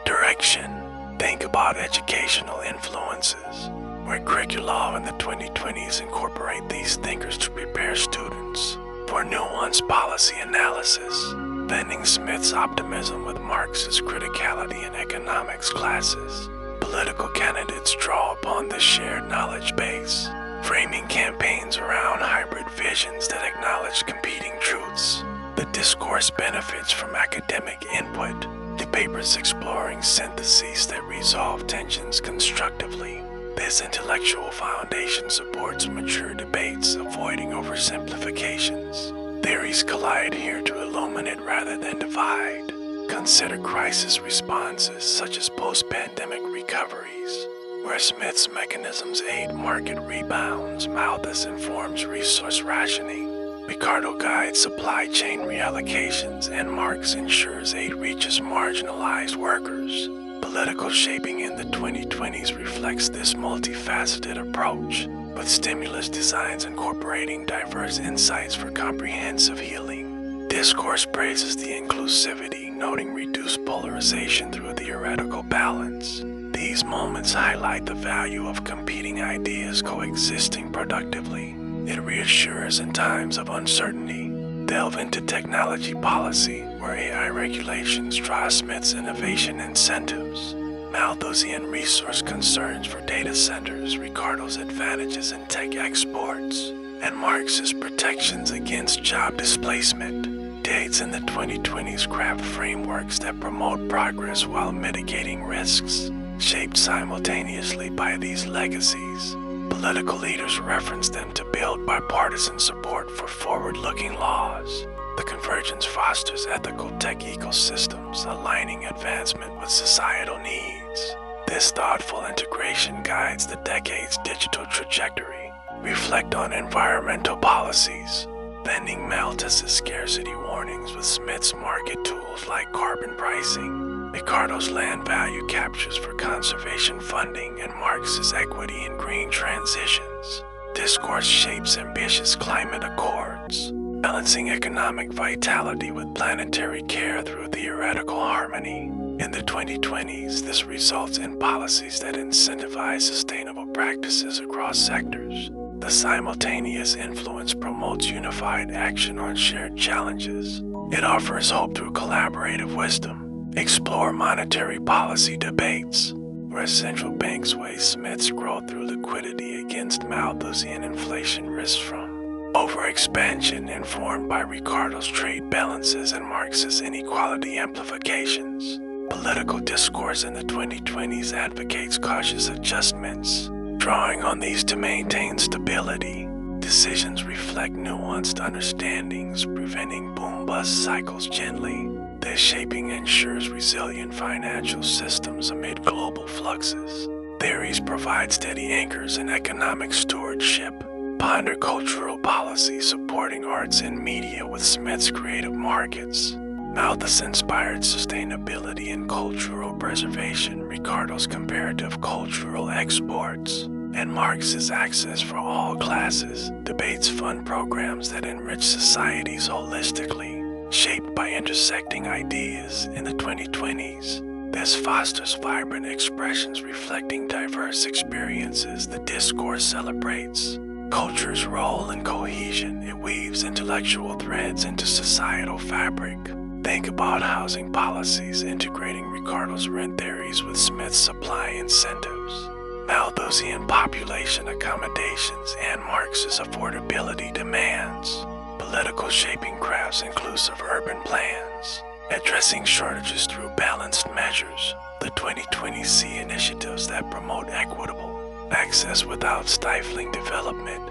direction. Think about educational influences, where curricula in the 2020s incorporate these thinkers to prepare students for nuanced policy analysis, blending Smith's optimism with Marx's criticality in economics classes. Political candidates draw upon this shared knowledge base, framing campaigns around hybrid visions that acknowledge competing truths. The discourse benefits from academic input, the papers exploring syntheses that resolve tensions constructively. This intellectual foundation supports mature debates, avoiding oversimplifications. Theories collide here to illuminate rather than divide. Consider crisis responses such as post-pandemic recoveries, where Smith's mechanisms aid market rebounds, Malthus informs resource rationing, Ricardo guides supply chain reallocations, and Marx ensures aid reaches marginalized workers. Political shaping in the 2020s reflects this multifaceted approach, with stimulus designs incorporating diverse insights for comprehensive healing. Discourse praises the inclusivity, noting reduced polarization through theoretical balance. These moments highlight the value of competing ideas coexisting productively. It reassures in times of uncertainty. Delve into technology policy, where AI regulations drive Smith's innovation incentives, Malthusian resource concerns for data centers, Ricardo's advantages in tech exports, and Marx's protections against job displacement. Dates in the 2020s craft frameworks that promote progress while mitigating risks, shaped simultaneously by these legacies. Political leaders reference them to build bipartisan support for forward-looking laws. The convergence fosters ethical tech ecosystems, aligning advancement with societal needs. This thoughtful integration guides the decade's digital trajectory. Reflect on environmental policies, blending Malthus's scarcity warnings with Smith's market tools like carbon pricing, Ricardo's land value captures for conservation funding, and Marx's equity in green transitions. Discourse shapes ambitious climate accords, balancing economic vitality with planetary care through theoretical harmony. In the 2020s, this results in policies that incentivize sustainable practices across sectors. The simultaneous influence promotes unified action on shared challenges. It offers hope through collaborative wisdom. Explore monetary policy debates, where central banks weigh Smith's growth through liquidity against Malthusian inflation risks from overexpansion, informed by Ricardo's trade balances and Marx's inequality amplifications. Political discourse in the 2020s advocates cautious adjustments, drawing on these to maintain stability. Decisions reflect nuanced understandings, preventing boom-bust cycles gently. This shaping ensures resilient financial systems amid global fluxes. Theories provide steady anchors in economic stewardship. Ponder cultural policy supporting arts and media with Smith's creative markets. Malthus inspired sustainability and cultural preservation, Ricardo's comparative cultural exports, and Marx's access for all classes. Debates fund programs that enrich societies holistically, shaped by intersecting ideas. In the 2020s, this fosters vibrant expressions reflecting diverse experiences. The discourse celebrates culture's role in cohesion. It weaves intellectual threads into societal fabric, Think about housing policies integrating Ricardo's rent theories with Smith's supply incentives, Malthusian population accommodations, and Marx's affordability demands, political shaping crafts inclusive urban plans, addressing shortages through balanced measures, the 2020 initiatives that promote equitable access without stifling development.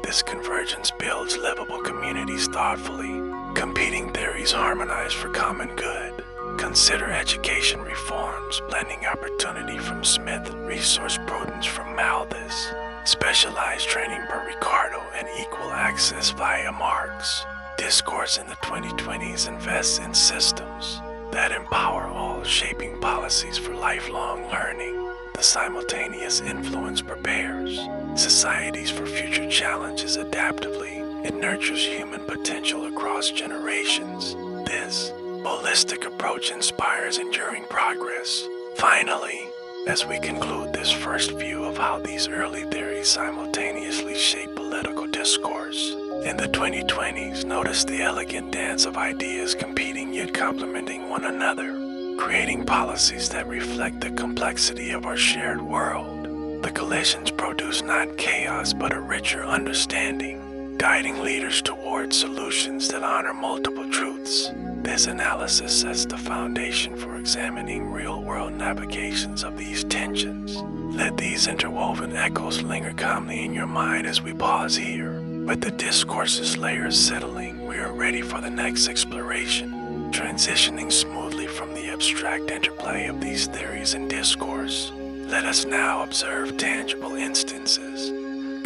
This convergence builds livable communities thoughtfully. Competing theories harmonize for common good. Consider education reforms, blending opportunity from Smith, resource prudence from Malthus, specialized training per Ricardo, and equal access via Marx. Discourse in the 2020s invests in systems that empower all, shaping policies for lifelong learning. The simultaneous influence prepares societies for future challenges adaptively. It nurtures human potential across generations. This holistic approach inspires enduring progress. Finally, as we conclude this first view of how these early theories simultaneously shape political discourse, in the 2020s, notice the elegant dance of ideas competing yet complementing one another, creating policies that reflect the complexity of our shared world. The collisions produce not chaos but a richer understanding, guiding leaders toward solutions that honor multiple truths. This analysis sets the foundation for examining real-world navigations of these tensions. Let these interwoven echoes linger calmly in your mind as we pause here. With the discourse's layers settling, we are ready for the next exploration, transitioning smoothly from the abstract interplay of these theories and discourse. Let us now observe tangible instances.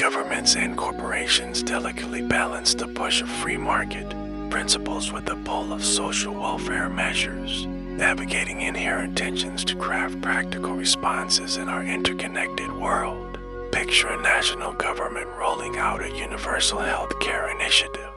Governments and corporations delicately balance the push of free market principles with the pull of social welfare measures, navigating inherent tensions to craft practical responses in our interconnected world. Picture a national government rolling out a universal health care initiative,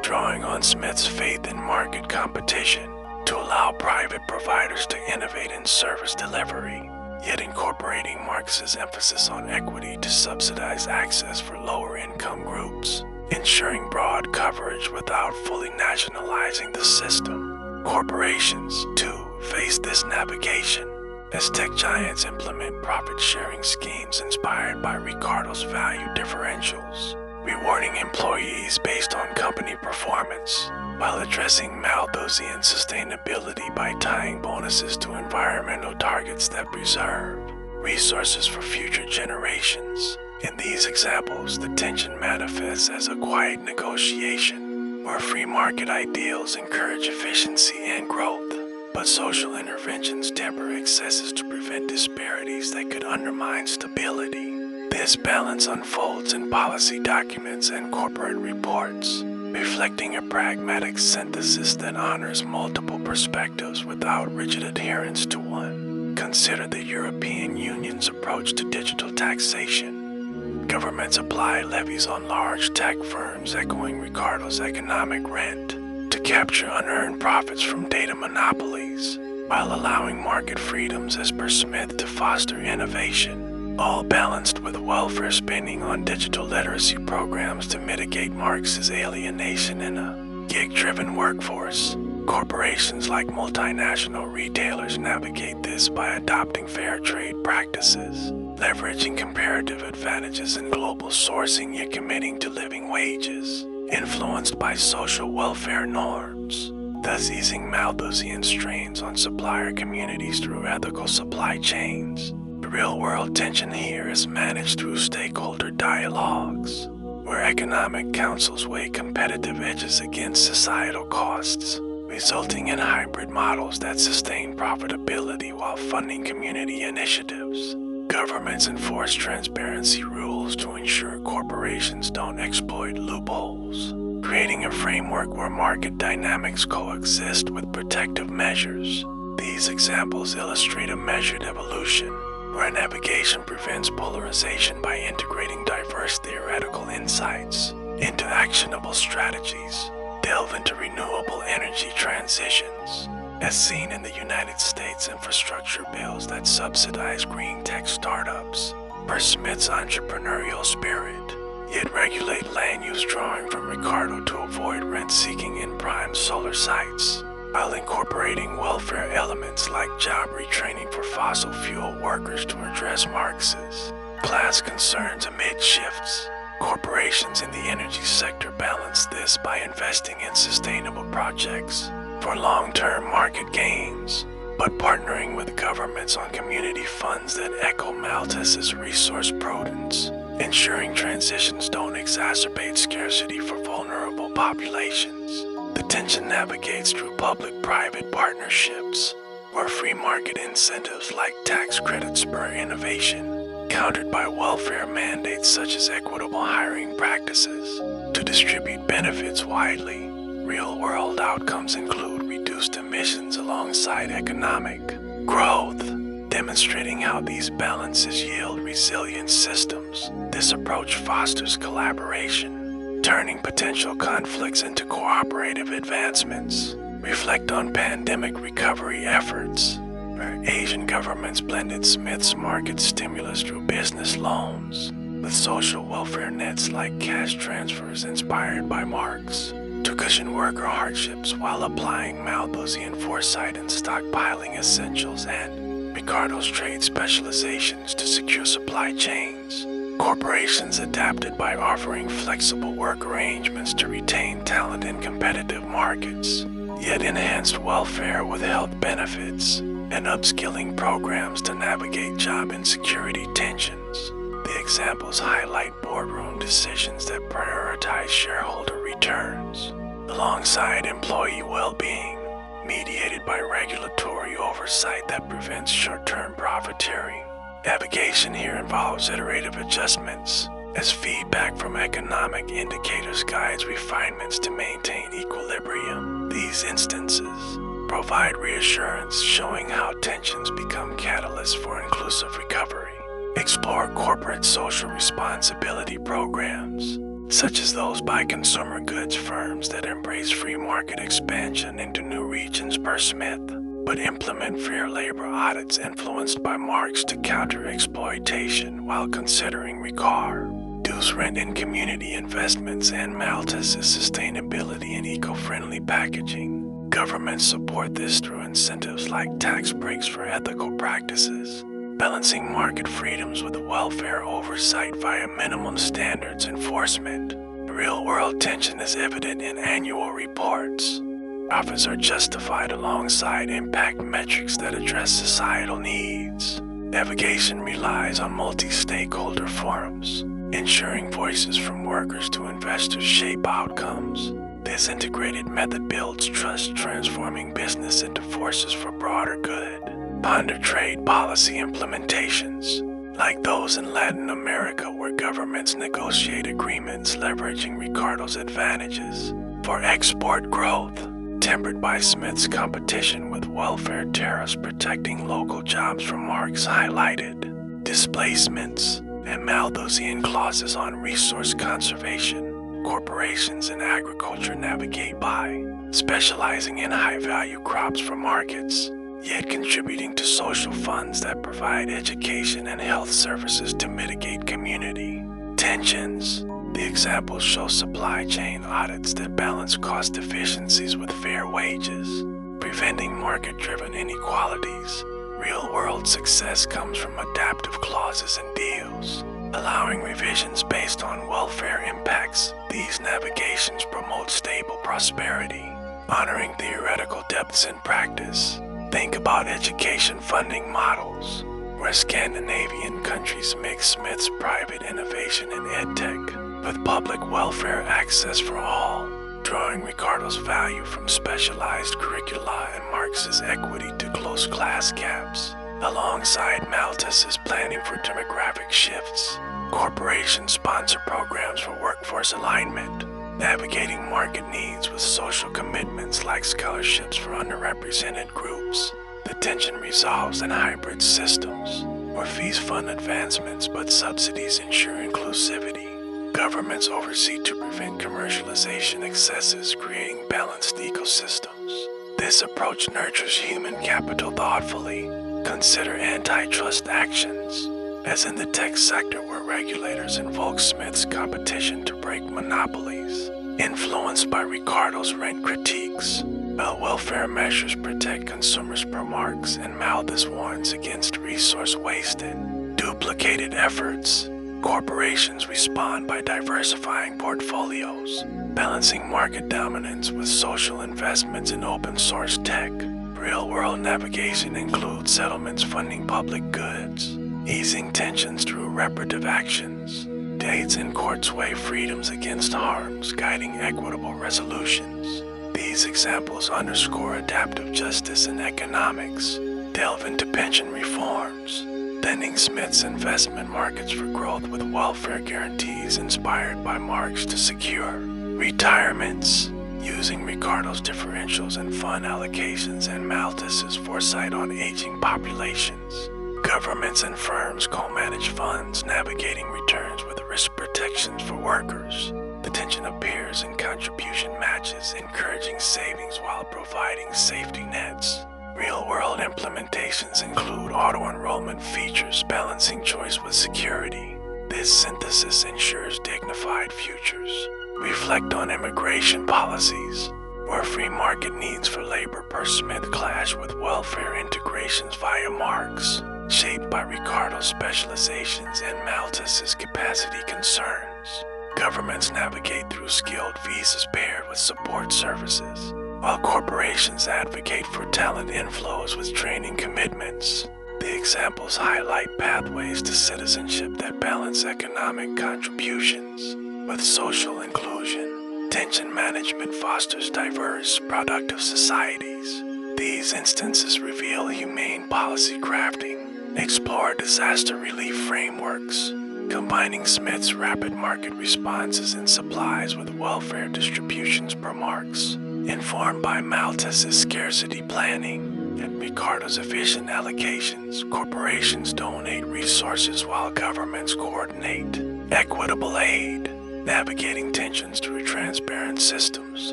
drawing on Smith's faith in market competition to allow private providers to innovate in service delivery, yet incorporating Marx's emphasis on equity to subsidize access for lower-income groups, ensuring broad coverage without fully nationalizing the system. Corporations, too, face this navigation as tech giants implement profit-sharing schemes inspired by Ricardo's value differentials, rewarding employees based on company performance, while addressing Malthusian sustainability by tying bonuses to environmental targets that preserve resources for future generations. In these examples, the tension manifests as a quiet negotiation, where free market ideals encourage efficiency and growth, but social interventions temper excesses to prevent disparities that could undermine stability. This balance unfolds in policy documents and corporate reports, reflecting a pragmatic synthesis that honors multiple perspectives without rigid adherence to one. Consider the European Union's approach to digital taxation. Governments apply levies on large tech firms, echoing Ricardo's economic rent, to capture unearned profits from data monopolies, while allowing market freedoms as per Smith to foster innovation, all balanced with welfare spending on digital literacy programs to mitigate Marx's alienation in a gig-driven workforce. Corporations like multinational retailers navigate this by adopting fair trade practices, leveraging comparative advantages in global sourcing yet committing to living wages, influenced by social welfare norms, thus easing Malthusian strains on supplier communities through ethical supply chains. The real-world tension here is managed through stakeholder dialogues, where economic councils weigh competitive edges against societal costs, resulting in hybrid models that sustain profitability while funding community initiatives. Governments enforce transparency rules to ensure corporations don't exploit loopholes, creating a framework where market dynamics coexist with protective measures. These examples illustrate a measured evolution, where navigation prevents polarization by integrating diverse theoretical insights into actionable strategies. Delve into renewable energy transitions, as seen in the United States infrastructure bills that subsidize green tech startups per Smith's entrepreneurial spirit, yet regulate land use drawing from Ricardo to avoid rent-seeking in prime solar sites. while incorporating welfare elements like job retraining for fossil fuel workers to address Marx's class concerns amid shifts. Corporations in the energy sector balance this by investing in sustainable projects for long-term market gains, but partnering with governments on community funds that echo Malthus's resource prudence, ensuring transitions don't exacerbate scarcity for vulnerable populations. The tension navigates through public-private partnerships, where free market incentives like tax credits spur innovation, countered by welfare mandates such as equitable hiring practices to distribute benefits widely. Real-world outcomes include reduced emissions alongside economic growth, demonstrating how these balances yield resilient systems. This approach fosters collaboration, turning potential conflicts into cooperative advancements. Reflect on pandemic recovery efforts, where Asian governments blended Smith's market stimulus through business loans with social welfare nets like cash transfers inspired by Marx to cushion worker hardships while applying Malthusian foresight and stockpiling essentials, and Ricardo's trade specializations to secure supply chains. Corporations adapted by offering flexible work arrangements to retain talent in competitive markets, yet enhanced welfare with health benefits and upskilling programs to navigate job insecurity tensions. The examples highlight boardroom decisions that prioritize shareholder returns alongside employee well-being, mediated by regulatory oversight that prevents short-term profiteering. Navigation here involves iterative adjustments, as feedback from economic indicators guides refinements to maintain equilibrium. These instances provide reassurance, showing how tensions become catalysts for inclusive recovery. Explore corporate social responsibility programs, such as those by consumer goods firms that embrace free market expansion into new regions per Smith, but implement fair labor audits influenced by Marx to counter exploitation while considering Ricardo, reduce rent and community investments, and Malthus's sustainability and eco-friendly packaging. Governments support this through incentives like tax breaks for ethical practices, balancing market freedoms with welfare oversight via minimum standards enforcement. Real-world tension is evident in annual reports. Profits are justified alongside impact metrics that address societal needs. Navigation relies on multi-stakeholder forums, ensuring voices from workers to investors shape outcomes. This integrated method builds trust, transforming business into forces for broader good. Ponder trade policy implementations, like those in Latin America where governments negotiate agreements leveraging Ricardo's advantages for export growth, tempered by Smith's competition with welfare tariffs protecting local jobs from Marx highlighted displacements and Malthusian clauses on resource conservation. Corporations in agriculture navigate by specializing in high-value crops for markets, yet contributing to social funds that provide education and health services to mitigate community tensions. The examples show supply chain audits that balance cost efficiencies with fair wages, preventing market-driven inequalities. Real-world success comes from adaptive clauses and deals, allowing revisions based on welfare impacts. These navigations promote stable prosperity, honoring theoretical depths in practice. Think about education funding models, where Scandinavian countries mix Smith's private innovation in edtech with public welfare access for all, drawing Ricardo's value from specialized curricula and Marx's equity to close class gaps. Alongside Malthus's planning for demographic shifts, corporations sponsor programs for workforce alignment, navigating market needs with social commitments like scholarships for underrepresented groups. The tension resolves in hybrid systems, where fees fund advancements but subsidies ensure inclusivity. Governments oversee to prevent commercialization excesses, creating balanced ecosystems. This approach nurtures human capital thoughtfully. Consider antitrust actions, as in the tech sector where regulators invoke Smith's competition to break monopolies. Influenced by Ricardo's rent critiques, While welfare measures protect consumers per Marx and Malthus warns against resource wasted, duplicated efforts, corporations respond by diversifying portfolios, balancing market dominance with social investments in open source tech. Real-world navigation includes settlements funding public goods, easing tensions through reparative actions. States and courts weigh freedoms against harms, guiding equitable resolutions. These examples underscore adaptive justice in economics, delve into pension reforms, lending Smith's investment markets for growth with welfare guarantees inspired by Marx to secure retirements, using Ricardo's differentials and fund allocations and Malthus's foresight on aging populations. Governments and firms co-manage funds, navigating returns with risk protections for workers. The tension appears in contribution matches, encouraging savings while providing safety nets. Real-world implementations include auto-enrollment features, balancing choice with security. This synthesis ensures dignified futures. Reflect on immigration policies, where free market needs for labor per Smith clash with welfare integrations via Marx, shaped by Ricardo's specializations and Malthus's capacity concerns. Governments navigate through skilled visas paired with support services, while corporations advocate for talent inflows with training commitments. The examples highlight pathways to citizenship that balance economic contributions with social inclusion. Tension management fosters diverse, productive societies. These instances reveal humane policy crafting, explore disaster relief frameworks, combining Smith's rapid market responses and supplies with welfare distributions per Marx, informed by Malthus's scarcity planning and Ricardo's efficient allocations. Corporations donate resources while governments coordinate equitable aid, navigating tensions through transparent systems.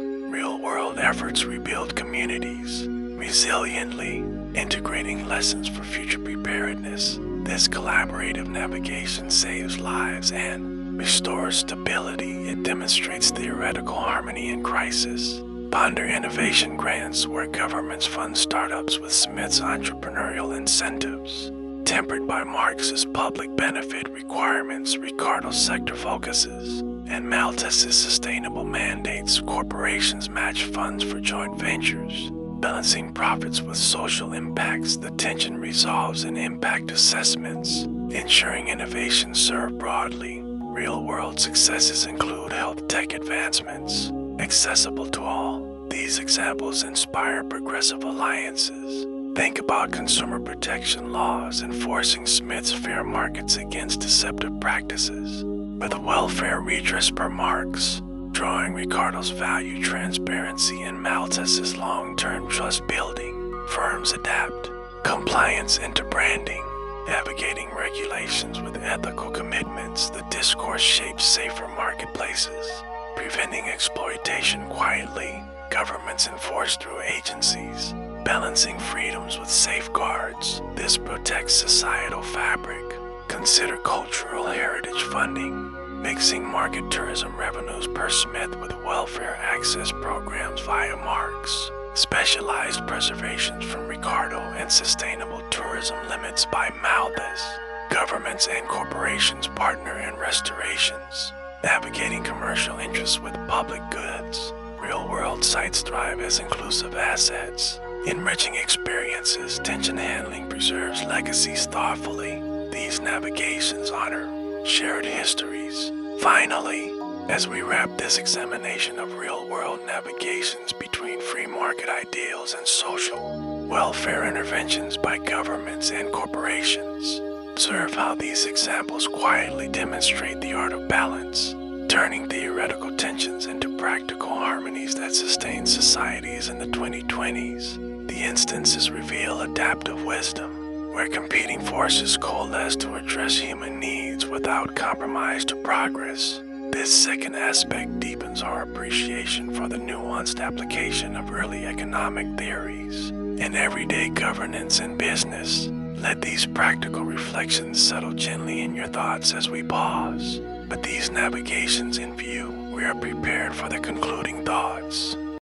Real-world efforts rebuild communities resiliently, integrating lessons for future preparedness. This collaborative navigation saves lives and restores stability. It demonstrates theoretical harmony in crisis. Ponder innovation grants, where governments fund startups with Smith's entrepreneurial incentives. Tempered by Marx's public benefit requirements, Ricardo's sector focuses, and Malthus's sustainable mandates. Corporations match funds for joint ventures, balancing profits with social impacts. The tension resolves in impact assessments, ensuring innovations serve broadly. Real-world successes include health tech advancements, accessible to all. These examples inspire progressive alliances. Think about consumer protection laws enforcing Smith's fair markets against deceptive practices, with welfare redress per Marx, drawing Ricardo's value transparency and Malthus's long-term trust building. Firms adapt compliance into branding, navigating regulations with ethical commitments. The discourse shapes safer marketplaces, preventing exploitation quietly. Governments enforce through agencies, balancing freedoms with safeguards. This protects societal fabric. Consider cultural heritage funding, mixing market tourism revenues per Smith with welfare access programs via Marx, specialized preservations from Ricardo, and sustainable tourism limits by Malthus. Governments and corporations partner in restorations, navigating commercial interests with public goods. Real-world sites thrive as inclusive assets, enriching experiences. Tension handling preserves legacies thoughtfully. These navigations honor shared histories. Finally, as we wrap this examination of real-world navigations between free market ideals and social welfare interventions by governments and corporations, observe how these examples quietly demonstrate the art of balance, turning theoretical tensions into practical harmonies that sustain societies in the 2020s. The instances reveal adaptive wisdom, where competing forces coalesce to address human needs without compromise to progress. This second aspect deepens our appreciation for the nuanced application of early economic theories in everyday governance and business. Let these practical reflections settle gently in your thoughts as we pause. With these navigations in view, we are prepared for the concluding thoughts.